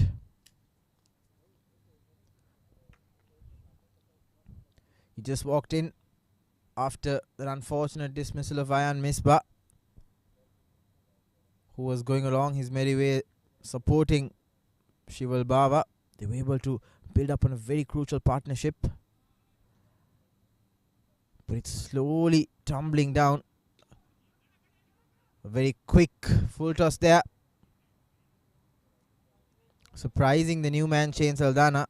He just walked in after the unfortunate dismissal of Ayan Misbah, who was going along his merry way supporting Shival Bava. They were able to build up on a very crucial partnership, but it's slowly tumbling down. A very quick full toss there, surprising the new man Shane Saldana.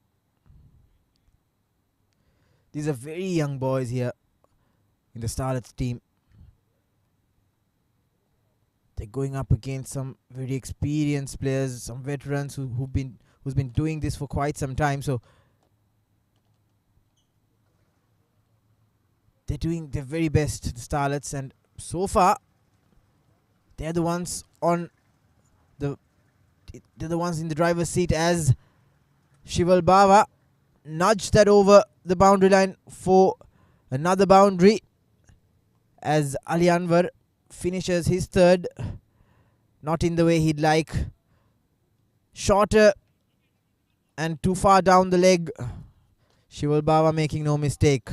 These are very young boys here in the Starlets team. They're going up against some very experienced players, some veterans who's been doing this for quite some time. So they're doing their very best, the Starlets, and so far they're the ones on the They're the ones in the driver's seat as Shival Bava nudged that over the boundary line for another boundary as Ali Anwar finishes his third. Not in the way he'd like. Shorter and too far down the leg. Shival Bava making no mistake.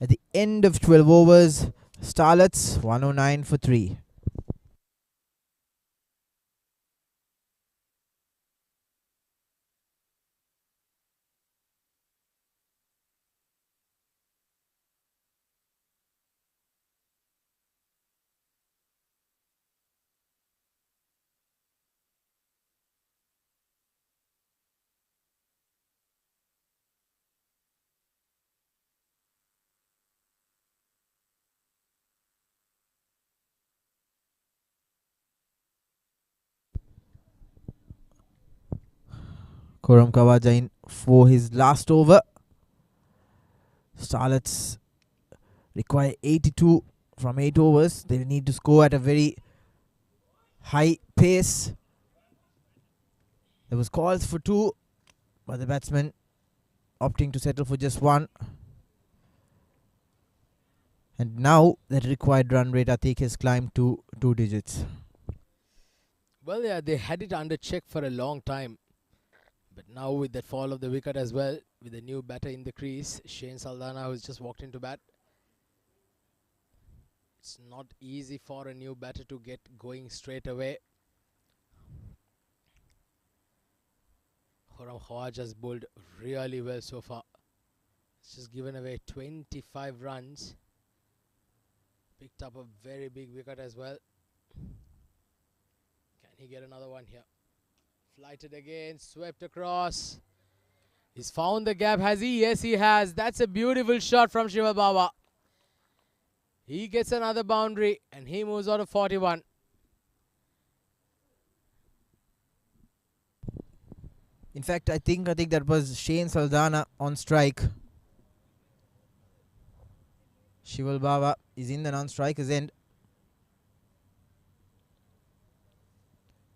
At the end of 12 overs, Starlets 109 for 3. Khurram Khawaja in for his last over. Starlets require 82 from 8 overs. They need to score at a very high pace. There was calls for 2, but the batsman opting to settle for just 1. And now that required run rate, I think, has climbed to 2 digits. Well, yeah, they had it under check for a long time. But now with that fall of the wicket as well, with a new batter in the crease, Shane Saldana, who's just walked into bat. It's not easy for a new batter to get going straight away. Khurram Khawaja's bowled really well so far. It's just given away 25 runs. Picked up a very big wicket as well. Can he get another one here? Flighted again, swept across. He's found the gap, has he? Yes, he has. That's a beautiful shot from Shiva Baba. He gets another boundary and he moves out of 41. In fact, I think that was Shane Saldana on strike. Shival Bava is in the non-strikers end.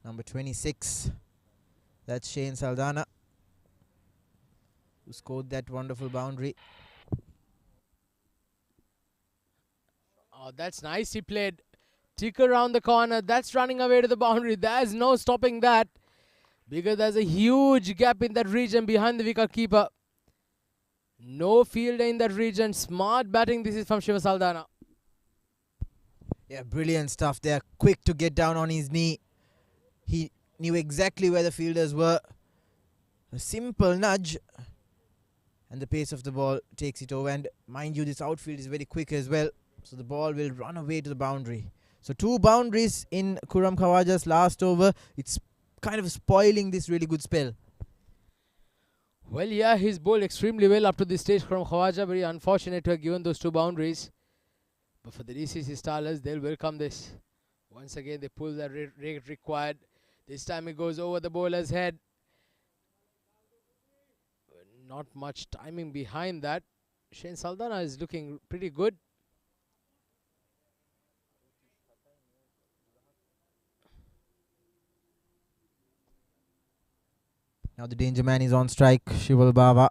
Number 26. That's Shane Saldana, who scored that wonderful boundary. Oh, that's nice. He played. Tick around the corner. That's running away to the boundary. There's no stopping that, because there's a huge gap in that region behind the wicket keeper. No fielder in that region. Smart batting. This is from Shiva Saldana. Yeah, brilliant stuff there. Quick to get down on his knee. He knew exactly where the fielders were. A simple nudge, and the pace of the ball takes it over. And mind you, this outfield is very quick as well, so the ball will run away to the boundary. So 2 boundaries in Khurram Khawaja's last over. It's kind of spoiling this really good spell. Well, yeah, he's bowled extremely well up to this stage. Khurram Khawaja, very unfortunate to have given those 2 boundaries. But for the DCC Starlets, they'll welcome this. Once again, they pull the rate required. This time it goes over the bowler's head. Not much timing behind that. Shane Saldana is looking pretty good. Now the danger man is on strike, Shival Bava.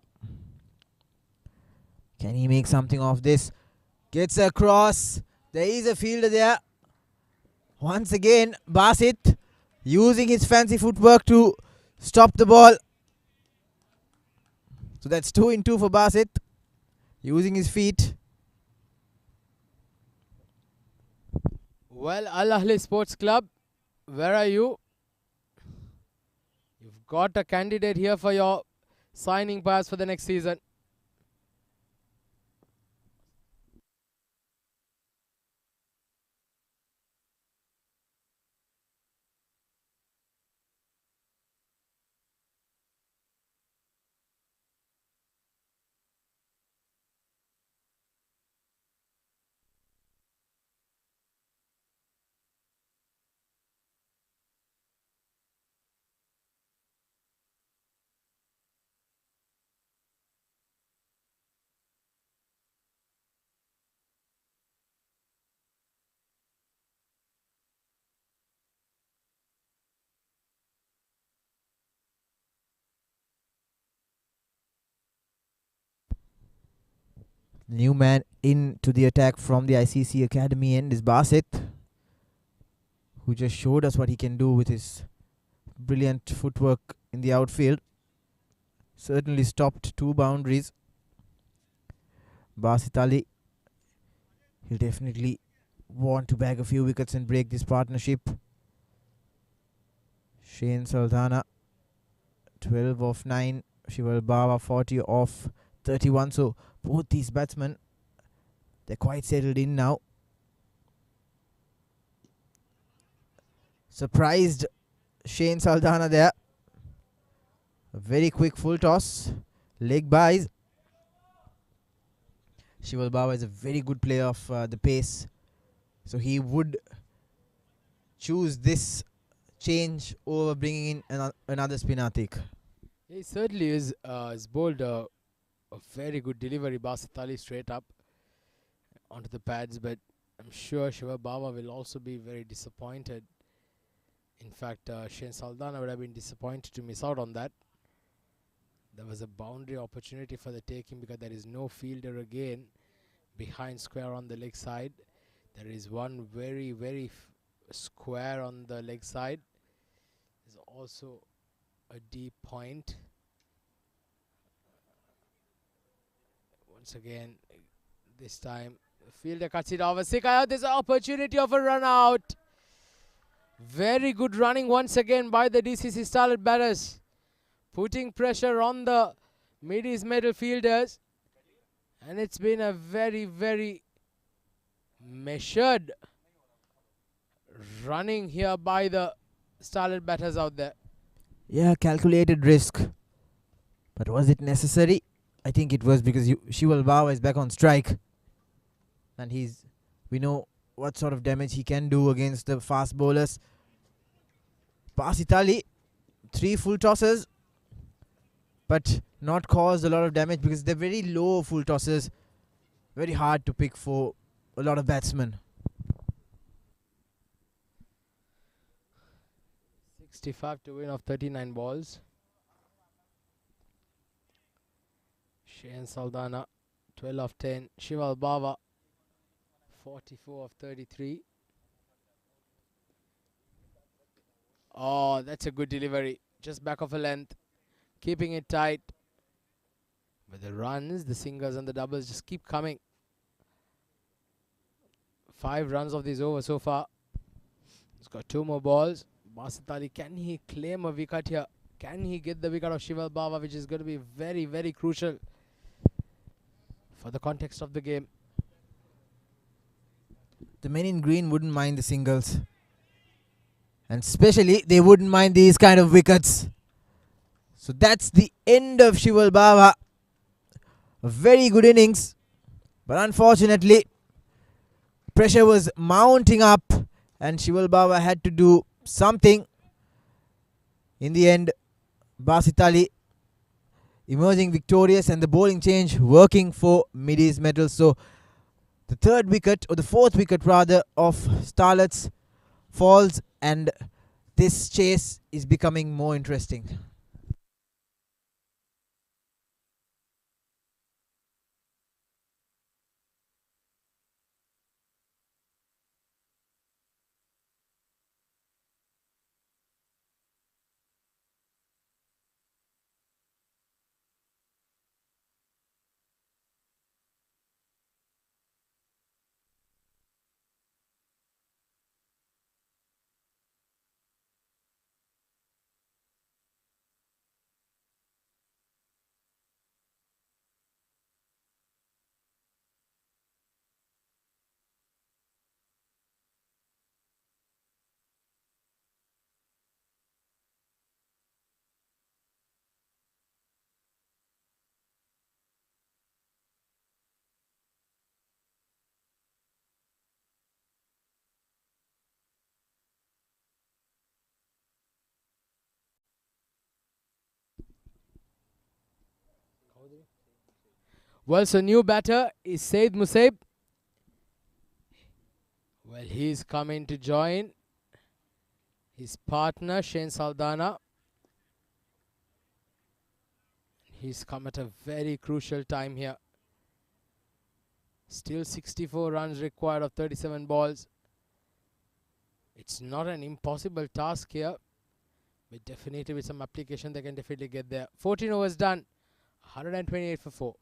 Can he make something of this? Gets across. There is a fielder there. Once again, Basit using his fancy footwork to stop the ball. So that's 2 in 2 for Basit, using his feet. Well, Al Ahly Sports Club, where are you? You've got a candidate here for your signing pass for the next season. New man into the attack from the ICC Academy end is Basit, who just showed us what he can do with his brilliant footwork in the outfield. Certainly stopped 2 boundaries. Basit Ali, he'll definitely want to bag a few wickets and break this partnership. Shane Saldana, 12 of 9. Shival Baba, 40 of 31. So both these batsmen, they're quite settled in now. Surprised Shane Saldana there. A very quick full toss. Leg buys. Shival Baba is a very good player of the pace. So he would choose this change over bringing in another spin, Atik. He certainly is. He's bowled a very good delivery. Basit Ali straight up onto the pads, but I'm sure Shiva Baba will also be very disappointed. In fact, Shane Saldana would have been disappointed to miss out on that. There was a boundary opportunity for the taking because there is no fielder again behind square on the leg side. There is one very square on the leg side. There's also a deep point. Once again, this time the fielder cuts it off. There's an opportunity of a run out. Very good running once again by the DCC Starlet batters, putting pressure on the Mideast middle fielders, and it's been a very measured running here by the Starlet batters out there. Yeah, calculated risk. But was it necessary? I think it was, because Shival Baba is back on strike. And we know what sort of damage he can do against the fast bowlers. Basit Ali, 3 full tosses, but not caused a lot of damage because they're very low full tosses. Very hard to pick for a lot of batsmen. 65 to win of 39 balls. Shane Saldana, 12 of 10. Shival Baba, 44 of 33. Oh, that's a good delivery. Just back of a length. Keeping it tight. But the runs, the singles and the doubles just keep coming. 5 runs of this over so far. He's got 2 more balls. Basit Ali, can he claim a wicket here? Can he get the wicket of Shival Baba, which is going to be very crucial for the context of the game. The men in green wouldn't mind the singles. And especially, they wouldn't mind these kind of wickets. So that's the end of Shival Baba. A very good innings. But unfortunately, pressure was mounting up and Shival Baba had to do something. In the end, Basit Ali emerging victorious and the bowling change working for Mideast Metals. So the 3rd wicket, or the 4th wicket rather, of Starlets falls and this chase is becoming more interesting. Well, so new batter is Said Musaib. Well, he's coming to join his partner Shane Saldana. He's come at a very crucial time here. Still 64 runs required of 37 balls. It's not an impossible task here, but definitely with some application they can definitely get there. 14 overs done, 128 for 4.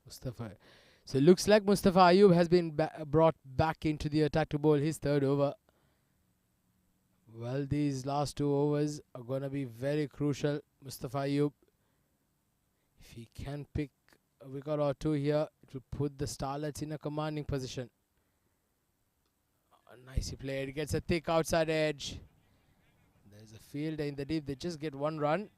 Mustafa. So it looks like Mustafa Ayub has been brought back into the attack to bowl his third over. Well, these last 2 overs are going to be very crucial. Mustafa Ayub, if he can pick a wicket or two here, it will put the Starlets in a commanding position. Nicely played. Gets a thick outside edge. There's a fielder in the deep. They just get one run.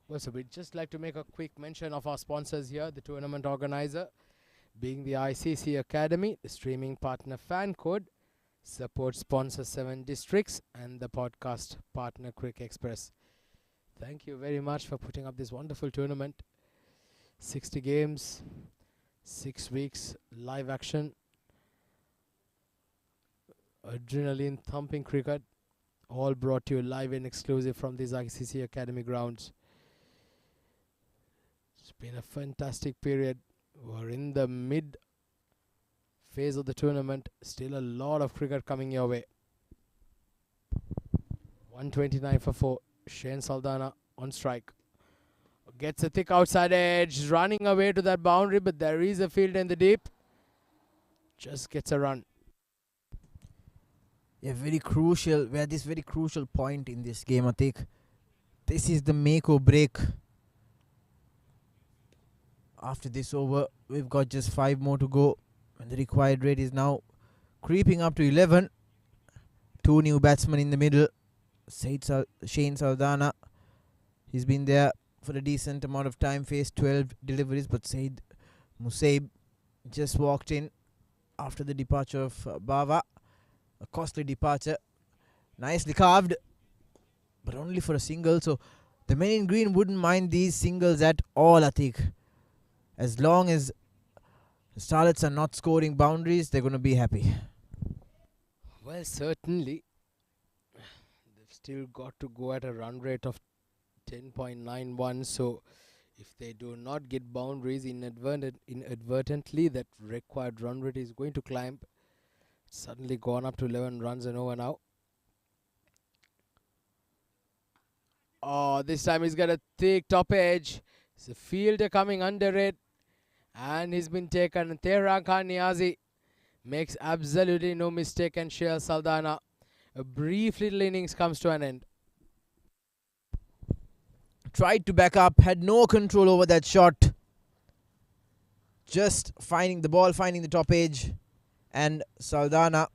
Well, so we'd just like to make a quick mention of our sponsors here, the tournament organizer, being the ICCA Academy, the streaming partner Fan Code, support sponsor 7 Districts, and the podcast partner Crick Express. Thank you very much for putting up this wonderful tournament. 60 games, 6 weeks, live action, adrenaline thumping cricket, all brought to you live and exclusive from these ICCA Academy grounds. It's been a fantastic period. We're in the mid phase of the tournament. Still a lot of cricket coming your way. 129 for 4. Shane Saldana on strike. Gets a thick outside edge. Running away to that boundary, but there is a field in the deep. Just gets a run. Yeah, very crucial. We're at this very crucial point in this game, I think. This is the make or break. After this over, we've got just 5 more to go. And the required rate is now creeping up to 11. 2 new batsmen in the middle. Shane Saldana. He's been there for a decent amount of time. Faced 12 deliveries. But Said Musaib just walked in after the departure of Bava. A costly departure. Nicely carved. But only for a single. So the men in green wouldn't mind these singles at all, I think. As long as the Starlets are not scoring boundaries, they're going to be happy. Well, certainly. They've still got to go at a run rate of 10.91. So if they do not get boundaries inadvertently, that required run rate is going to climb. Suddenly gone up to 11 runs and over now. Oh, this time he's got a thick top edge. There's a fielder coming under it. And he's been taken. Tehran Khan Niazi makes absolutely no mistake, and Shea Saldana. A brief little innings comes to an end. Tried to back up, had no control over that shot. Just finding the ball, finding the top edge. And Saldana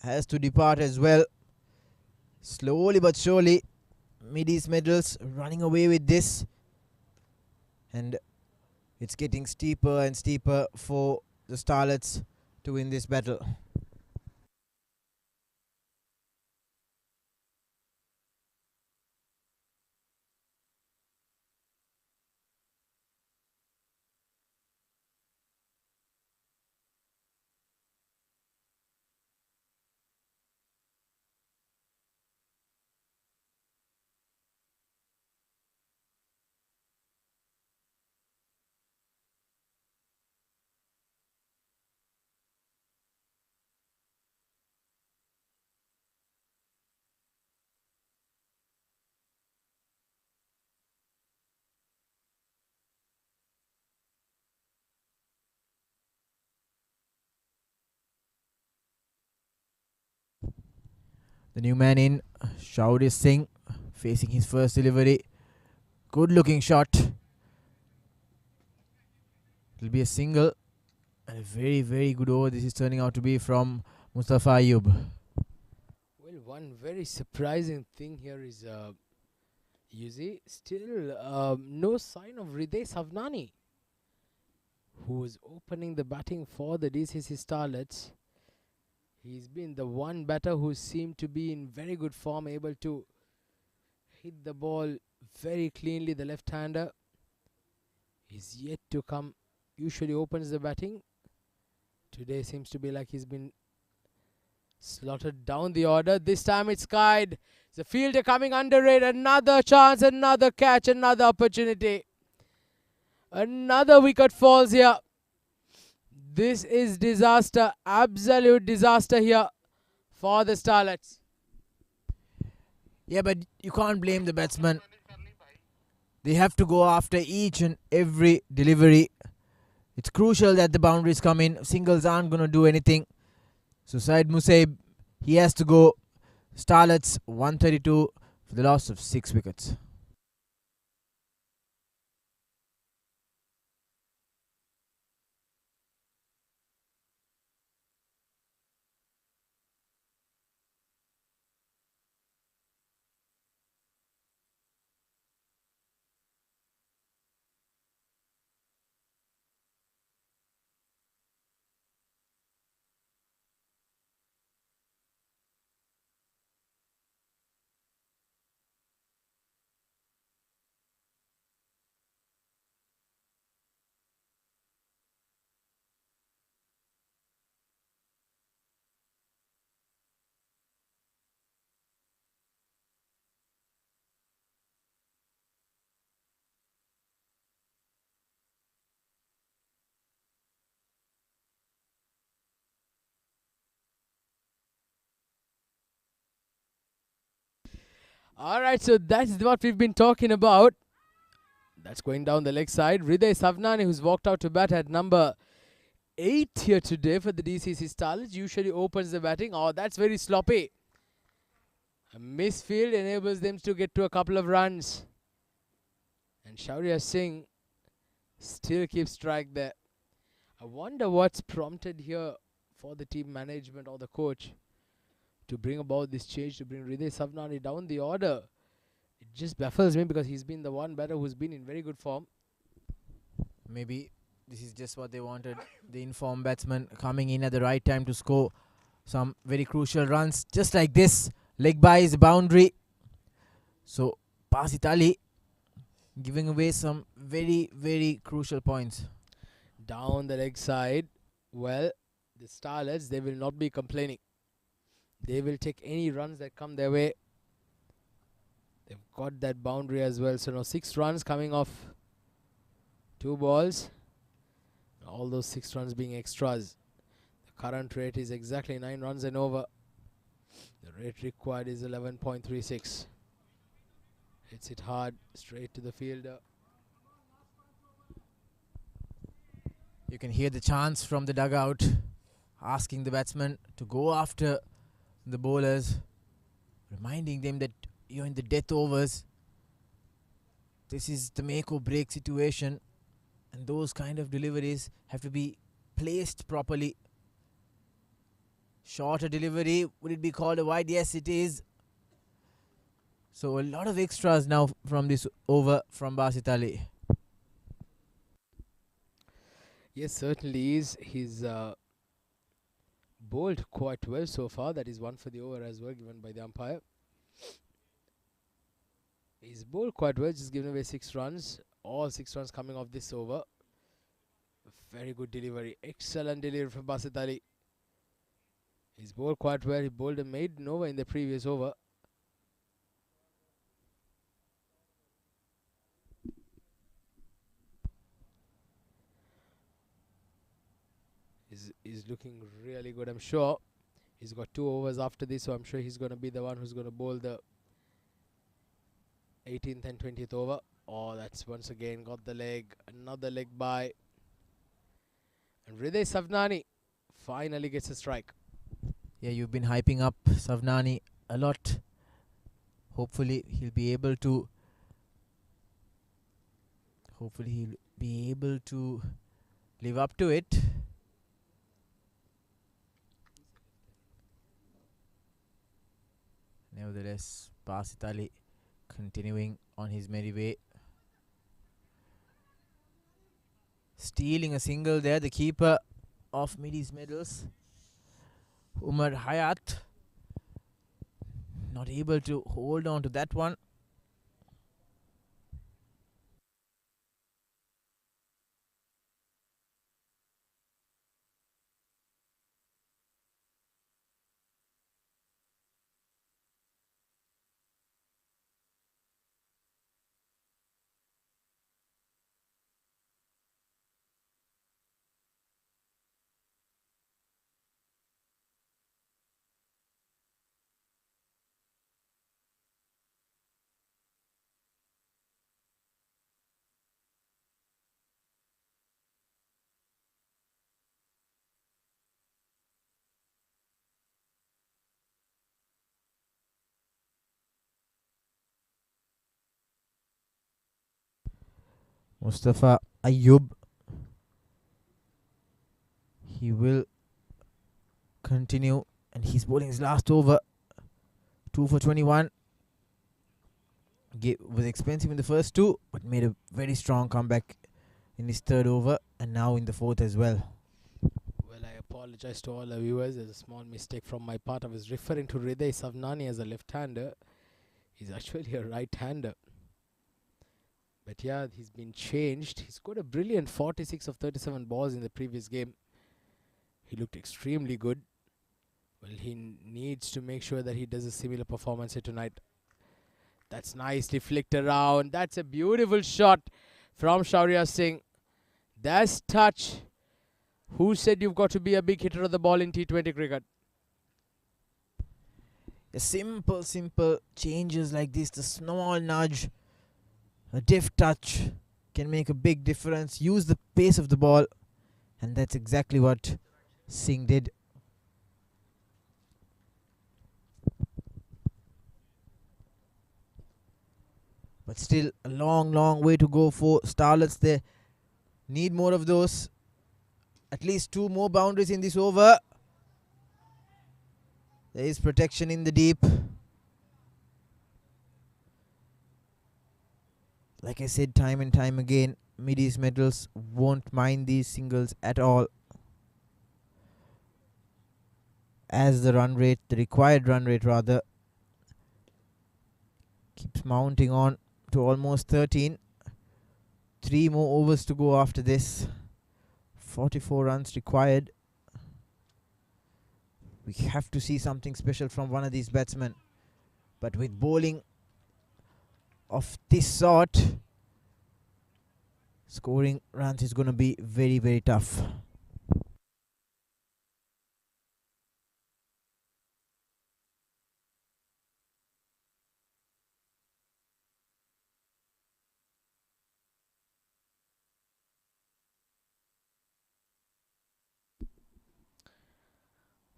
has to depart as well. Slowly but surely, Mideast medals running away with this. And it's getting steeper and steeper for the Starlets to win this battle. The new man in, Shaurya Singh, facing his first delivery. Good looking shot. It'll be a single. And a very, very good over this is turning out to be from Mustafa Ayub. Well, one very surprising thing here is, you see, still no sign of Hriday Savnani, who is opening the batting for the DCC Starlets. He's been the one batter who seemed to be in very good form, able to hit the ball very cleanly. The left-hander is yet to come. Usually opens the batting. Today seems to be like he's been slotted down the order. This time it's skied. The fielder coming under it. Another chance, another catch, another opportunity. Another wicket falls here. This is disaster, absolute disaster here for the Starlets. Yeah, but you can't blame the batsman. They have to go after each and every delivery. It's crucial that the boundaries come in. Singles aren't going to do anything. So Syed Musaib, he has to go. Starlets 132 for the loss of 6 wickets. Alright, so that's what we've been talking about. That's going down the leg side. Hriday Savnani, who's walked out to bat at number 8 here today for the DCC Starlets, usually opens the batting. Oh, that's very sloppy. A misfield enables them to get to a couple of runs. And Shaurya Singh still keeps strike there. I wonder what's prompted here for the team management or the coach to bring about this change, to bring Hriday Savnani down the order. It just baffles me because he's been the one batter who's been in very good form. Maybe this is just what they wanted. The informed batsman coming in at the right time to score some very crucial runs. Just like this, leg by is boundary. So Basit Ali giving away some very, very crucial points. Down the leg side, well, the Starlets, they will not be complaining. They will take any runs that come their way. They've got that boundary as well. So now 6 runs coming off 2 balls. All those 6 runs being extras. The current rate is exactly 9 runs and over. The rate required is 11.36. Hits it hard, straight to the fielder. You can hear the chants from the dugout asking the batsman to go after the bowlers, reminding them that you're in the death overs. This is the make or break situation, and those kind of deliveries have to be placed properly. Shorter delivery, would it be called a wide? Yes, it is. So a lot of extras now from this over from Basit Ali. Yes, certainly is. He's bowled quite well so far. That is one for the over as well, given by the umpire. He's bowled quite well, just given away 6 runs. All 6 runs coming off this over. Very good delivery. Excellent delivery from Basit Ali. He's bowled quite well. He bowled a maiden over in the previous over. He's looking really good, I'm sure. He's got 2 overs after this, so I'm sure he's going to be the one who's going to bowl the 18th and 20th over. Oh, that's once again got the leg. Another leg by. And Hriday Savnani finally gets a strike. Yeah, you've been hyping up Savnani a lot. Hopefully he'll be able to. Hopefully he'll be able to live up to it. Nevertheless, Basit Ali continuing on his merry way. Stealing a single there, the keeper of Mideast medals, Umar Hayat, not able to hold on to that one. Mustafa Ayub, he will continue, and he's bowling his last over. 2 for 21. Was expensive in the first two, but made a very strong comeback in his third over, and now in the fourth as well. Well, I apologize to all the viewers. There's a small mistake from my part. I was referring to Hriday Savnani as a left-hander. He's actually a right-hander. But yeah, he's been changed. He scored a brilliant 46 of 37 balls in the previous game. He looked extremely good. Well, he needs to make sure that he does a similar performance here tonight. That's nicely flicked around. That's a beautiful shot from Shaurya Singh. That's touch. Who said you've got to be a big hitter of the ball in T20 cricket? The simple changes like this, the small nudge, a deft touch can make a big difference. Use the pace of the ball, and that's exactly what Singh did. But still a long way to go for Starlets. They need more of those. At least 2 more boundaries in this over. There is protection in the deep. Like I said time and time again, Mideast medals won't mind these singles at all, as the required run rate rather, keeps mounting on to almost 13. 3 more overs to go after this. 44 runs required. We have to see something special from one of these batsmen. But with bowling of this sort, scoring runs is going to be very tough.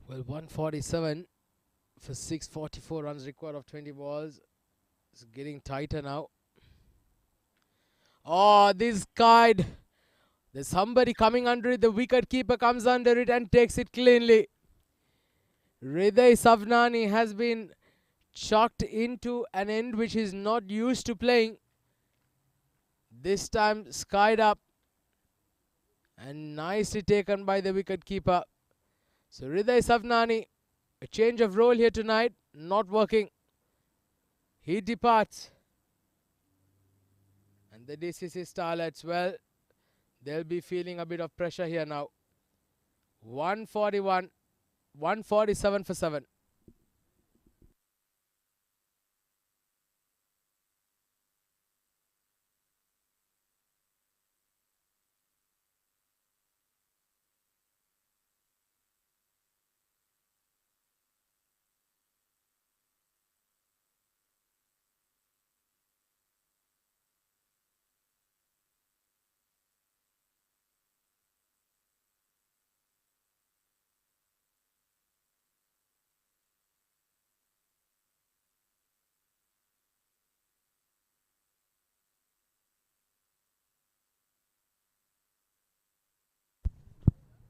Well, 147 for 644 runs required of 20 balls. It's getting tighter now. Oh, this guide. There's somebody coming under it. The wicket keeper comes under it and takes it cleanly. Hriday Savnani has been chucked into an end which he's not used to playing. This time skied up and nicely taken by the wicket keeper. So Hriday Savnani, a change of role here tonight, not working. He departs. And the DCC Starlets, well, they'll be feeling a bit of pressure here now. 141, 147 for 7.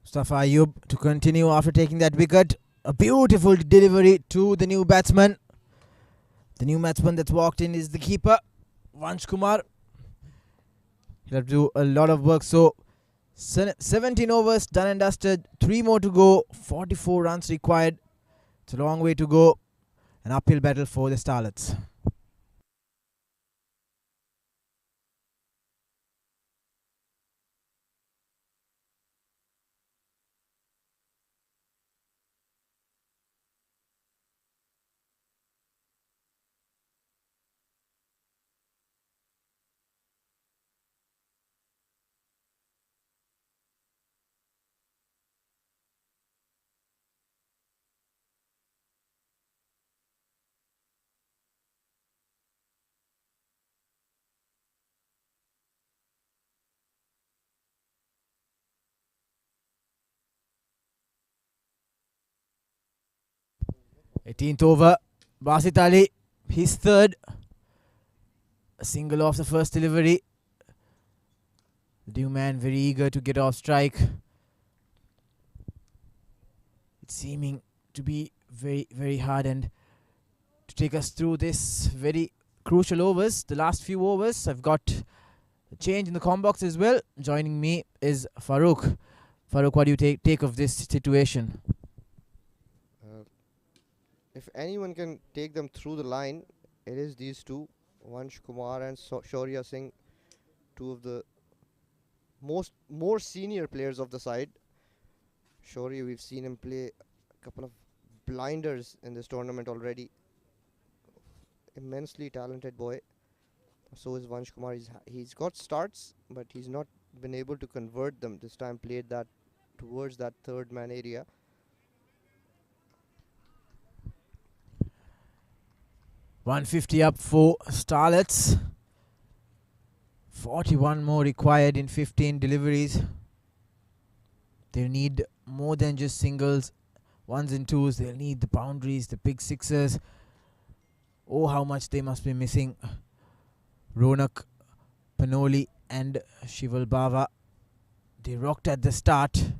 Mustafa Ayub to continue after taking that wicket. A beautiful delivery to the new batsman. The new batsman that's walked in is the keeper, Vansh Kumar. He'll have to do a lot of work. So 17 overs done and dusted. 3 more to go. 44 runs required. It's a long way to go. An uphill battle for the Starlets. Eighteenth over. Basit Ali, his third. A single off the first delivery. The new man very eager to get off strike. It's seeming to be very, very hard, and to take us through this very crucial overs, the last few overs, I've got a change in the com box as well. Joining me is Farooq. Farooq, what do you take of this situation? If anyone can take them through the line, it is these two, Vansh Kumar and Shaurya Singh, two of the more senior players of the side. Shaurya, we've seen him play a couple of blinders in this tournament already. Immensely talented boy. So is Vansh Kumar. He's got starts, but he's not been able to convert them. This time played that towards that third man area. $150 up for Starlets. 41 more required in 15 deliveries. They need more than just singles, ones and twos. They'll need the boundaries, the big sixes. Oh, how much they must be missing Ronak, Panoli and Shival Bava. They rocked at the start.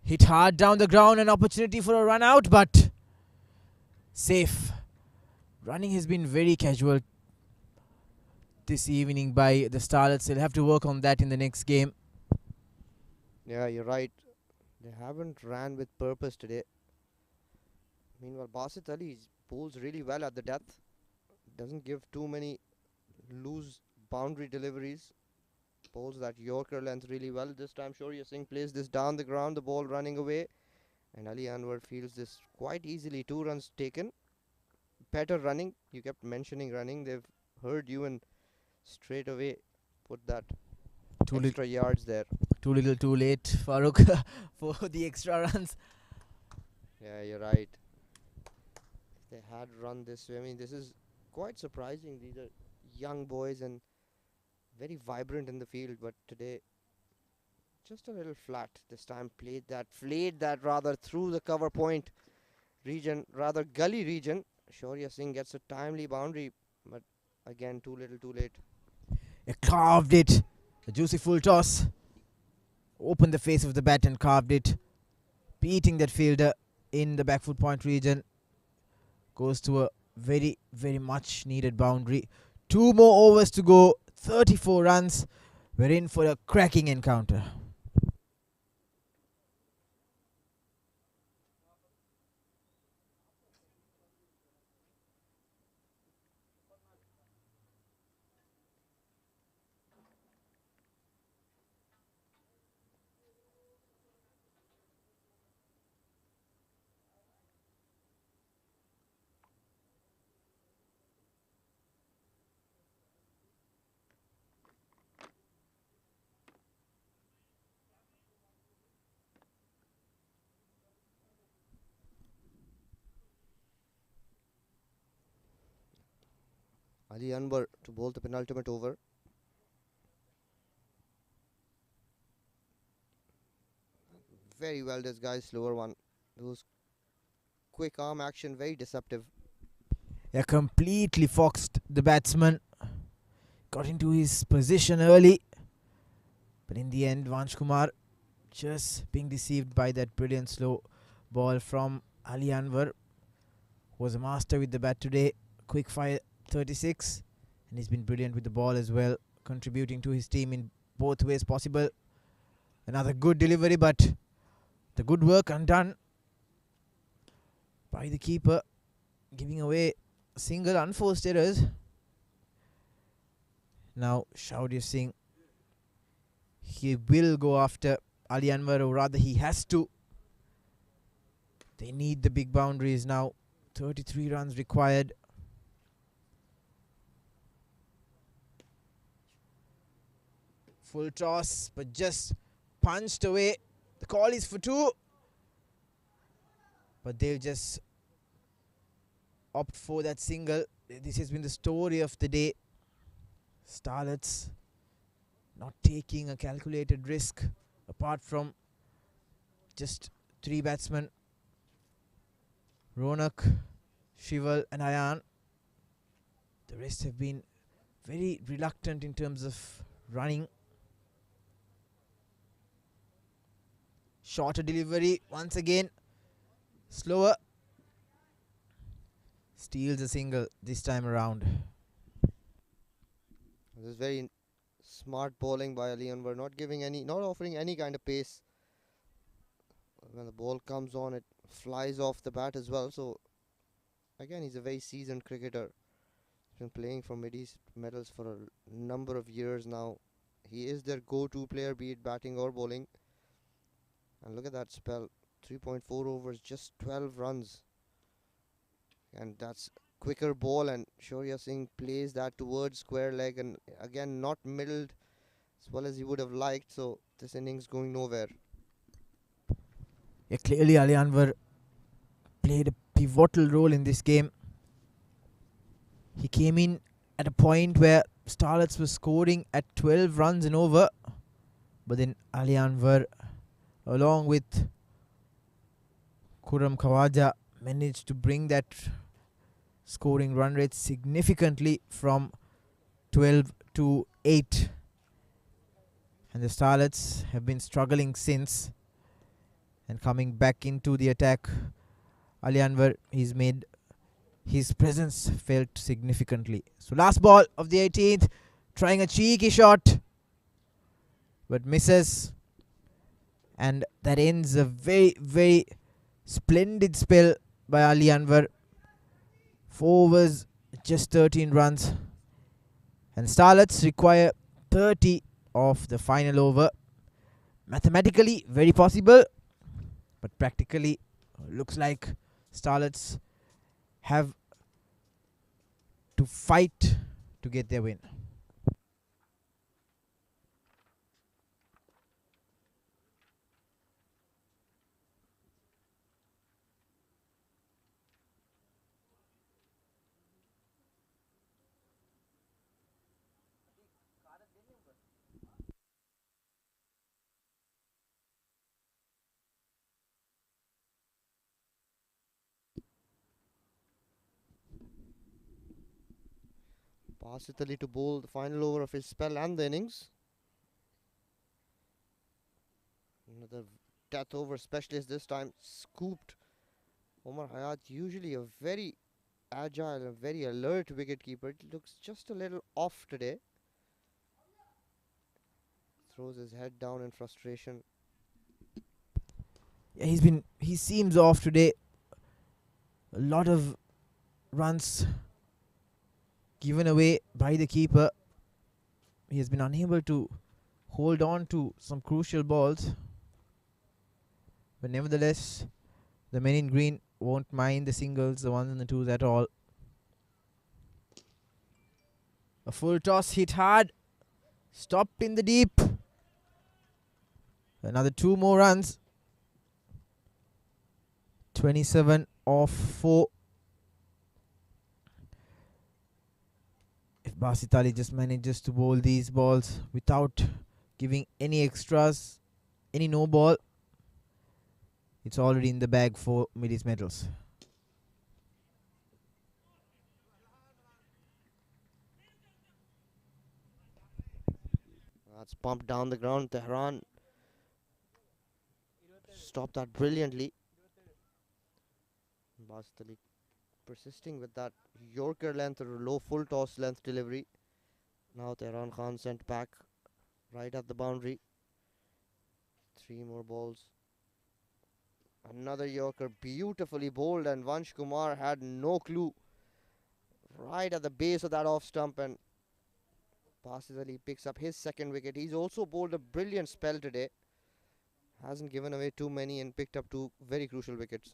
Hit hard down the ground, an opportunity for a run out, but safe. Running has been very casual this evening by the Starlets. They'll have to work on that in the next game. Yeah, you're right. They haven't ran with purpose today. Meanwhile, Basit Ali bowls really well at the depth. Doesn't give too many loose boundary deliveries. Bowls that Yorker length really well. This time Shaurya Singh plays this down the ground, the ball running away. And Ali Anwar fields this quite easily. 2 runs taken. Better running. You kept mentioning running. They've heard you and straight away put that extra yards there. Too little too late, Farooq, for the extra runs. Yeah, you're right. If they had run this way, I mean, this is quite surprising. These are young boys and very vibrant in the field, but today just a little flat. This time flayed that rather through the cover point region, rather gully region. Shaurya Singh gets a timely boundary, but again too little too late. He carved it. A juicy full toss. Opened the face of the bat and carved it. Beating that fielder in the back foot point region. Goes to a very, very much needed boundary. 2 more overs to go. 34 runs. We're in for a cracking encounter. Ali Anwar to bowl the penultimate over. Very well disguised slower one. Those quick arm action, very deceptive. Completely foxed the batsman. Got into his position early. But in the end, Vansh Kumar just being deceived by that brilliant slow ball from Ali Anwar, who was a master with the bat today. Quick fire 36, and he's been brilliant with the ball as well, contributing to his team in both ways possible. Another good delivery, but the good work undone by the keeper, giving away single unforced errors. Now Shaudir Singh, he will go after Ali Anwar, or rather he has to. They need the big boundaries now. 33 runs required. Full toss, but just punched away. The call is for 2, but they'll just opt for that single. This has been the story of the day. Starlets not taking a calculated risk, apart from just 3 batsmen, Ronak, Shival and Ayan. The rest have been very reluctant in terms of running. Shorter delivery once again, slower. Steals a single this time around. This is very smart bowling by Ali Anwar, not offering any kind of pace. When the ball comes on, it flies off the bat as well. So again, he's a very seasoned cricketer. He's been playing for Mideast medals for a number of years now. He is their go-to player, be it batting or bowling. And look at that spell, 3.4 overs, just 12 runs. And that's quicker ball, and Shaurya Singh plays that towards square leg, and again not middled as well as he would have liked. So this innings going nowhere. Yeah, clearly Ali Anwar played a pivotal role in this game. He came in at a point where Starlets were scoring at 12 runs and over, but then Ali Anwar, along with Khurram Khawaja, managed to bring that scoring run rate significantly from 12 to 8. And the Starlets have been struggling since, and coming back into the attack, Ali Anwar, he's made his presence felt significantly. So last ball of the 18th, trying a cheeky shot, but misses. And that ends a very, very splendid spell by Ali Anwar. 4 overs, just 13 runs. And Starlets require 30 of the final over. Mathematically, very possible, but practically, looks like Starlets have to fight to get their win. Basit Ali to bowl the final over of his spell and the innings. Another death over specialist, this time scooped. Omar Hayat, usually a very agile and very alert wicketkeeper. It looks just a little off today. Throws his head down in frustration. Yeah, he seems off today. A lot of runs given away by the keeper. He has been unable to hold on to some crucial balls. But nevertheless, the men in green won't mind the singles, the ones and the twos at all. A full toss hit hard. Stopped in the deep. Another 2 more runs. 27 off 4. If Basit Ali just manages to bowl these balls without giving any extras, any no ball, it's already in the bag for Mideast medals. That's pumped down the ground. Tehran Stopped that brilliantly. Basit Ali persisting with that Yorker length or low full toss length delivery. Now Tehran Khan sent back right at the boundary. 3 more balls. Another Yorker beautifully bowled, and Vansh Kumar had no clue. Right at the base of that off stump, and Basit Ali picks up his second wicket. He's also bowled a brilliant spell today. Hasn't given away too many and picked up 2 very crucial wickets.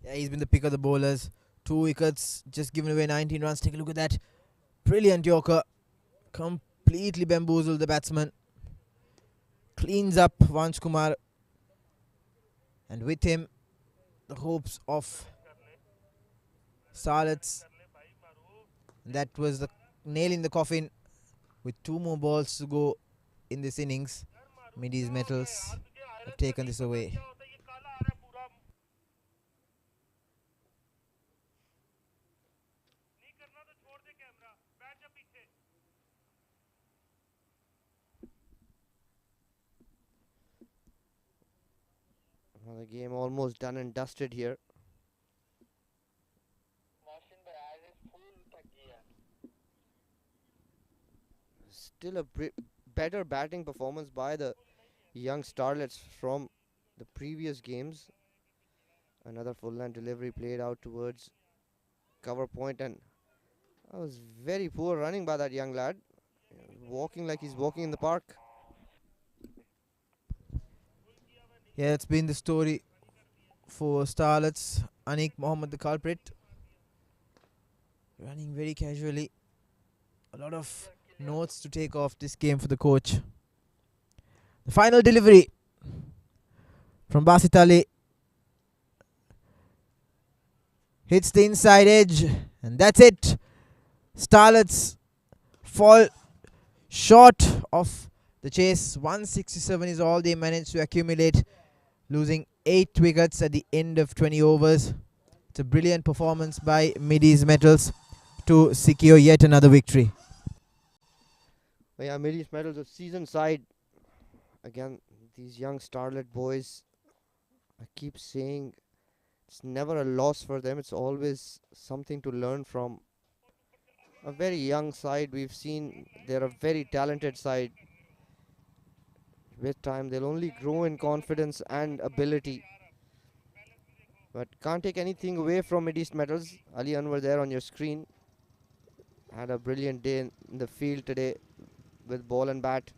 Yeah, he's been the pick of the bowlers. 2 wickets, just giving away 19 runs. Take a look at that. Brilliant Yorker. Completely bamboozled the batsman. Cleans up Vansh Kumar. And with him, the hopes of Starlets. That was the nail in the coffin. With 2 more balls to go in this innings, Mideast Metals have taken this away. The game almost done and dusted here. Still a better batting performance by the young Starlets from the previous games. Another full line delivery played out towards cover point, and that was very poor running by that young lad. Walking like he's walking in the park. Yeah, it's been the story for Starlets. Anik Mohammed, the culprit, running very casually. A lot of notes to take off this game for the coach. The final delivery from Basit Ali. Hits the inside edge, and that's it. Starlets fall short of the chase. 167 is all they managed to accumulate, losing 8 wickets at the end of 20 overs. It's a brilliant performance by Mideast Metals to secure yet another victory. But yeah, Mideast Metals, a seasoned side. Again, these young Starlet boys, I keep saying it's never a loss for them. It's always something to learn from. A very young side. We've seen they're a very talented side. With time, they'll only grow in confidence and ability. But can't take anything away from Mideast Metals. Ali Anwar there on your screen. Had a brilliant day in the field today with ball and bat.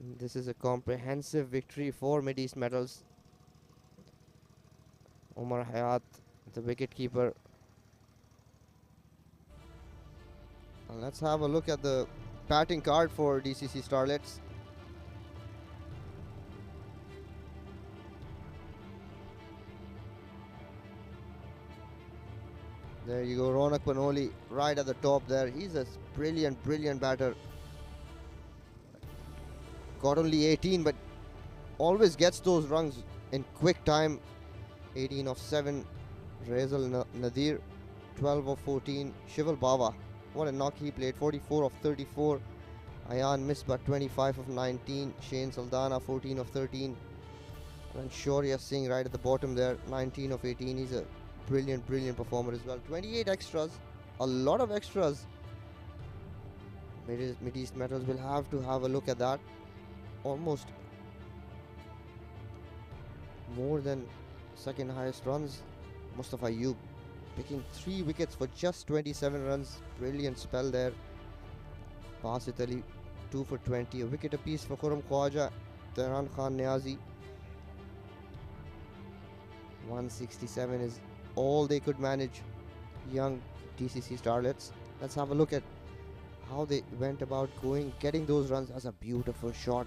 This is a comprehensive victory for Mideast Metals. Omar Hayat, the wicketkeeper. And let's have a look at the batting card for DCC Starlets. There you go, Ronak Panoli right at the top there. He's a brilliant, brilliant batter. Got only 18, but always gets those runs in quick time. 18 of 7. Raisal Nadir, 12 of 14. Shival Bawa, what a knock he played. 44 of 34. Ayan Misbah, 25 of 19. Shane Saldana, 14 of 13. And Shaurya Singh right at the bottom there, 19 of 18. He's a brilliant, brilliant performer as well. 28 extras, a lot of extras. Mideast Metals will have to have a look at that. Almost more than second highest runs. Mustafa Ayub picking 3 wickets for just 27 runs. Brilliant spell there. Basit Ali 2 for 20. A wicket apiece for Khurram Khwaja, Tehran Khan Niazi. 167 is all they could manage, young DCC Starlets. Let's have a look at how they went about getting those runs. As a beautiful shot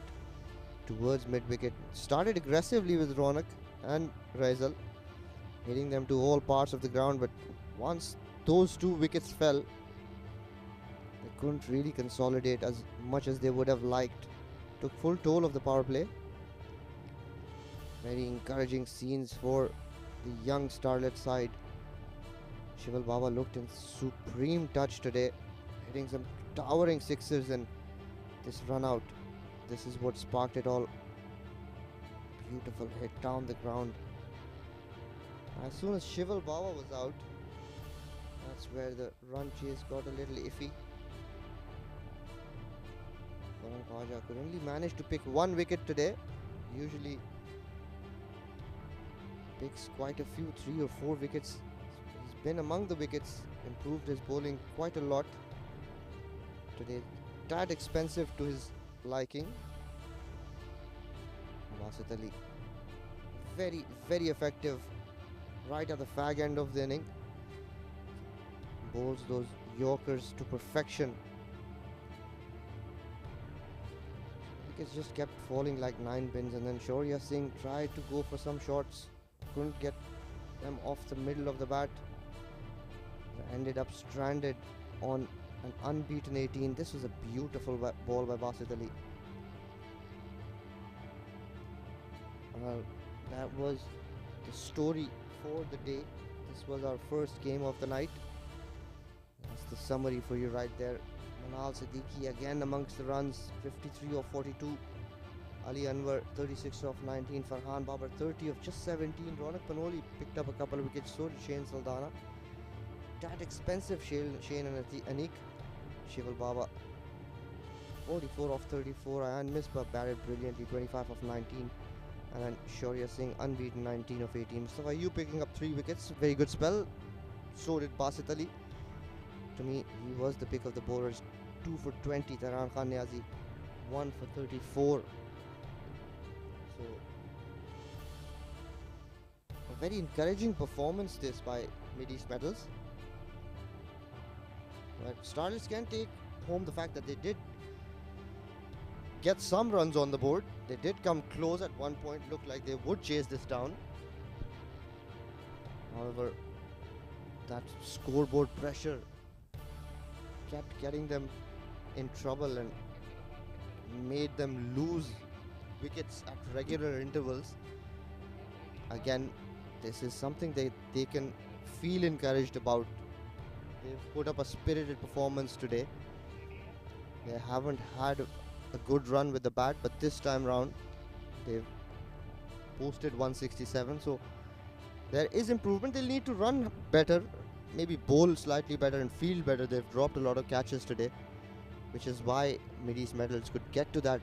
towards mid-wicket. Started aggressively with Ronak and Raisal, hitting them to all parts of the ground, but once those 2 wickets fell, they couldn't really consolidate as much as they would have liked. Took full toll of the power play. Very encouraging scenes for the young Starlet side. Shival Baba looked in supreme touch today, hitting some towering sixes, and this run out, this is what sparked it all. Beautiful hit down the ground. As soon as Shival Baba was out, that's where the run chase got a little iffy. Farhan Khawaja could only manage to pick 1 wicket today. Usually picks quite a few, 3 or 4 wickets. He's been among the wickets, improved his bowling quite a lot. Today, tad expensive to his liking. Basit Ali, very, very effective right at the fag end of the inning. Bowls those Yorkers to perfection. Wickets just kept falling like 9 pins, and then Shaurya Singh tried to go for some shots, couldn't get them off the middle of the bat. Ended up stranded on an unbeaten 18. This was a beautiful ball by Basit Ali. Well, that was the story for the day. This was our first game of the night. That's the summary for you right there. Manal Siddiqui again amongst the runs, 53 of 42. Ali Anwar 36 of 19. Farhan Babar 30 of just 17. Ronak Panoli picked up a couple of wickets, so did Shane Saldana. That expensive Shane and Anik. Shival Baba 44 of 34. Ayan Misbah batted brilliantly, 25 of 19. And then Shaurya Singh unbeaten, 19 of 18. Mustafa Ayub picking up 3 wickets, very good spell. So did Basit Ali. To me, he was the pick of the bowlers. 2 for 20. Tehran Khan Niazi 1 for 34. So a very encouraging performance this by Mideast Metals. But Starlets can take home the fact that they did get some runs on the board. They did come close at one point, looked like they would chase this down. However, that scoreboard pressure kept getting them in trouble and made them lose wickets at regular intervals. Again, this is something they can feel encouraged about. They've put up a spirited performance today. They haven't had a good run with the bat, but this time round they've posted 167, so there is improvement. They'll need to run better, maybe bowl slightly better and field better. They've dropped a lot of catches today, which is why Mideast Metals could get to that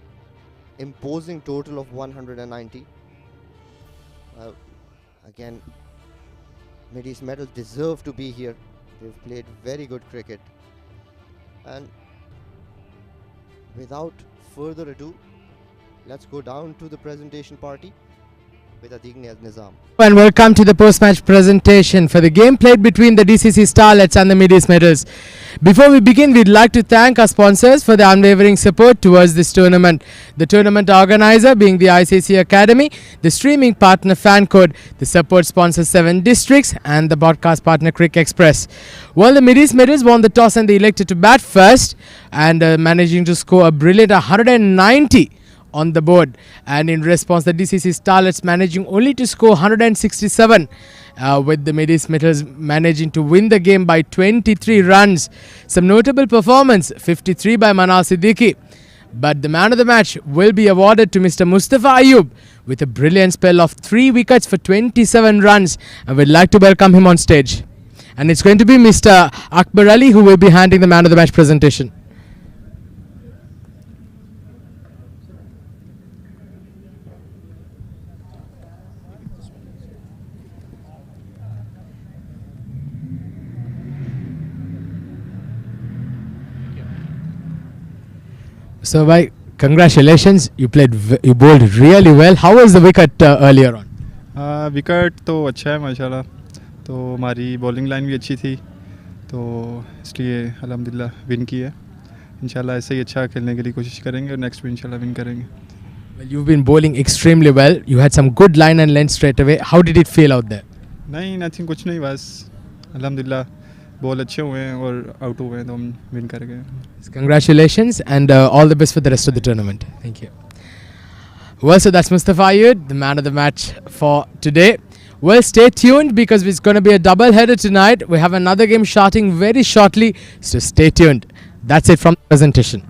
imposing total of 190. Again, Mideast Metals deserve to be here. They've played very good cricket, and without further ado, let's go down to the presentation party with Atiq Nizam. And welcome to the post-match presentation for the game played between the DCC Starlets and the Mideast Metals. Before we begin, we'd like to thank our sponsors for the unwavering support towards this tournament. The tournament organizer being the ICCA Academy, the streaming partner FanCode, the support sponsor 7 Districts, and the broadcast partner Crick Express. Well, the Mideast Metals won the toss and they elected to bat first, and managing to score a brilliant 190 on the board, and in response the DCC Starlets managing only to score 167, with the Mideast Metals managing to win the game by 23 runs. Some notable performance, 53 by Manal Siddiqui, but the man of the match will be awarded to Mr. Mustafa Ayub with a brilliant spell of 3 wickets for 27 runs, and we'd like to welcome him on stage. And it's going to be Mr. Akbar Ali who will be handing the man of the match presentation. So, bhai, congratulations. You bowled really well. How was the wicket earlier on? Wicket तो अच्छा है माशाल्लाह. तो हमारी bowling line भी अच्छी थी, तो इसलिए अल्हम्दुलिल्लाह विन की है. इंशाल्लाह ऐसे ही अच्छा खेलने के लिए कोशिश करेंगे और नेक्स्ट भी इंशाल्लाह विन करेंगे. Well, you've been bowling extremely well. You had some good line and length straight away. How did it feel out there? नहीं, नथिंग, कुछ नहीं, बस अल्हम्दुलिल्लाह बॉल अच्छे हुए हैं और आउट हुए हैं तो हम विन कर गए. Congratulations and all the best for the rest of the tournament. Thank you. Well, so that's Mustafa Ayub, the man of the match for today. Well, stay tuned because it's going to be a double header tonight. We have another game starting very shortly, so stay tuned. That's it from the presentation.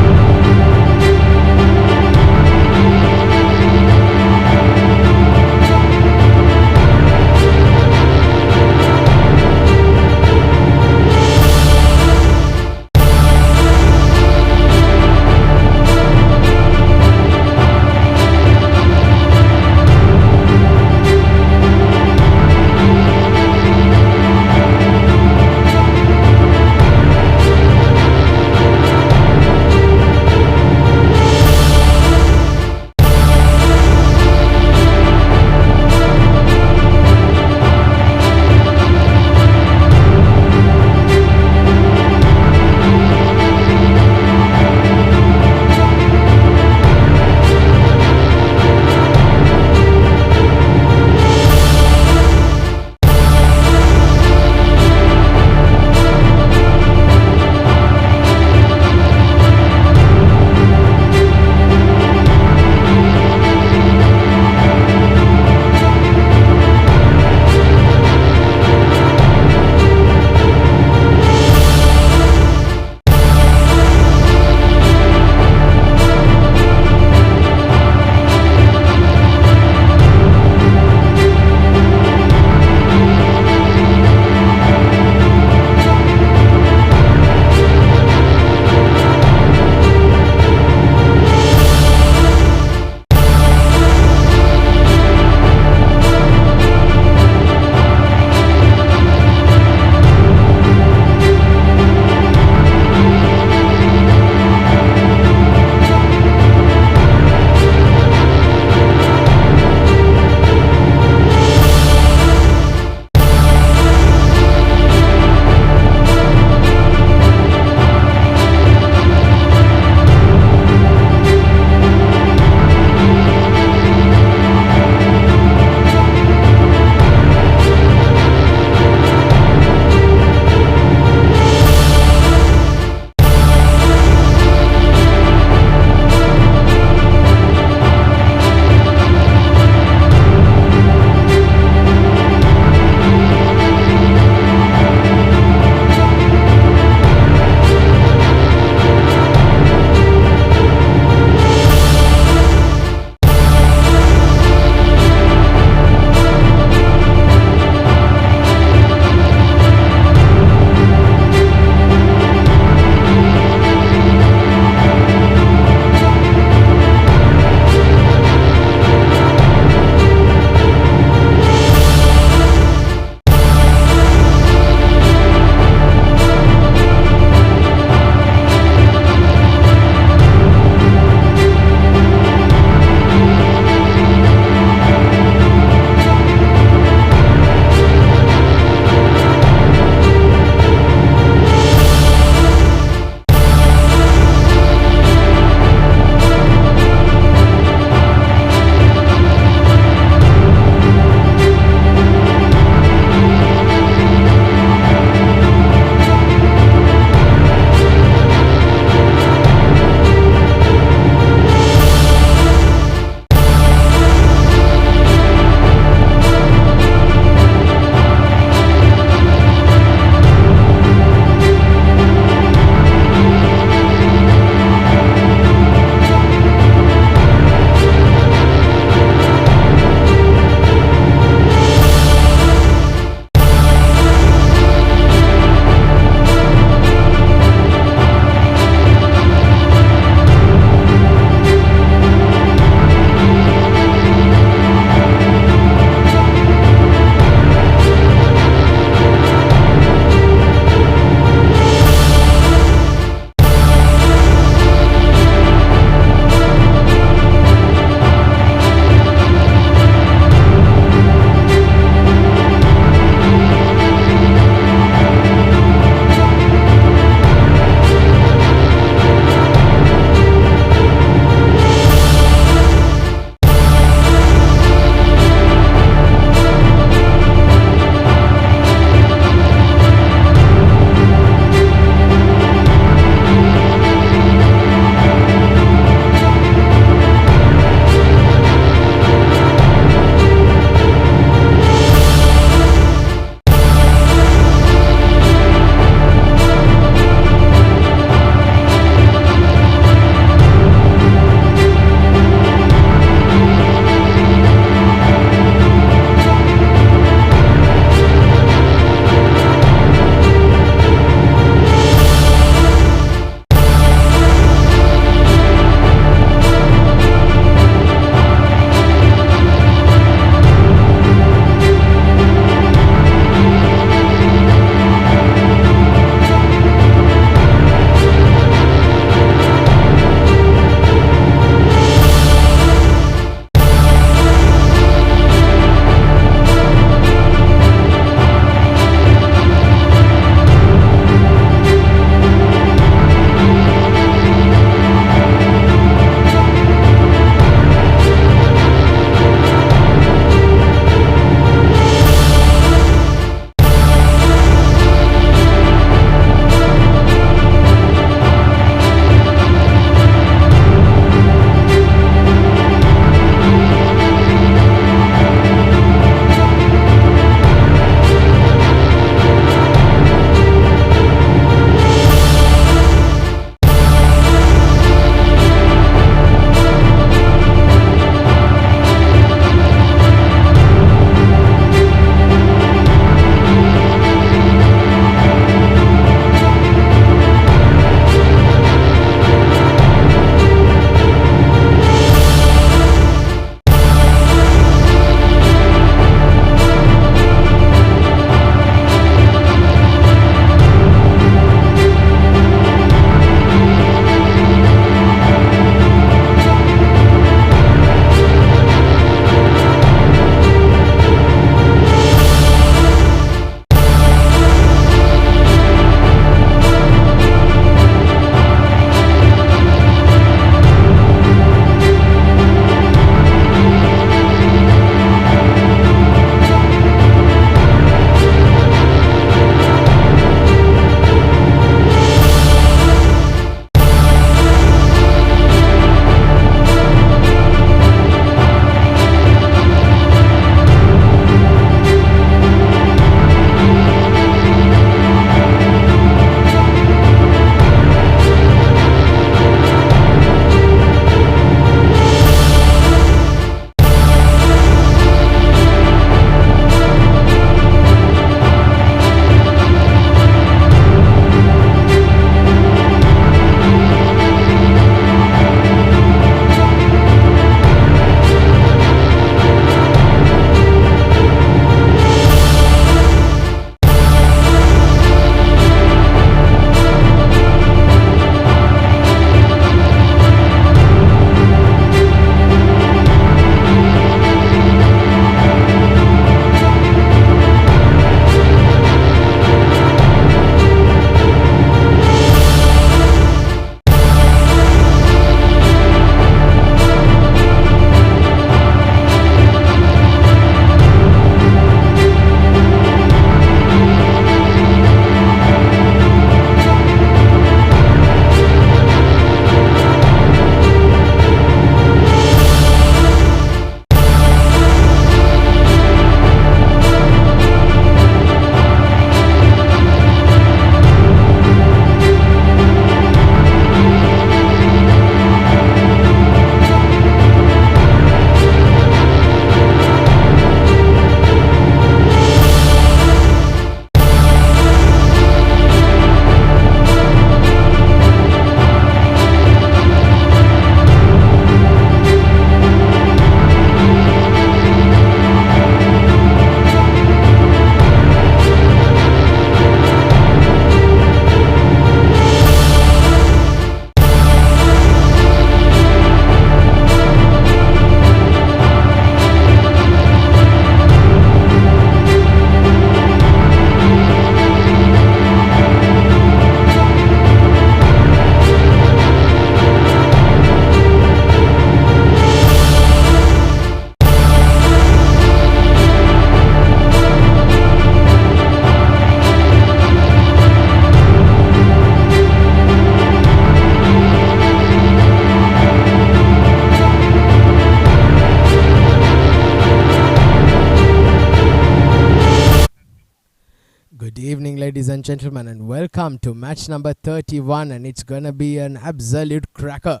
Good evening, ladies and gentlemen, and welcome to match number 31, and it's gonna be an absolute cracker.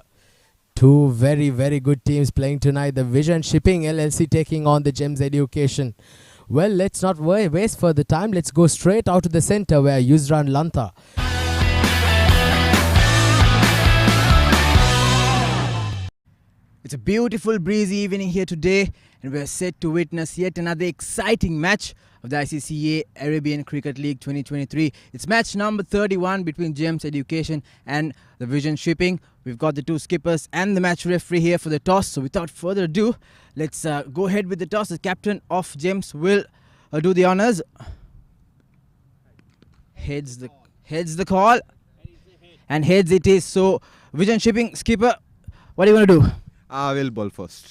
Two very, very good teams playing tonight. The Vision Shipping LLC taking on the Gems Education. Well, let's not waste further time. Let's go straight out to the center where Yusran Lanta. It's a beautiful breezy evening here today, and we're set to witness yet another exciting match of the ICCA Arabian Cricket League 2023. It's match number 31 between Gems Education and the Vision Shipping. We've got the two skippers and the match referee here for the toss. So without further ado, let's go ahead with the toss. The captain of Gems will do the honors. Heads the call, and heads it is. So Vision Shipping skipper, what do you want to do? I will bowl first.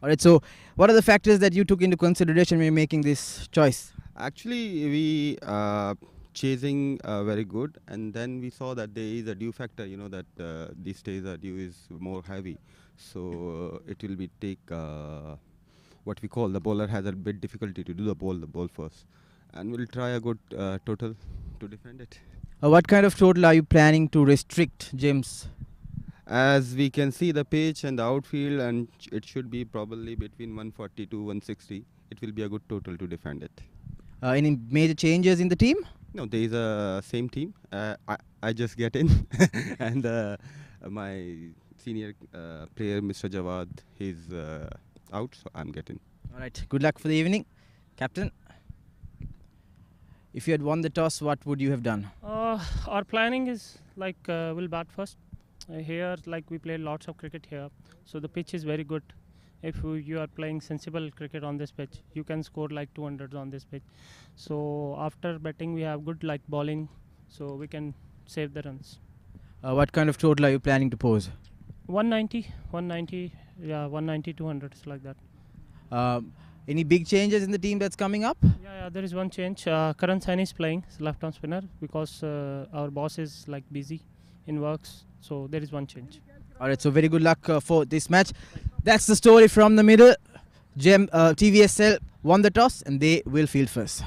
Alright, so what are the factors that you took into consideration when you're making this choice? Actually, we chasing very good, and then we saw that there is a dew factor. You know that these days the dew is more heavy, so it will be take what we call the bowler has a bit difficulty to do the ball first, and we'll try a good total to defend it. What kind of total are you planning to restrict Gems? As we can see the pitch and the outfield, and it should be probably between 140 to 160. It will be a good total to defend it. Any major changes in the team? No, there is a same team. I just get in, and my senior player, Mr. Jawad, he's out, so I'm getting. Alright, good luck for the evening. Captain, if you had won the toss, what would you have done? Our planning is like we'll bat first. Here, like we play lots of cricket here, so the pitch is very good. If you are playing sensible cricket on this pitch, you can score like 200s on this pitch. So after batting, we have good like bowling, so we can save the runs. What kind of total are you planning to pose? 190, yeah, 190, 200, like that. Any big changes in the team that's coming up? Yeah, there is one change. Karan Saini is playing left-arm spinner because our boss is like busy in works. So there is one change. Alright, so very good luck for this match. That's the story from the middle. TVSL won the toss and they will field first.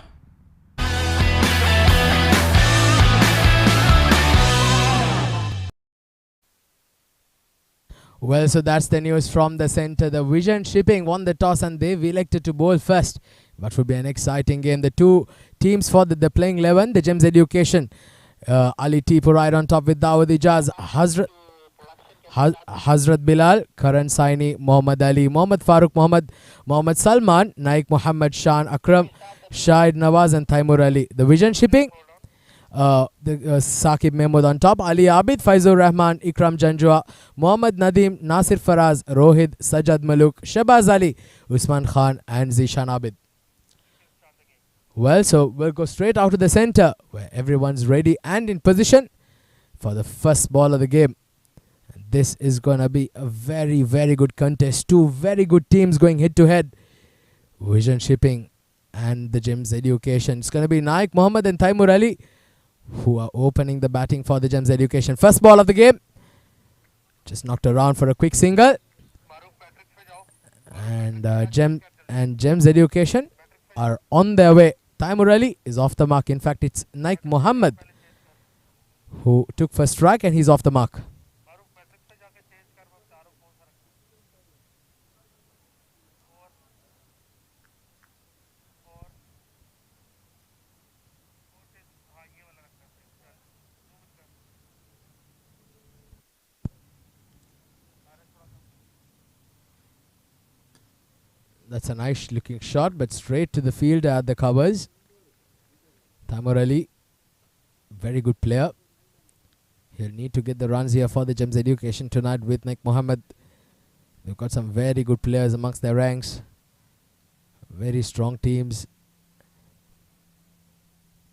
Well, so that's the news from the center. The Vision Shipping won the toss and they've elected to bowl first. What would be an exciting game. The two teams for the playing 11, the Gems Education. Ali Tipu right on top with Dawud Ijaz, Hazrat Bilal, Karan Saini, Mohammad Ali, Mohammad Farooq Mohammad, Mohammad Salman, Naik Muhammad Shan Akram, Shahid Nawaz and Taimur Ali. The Vision Shipping, Saqib Mahmood on top, Ali Abid, Faizur Rahman, Ikram Janjua, Mohammad Nadeem, Nasir Faraz, Rohit, Sajad Maluk, Shabaz Ali, Usman Khan and Zishan Abid. Well, so we'll go straight out to the center where everyone's ready and in position for the first ball of the game. And this is going to be a very, very good contest. Two very good teams going head to head. Vision Shipping and the Gems Education. It's going to be Naik Muhammad and Taimur Ali who are opening the batting for the Gems Education. First ball of the game. Just knocked around for a quick single. And Gems Education are on their way. Taimur Ali is off the mark. In fact, it's Naik Muhammad who took first strike and he's off the mark. That's a nice looking shot, but straight to the field at the covers. Taimur Ali, very good player. He'll need to get the runs here for the Gems Education tonight with Naik Muhammad. They've got some very good players amongst their ranks. Very strong teams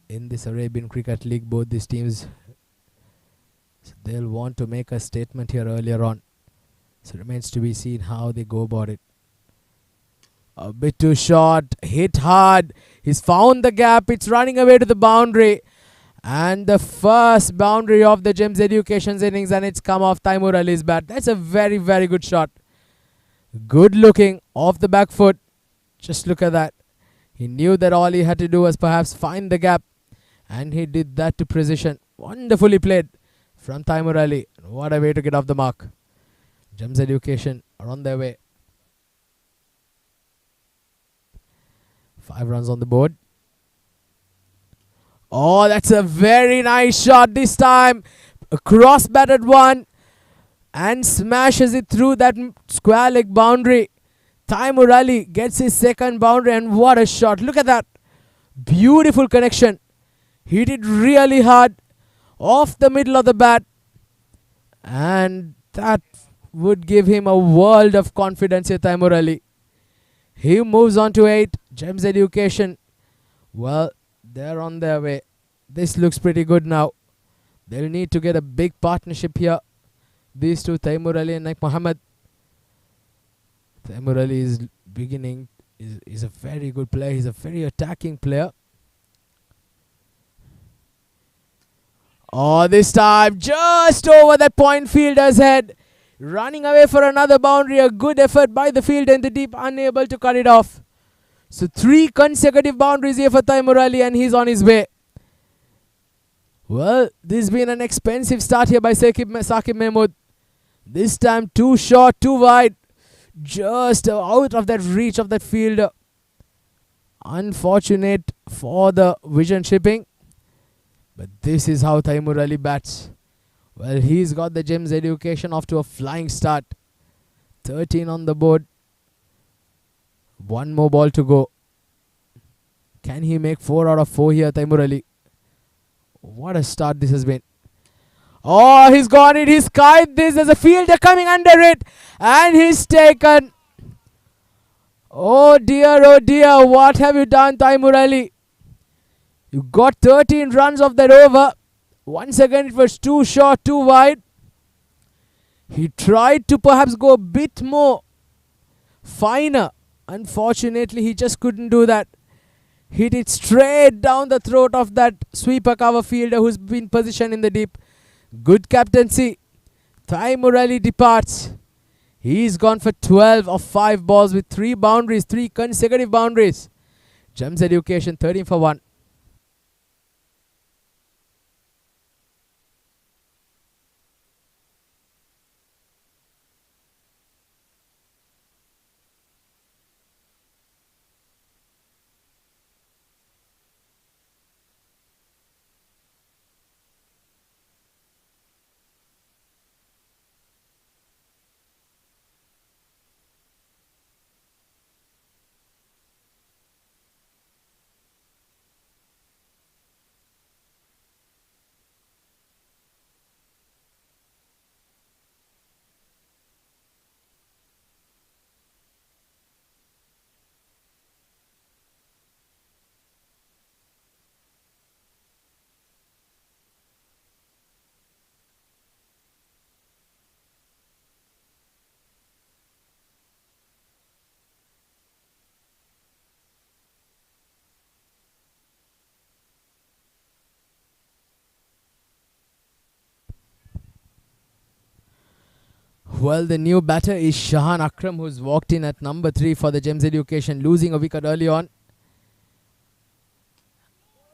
in this Arabian Cricket League, both these teams. So they'll want to make a statement here earlier on. So it remains to be seen how they go about it. A bit too short, hit hard. He's found the gap. It's running away to the boundary. And the first boundary of the Gems Education's innings, and it's come off Taimur Ali's bat. That's a very, very good shot. Good looking off the back foot. Just look at that. He knew that all he had to do was perhaps find the gap And he did that to precision. Wonderfully played from Taimur Ali. What a way to get off the mark. Gems Education are on their way. 5 runs on the board. Oh, that's a very nice shot this time. A cross-batted one. And smashes it through that square leg boundary. Taimur Ali gets his second boundary, and what a shot. Look at that. Beautiful connection. Hit it really hard off the middle of the bat. And that would give him a world of confidence here, Taimur Ali. He moves on to 8. Gems Education. Well, they're on their way. This looks pretty good now. They'll need to get a big partnership here. These two, Taimur Ali and Naik Mohammed. Taimur Ali is beginning, is a very good player. He's a very attacking player. Oh, this time just over that point fielder's head. Running away for another boundary. A good effort by the fielder in the deep, unable to cut it off. So 3 consecutive boundaries here for Taimur Ali, and he's on his way. Well, this has been an expensive start here by Saqib Mahmood. This time too short, too wide. Just out of that reach of that fielder. Unfortunate for the vision shipping. But this is how Taimur Ali bats. Well, he's got the Gems Education off to a flying start. 13 on the board. 1 more ball to go. Can he make 4 out of 4 here, Taimur Ali? What a start this has been. Oh, he's got it. He's skied this. There's a fielder coming under it. And he's taken. Oh dear, what have you done, Taimur Ali? You got 13 runs off that over. Once again, it was too short, too wide. He tried to perhaps go a bit more finer. Unfortunately, he just couldn't do that. Hit it straight down the throat of that sweeper cover fielder who's been positioned in the deep. Good captaincy. Taimur Ali departs. He's gone for 12 of 5 balls with 3 boundaries, 3 consecutive boundaries. Gems Education 13 for 1. Well, the new batter is Shahan Akram, who's walked in at number 3 for the Gems Education, losing a wicket early on.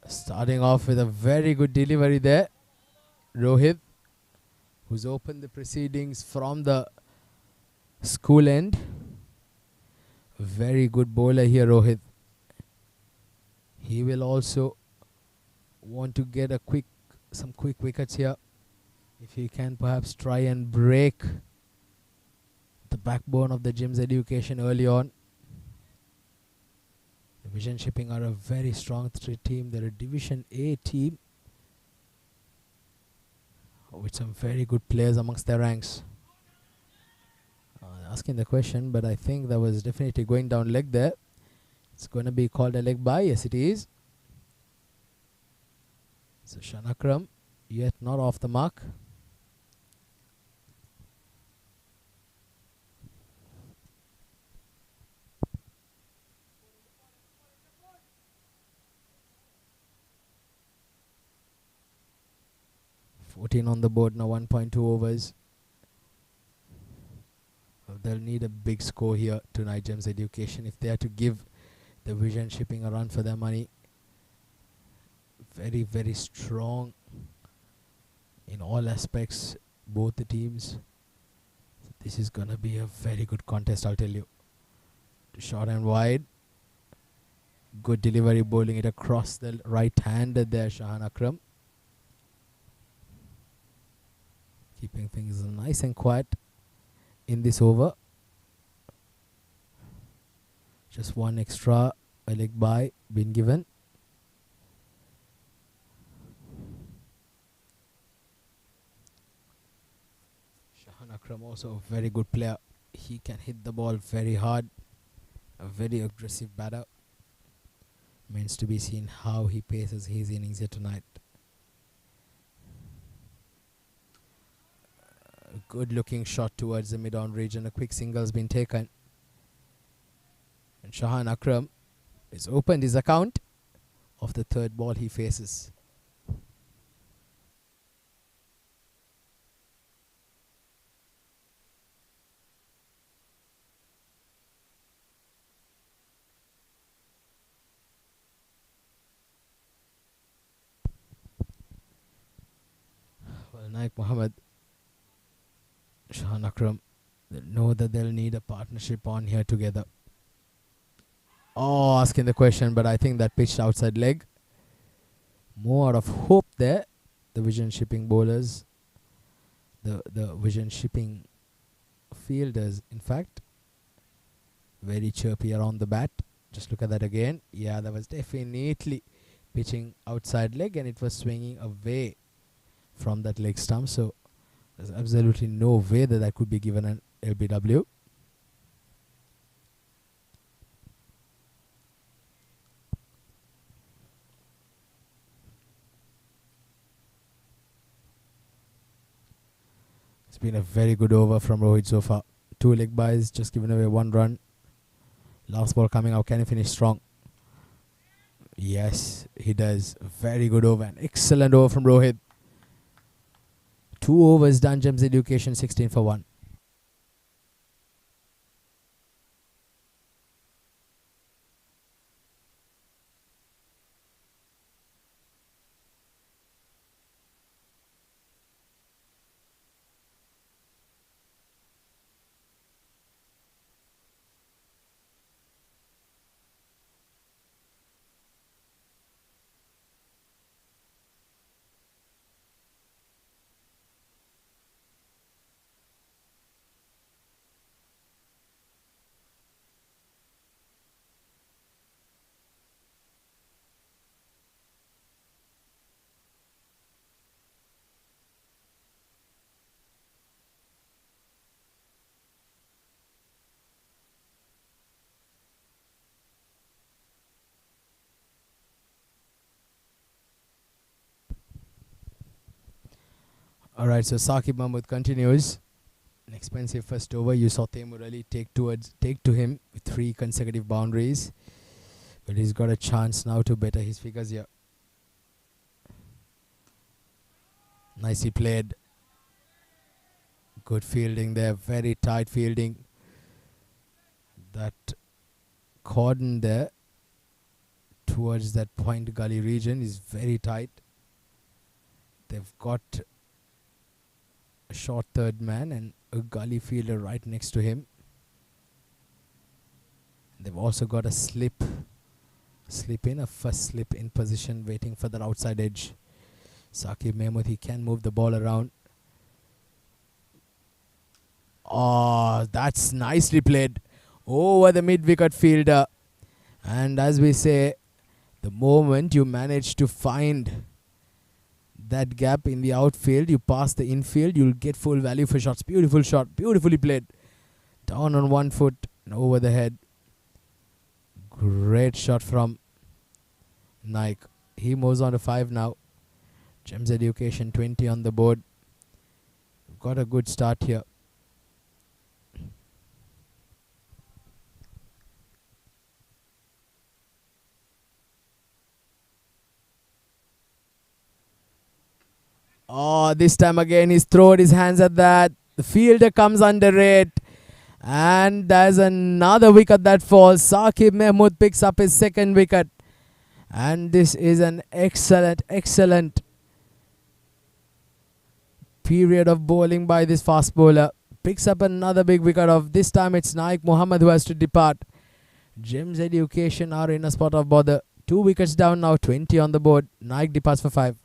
Starting off with a very good delivery there. Rohit, who's opened the proceedings from the school end. Very good bowler here, Rohit. He will also want to get some quick wickets here. If he can perhaps try and break the backbone of the Gems Education early on. The Vision Shipping are a very strong team. They're a Division A team with some very good players amongst their ranks. Asking the question, but I think that was definitely going down leg there. It's going to be called a leg by. Yes, it is. So Shanakram yet not off the mark. On the board now, 1.2 overs. They'll need a big score here tonight, Gems Education, if they are to give the Vision Shipping a run for their money. very, very strong in all aspects, both the teams. This is gonna be a very good contest, I'll tell you. Short and wide. Good delivery, bowling it across the right hand there, Shahan Akram. Keeping things nice and quiet in this over. Just one extra, a leg by been given. Shahan Akram also a very good player. He can hit the ball very hard. A very aggressive batter. Means to be seen how he paces his innings here tonight. A good looking shot towards the mid-on region. A quick single has been taken. And Shahan Akram has opened his account of the third ball he faces. Well, Naik Muhammad, Shahan Akram, they know that they'll need a partnership on here together. Oh, asking the question, but I think that pitched outside leg. More out of hope there. The vision shipping bowlers, the vision shipping fielders, in fact, very chirpy around the bat. Just look at that again. Yeah, that was definitely pitching outside leg, and it was swinging away from that leg stump. So there's absolutely no way that that could be given an LBW. It's been a very good over from Rohit so far. 2 leg byes, just given away 1 run. Last ball coming out. Can he finish strong? Yes, he does. Very good over. An excellent over from Rohit. 2 overs done. Gems Education 16 for 1. Alright, so Saqib Mahmood continues. An expensive first over. You saw Taimur Ali take to him with 3 consecutive boundaries. But he's got a chance now to better his figures here. Nicely played. Good fielding there. Very tight fielding. That cordon there towards that point gully region is very tight. They've got a short third man and a gully fielder right next to him. They've also got a a first slip in position waiting for the outside edge. Saqib Mahmood, he can move the ball around. Oh, that's nicely played over the mid-wicket fielder. And as we say, the moment you manage to find that gap in the outfield, you pass the infield, you'll get full value for shots. Beautiful shot, beautifully played. Down on 1 foot and over the head. Great shot from Naik. He moves on to 5 now. Gems Education 20 on the board. Got a good start here. Oh, this time again he's thrown his hands at that. The fielder comes under it. And there's another wicket that falls. Saqib Mahmood picks up his 2nd wicket. And this is an excellent period of bowling by this fast bowler. Picks up another big wicket of, this time it's Naik Muhammad who has to depart. Gems Education are in a spot of bother. 2 wickets down now, 20 on the board. Naik departs for 5.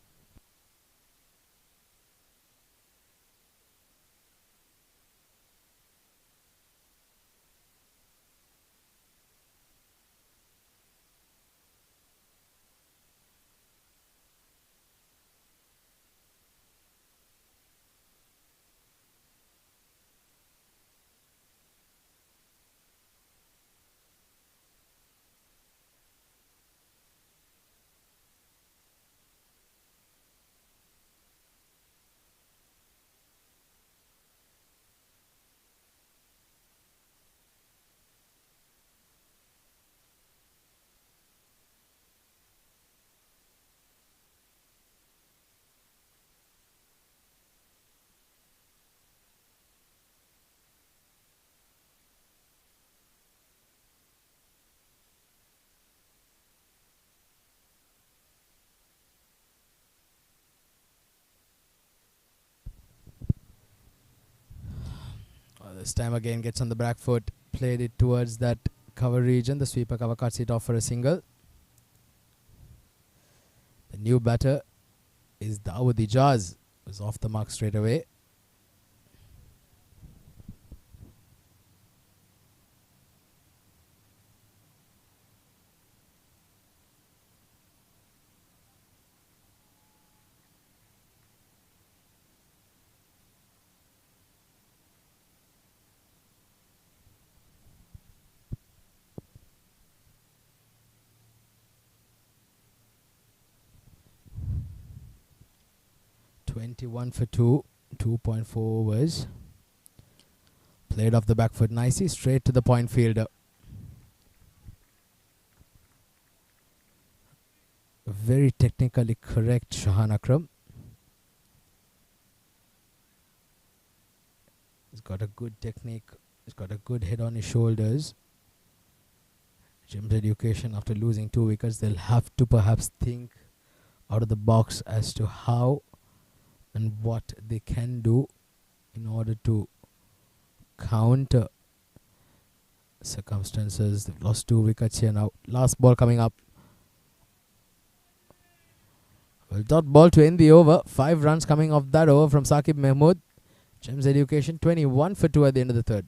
This time again gets on the back foot, played it towards that cover region. The sweeper cover cuts it off for a single. The new batter is Dawood Ijaz, who's off the mark straight away. One for 2, 2.4 overs. Played off the back foot nicely, straight to the point fielder. Very technically correct Shahan Akram. He's got a good technique. He's got a good head on his shoulders. Gems Education, after losing 2 wickets, they'll have to perhaps think out of the box as to how and what they can do in order to counter circumstances. They've lost 2 wickets here now. Last ball coming up. Well, dot ball to end the over. 5 runs coming off that over from Saqib Mahmood. Gems Education 21 for 2 at the end of the third.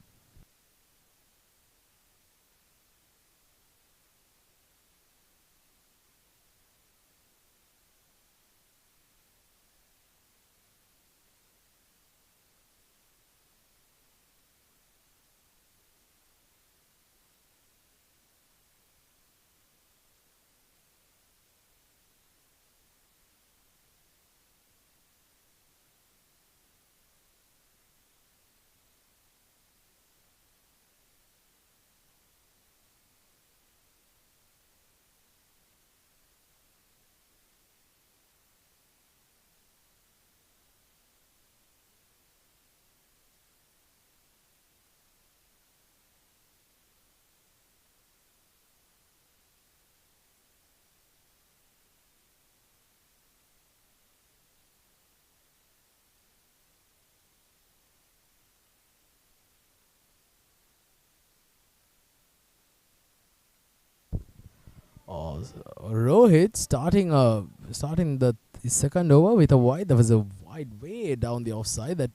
Rohit starting the second over with a wide. There was a wide way down the offside that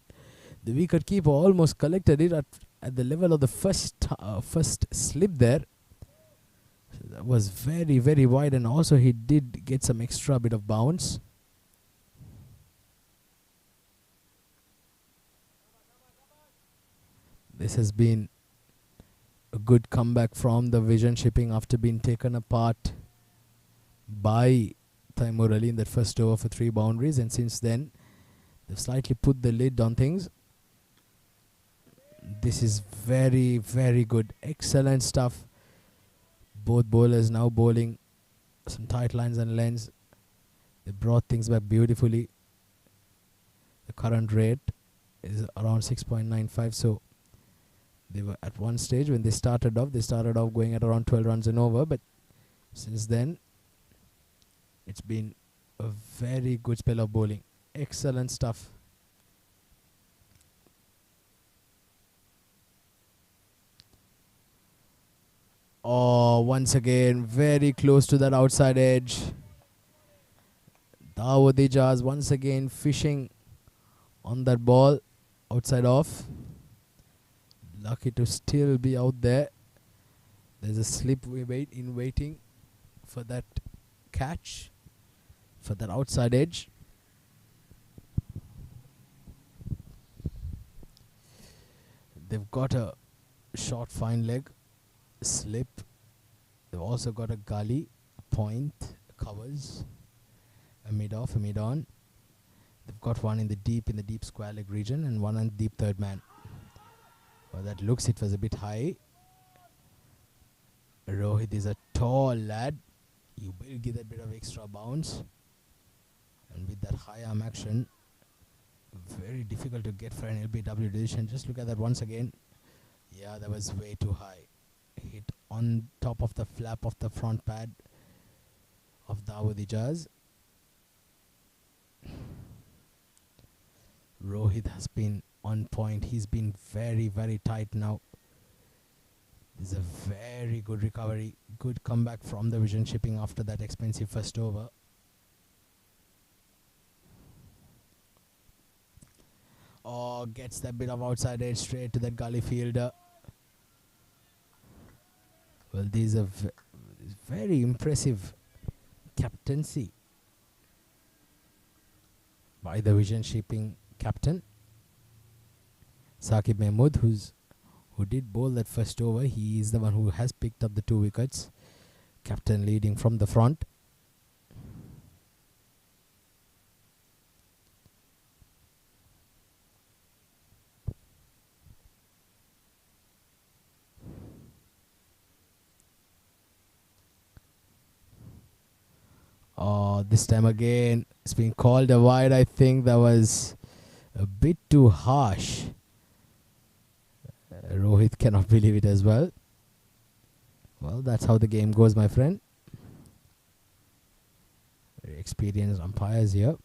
the wicketkeeper almost collected it at the level of the first slip there. So that was very wide, and also he did get some extra bit of bounce. This has been a good comeback from the Vision Shipping after being taken apart by Taimur Ali in that first over for 3 boundaries, and since then they've slightly put the lid on things. This is very good, excellent stuff. Both bowlers now bowling some tight lines and lengths. They brought things back beautifully. The current rate is around 6.95, so they were at one stage when they started off going at around 12 runs and over, but since then It's been a very good spell of bowling. Excellent stuff. Oh, once again, very close to that outside edge. Dawood once again fishing on that ball. Outside off. Lucky to still be out there. There's a slip waiting for that catch. For that outside edge. They've got a short fine leg. Slip. They've also got a gully, a point, covers, a mid off, a mid on. They've got one in the deep square leg region and one on the deep third man. Well, that looks it was a bit high. Rohit is a tall lad. You will give that bit of extra bounce. And with that high arm action, very difficult to get for an LBW decision. Just look at that once again. Yeah, that was way too high. Hit on top of the flap of the front pad of Dawood Ijaz. Rohit has been on point. He's been very, very tight now. This is a very good recovery. Good comeback from the vision shipping after that expensive first over. Oh, gets that bit of outside edge straight to that gully fielder. Well, these are very impressive captaincy by the vision shipping captain Saqib Mahmood, who did bowl that first over. He is the one who has picked up the 2 wickets. Captain leading from the front. Oh, this time again, it's been called a wide. I think that was a bit too harsh. Rohit cannot believe it as well. Well, that's how the game goes, my friend. Very experienced umpires here.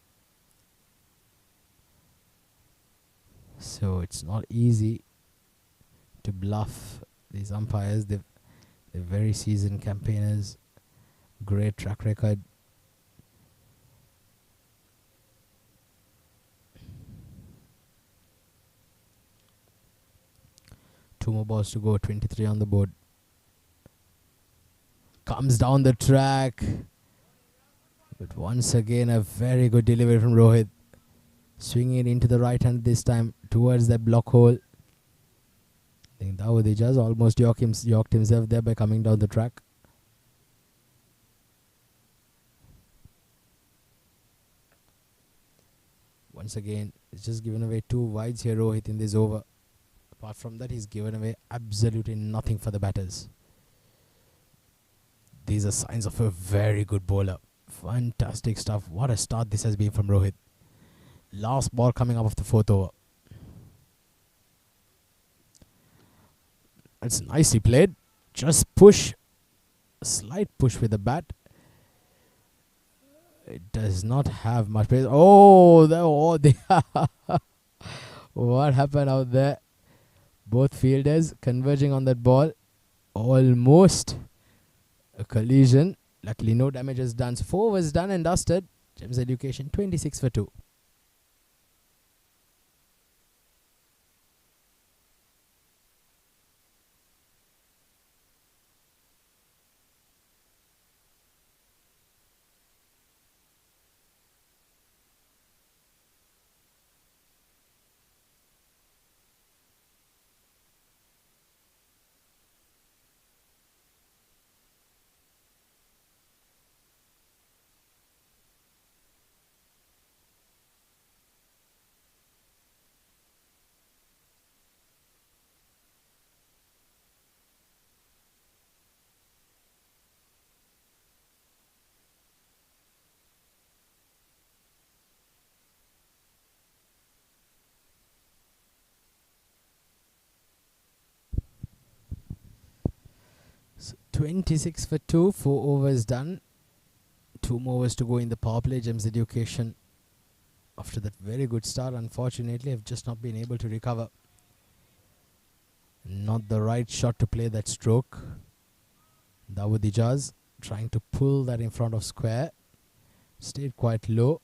So it's not easy to bluff these umpires. They're very seasoned campaigners. Great track record. Two more balls to go, 23 on the board. Comes down the track. But once again, a very good delivery from Rohit. Swinging it into the right hand this time towards that block hole. I think Dawood Ijaz almost yorked himself there by coming down the track. Once again, it's just given away 2 wides here, Rohit, in this over. Apart from that, he's given away absolutely nothing for the batters. These are signs of a very good bowler. Fantastic stuff. What a start this has been from Rohit. Last ball coming up of the 4th over. It's nicely played. Just push. A slight push with the bat. It does not have much pace. Oh, what happened out there? Both fielders converging on that ball. Almost a collision. Luckily, no damage is done. So 4 was done and dusted. Gems Education 26 for 2. So 26 for 2, 4 overs done. 2 more overs to go in the power play. Gems Education, after that very good start, unfortunately have just not been able to recover. Not the right shot to play that stroke. Dawood Ijaz trying to pull that in front of square. Stayed quite low.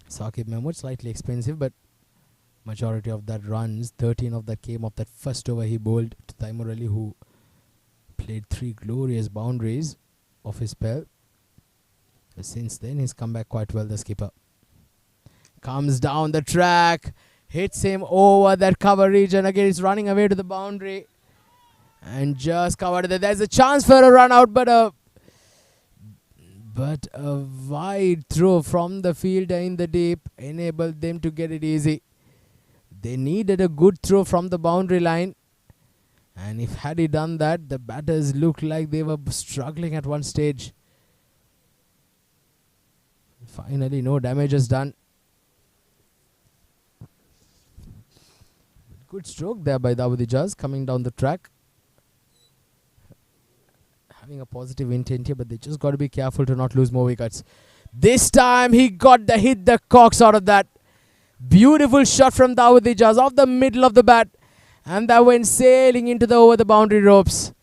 Saqib Mahmood slightly expensive, but majority of that runs, 13 of that came off that first over he bowled to Taimur Ali, who played 3 glorious boundaries of his spell. But since then he's come back quite well, the skipper. Comes down the track, hits him over that cover region. Again he's running away to the boundary and just covered it. There's a chance for a run out, but a wide throw from the fielder in the deep enabled them to get it easy. They needed a good throw from the boundary line, and if had he done that, the batters looked like they were struggling at one stage. Finally, no damage is done. Good stroke there by Dawood Ijaz coming down the track. Having a positive intent here, but they just got to be careful to not lose more wickets. This time he got the hit the cocks out of that. Beautiful shot from Dawood Ijaz off the middle of the bat, and that went sailing into the over the boundary ropes.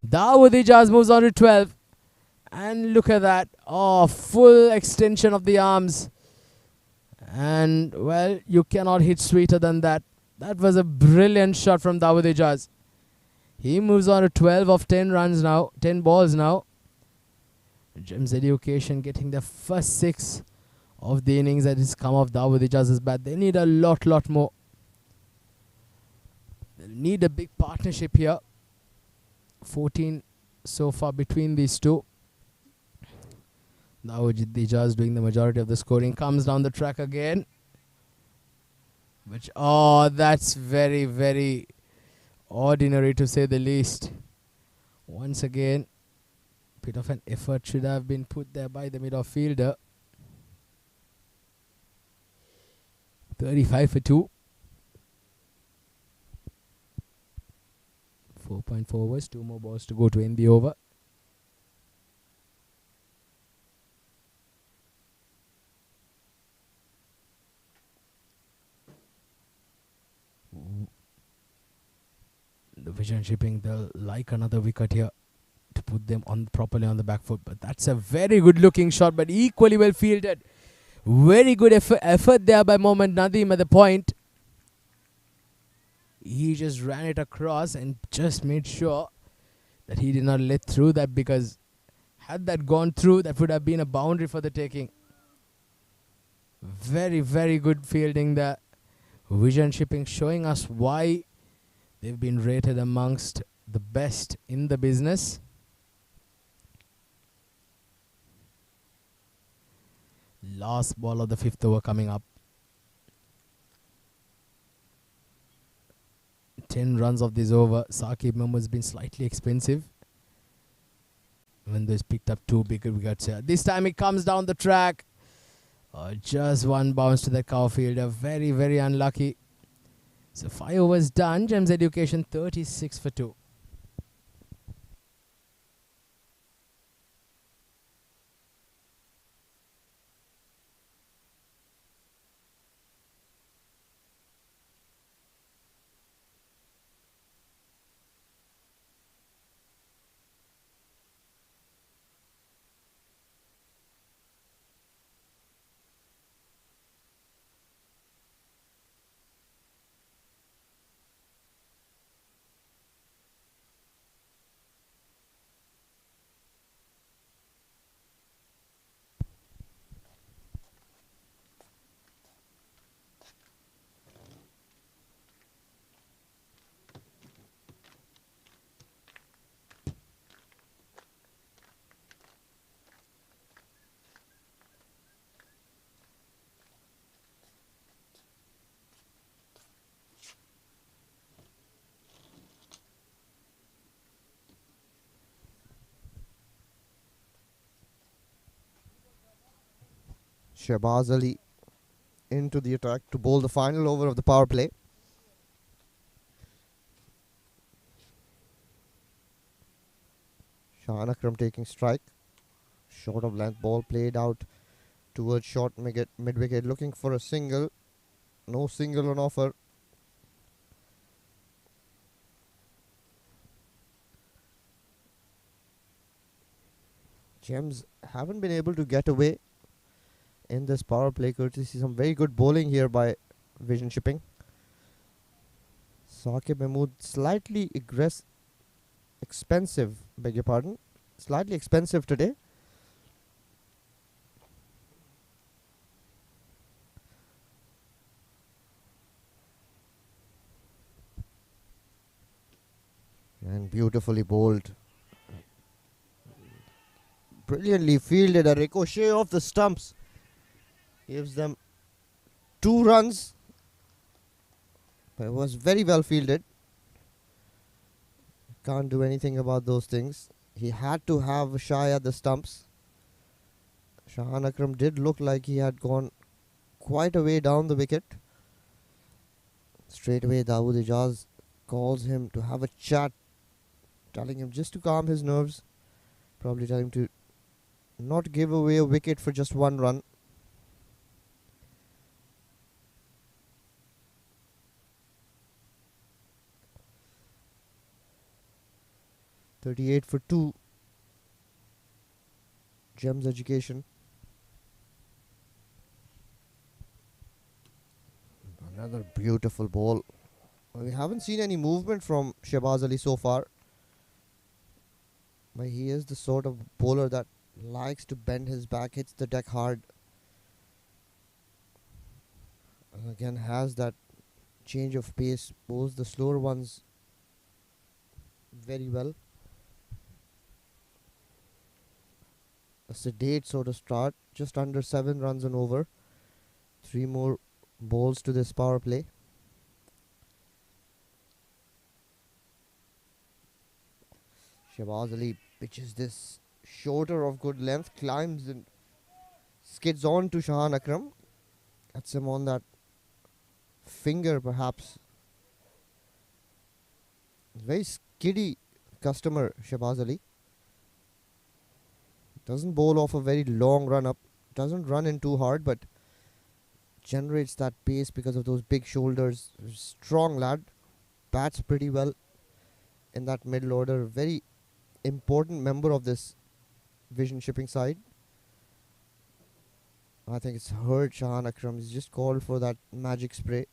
Dawood Ijaz moves on to 12, and look at that. Oh, full extension of the arms, and well, you cannot hit sweeter than that. That was a brilliant shot from Dawood Ijaz. He moves on to 12 of 10 runs now, 10 balls now. Gems Education getting the first 6 of the innings that has come off Dawood Ijaz's bat. They need a lot more. They need a big partnership here. 14 so far between these two. Dawood Ijaz doing the majority of the scoring. Comes down the track again. Which, oh, that's very ordinary to say the least. Once again, bit of an effort should have been put there by the middle fielder. 35 for 2. 4.4 overs, 2 more balls to go to end the over. The Vision Shipping, they'll like another wicket here to put them on properly on the back foot. But that's a very good looking shot, but equally well fielded. Very good effort there by Mohammad Nadeem at the point. He just ran it across and just made sure that he did not let through that, because had that gone through, that would have been a boundary for the taking. Very good fielding there. Vision Shipping showing us why they've been rated amongst the best in the business. Last ball of the 5th over coming up. 10 runs of this over. Saqib Mahmood has been slightly expensive, even though he's picked up 2 big wickets here. This time he comes down the track. Just one bounce to the cow fielder. Very unlucky. So 5 overs done. Gems Education 36 for 2. Shahbaz Ali into the attack to bowl the final over of the power play. Shahan Akram taking strike. Short of length ball played out towards short mid-wicket, looking for a single. No single on offer. Gems haven't been able to get away in this power play, courtesy some very good bowling here by Vision Shipping. Saqib Mahmood slightly expensive, beg your pardon, slightly expensive today. And beautifully bowled. Brilliantly fielded, a ricochet off the stumps. Gives them 2 runs. But it was very well fielded. Can't do anything about those things. He had to have a shy at the stumps. Shahan Akram did look like he had gone quite a way down the wicket. Straight away Dawood Ijaz calls him to have a chat, telling him just to calm his nerves. Probably telling him to not give away a wicket for just 1 run. .38 for 2. Gems Education. Another beautiful ball. We haven't seen any movement from Shahbaz Ali so far. But he is the sort of bowler that likes to bend his back, hits the deck hard. And again has that change of pace, bowls the slower ones very well. A sedate sort of start, just under 7 runs and over. 3 more balls to this power play. Shahbaz Ali pitches this shorter of good length, climbs and skids on to Shahan Akram. Gets him on that finger perhaps. Very skiddy customer, Shahbaz Ali. Doesn't bowl off a very long run up. Doesn't run in too hard, but generates that pace because of those big shoulders. Strong lad. Bats pretty well in that middle order. Very important member of this Vision Shipping side. I think it's hurt Shahan Akram. He's just called for that magic spray.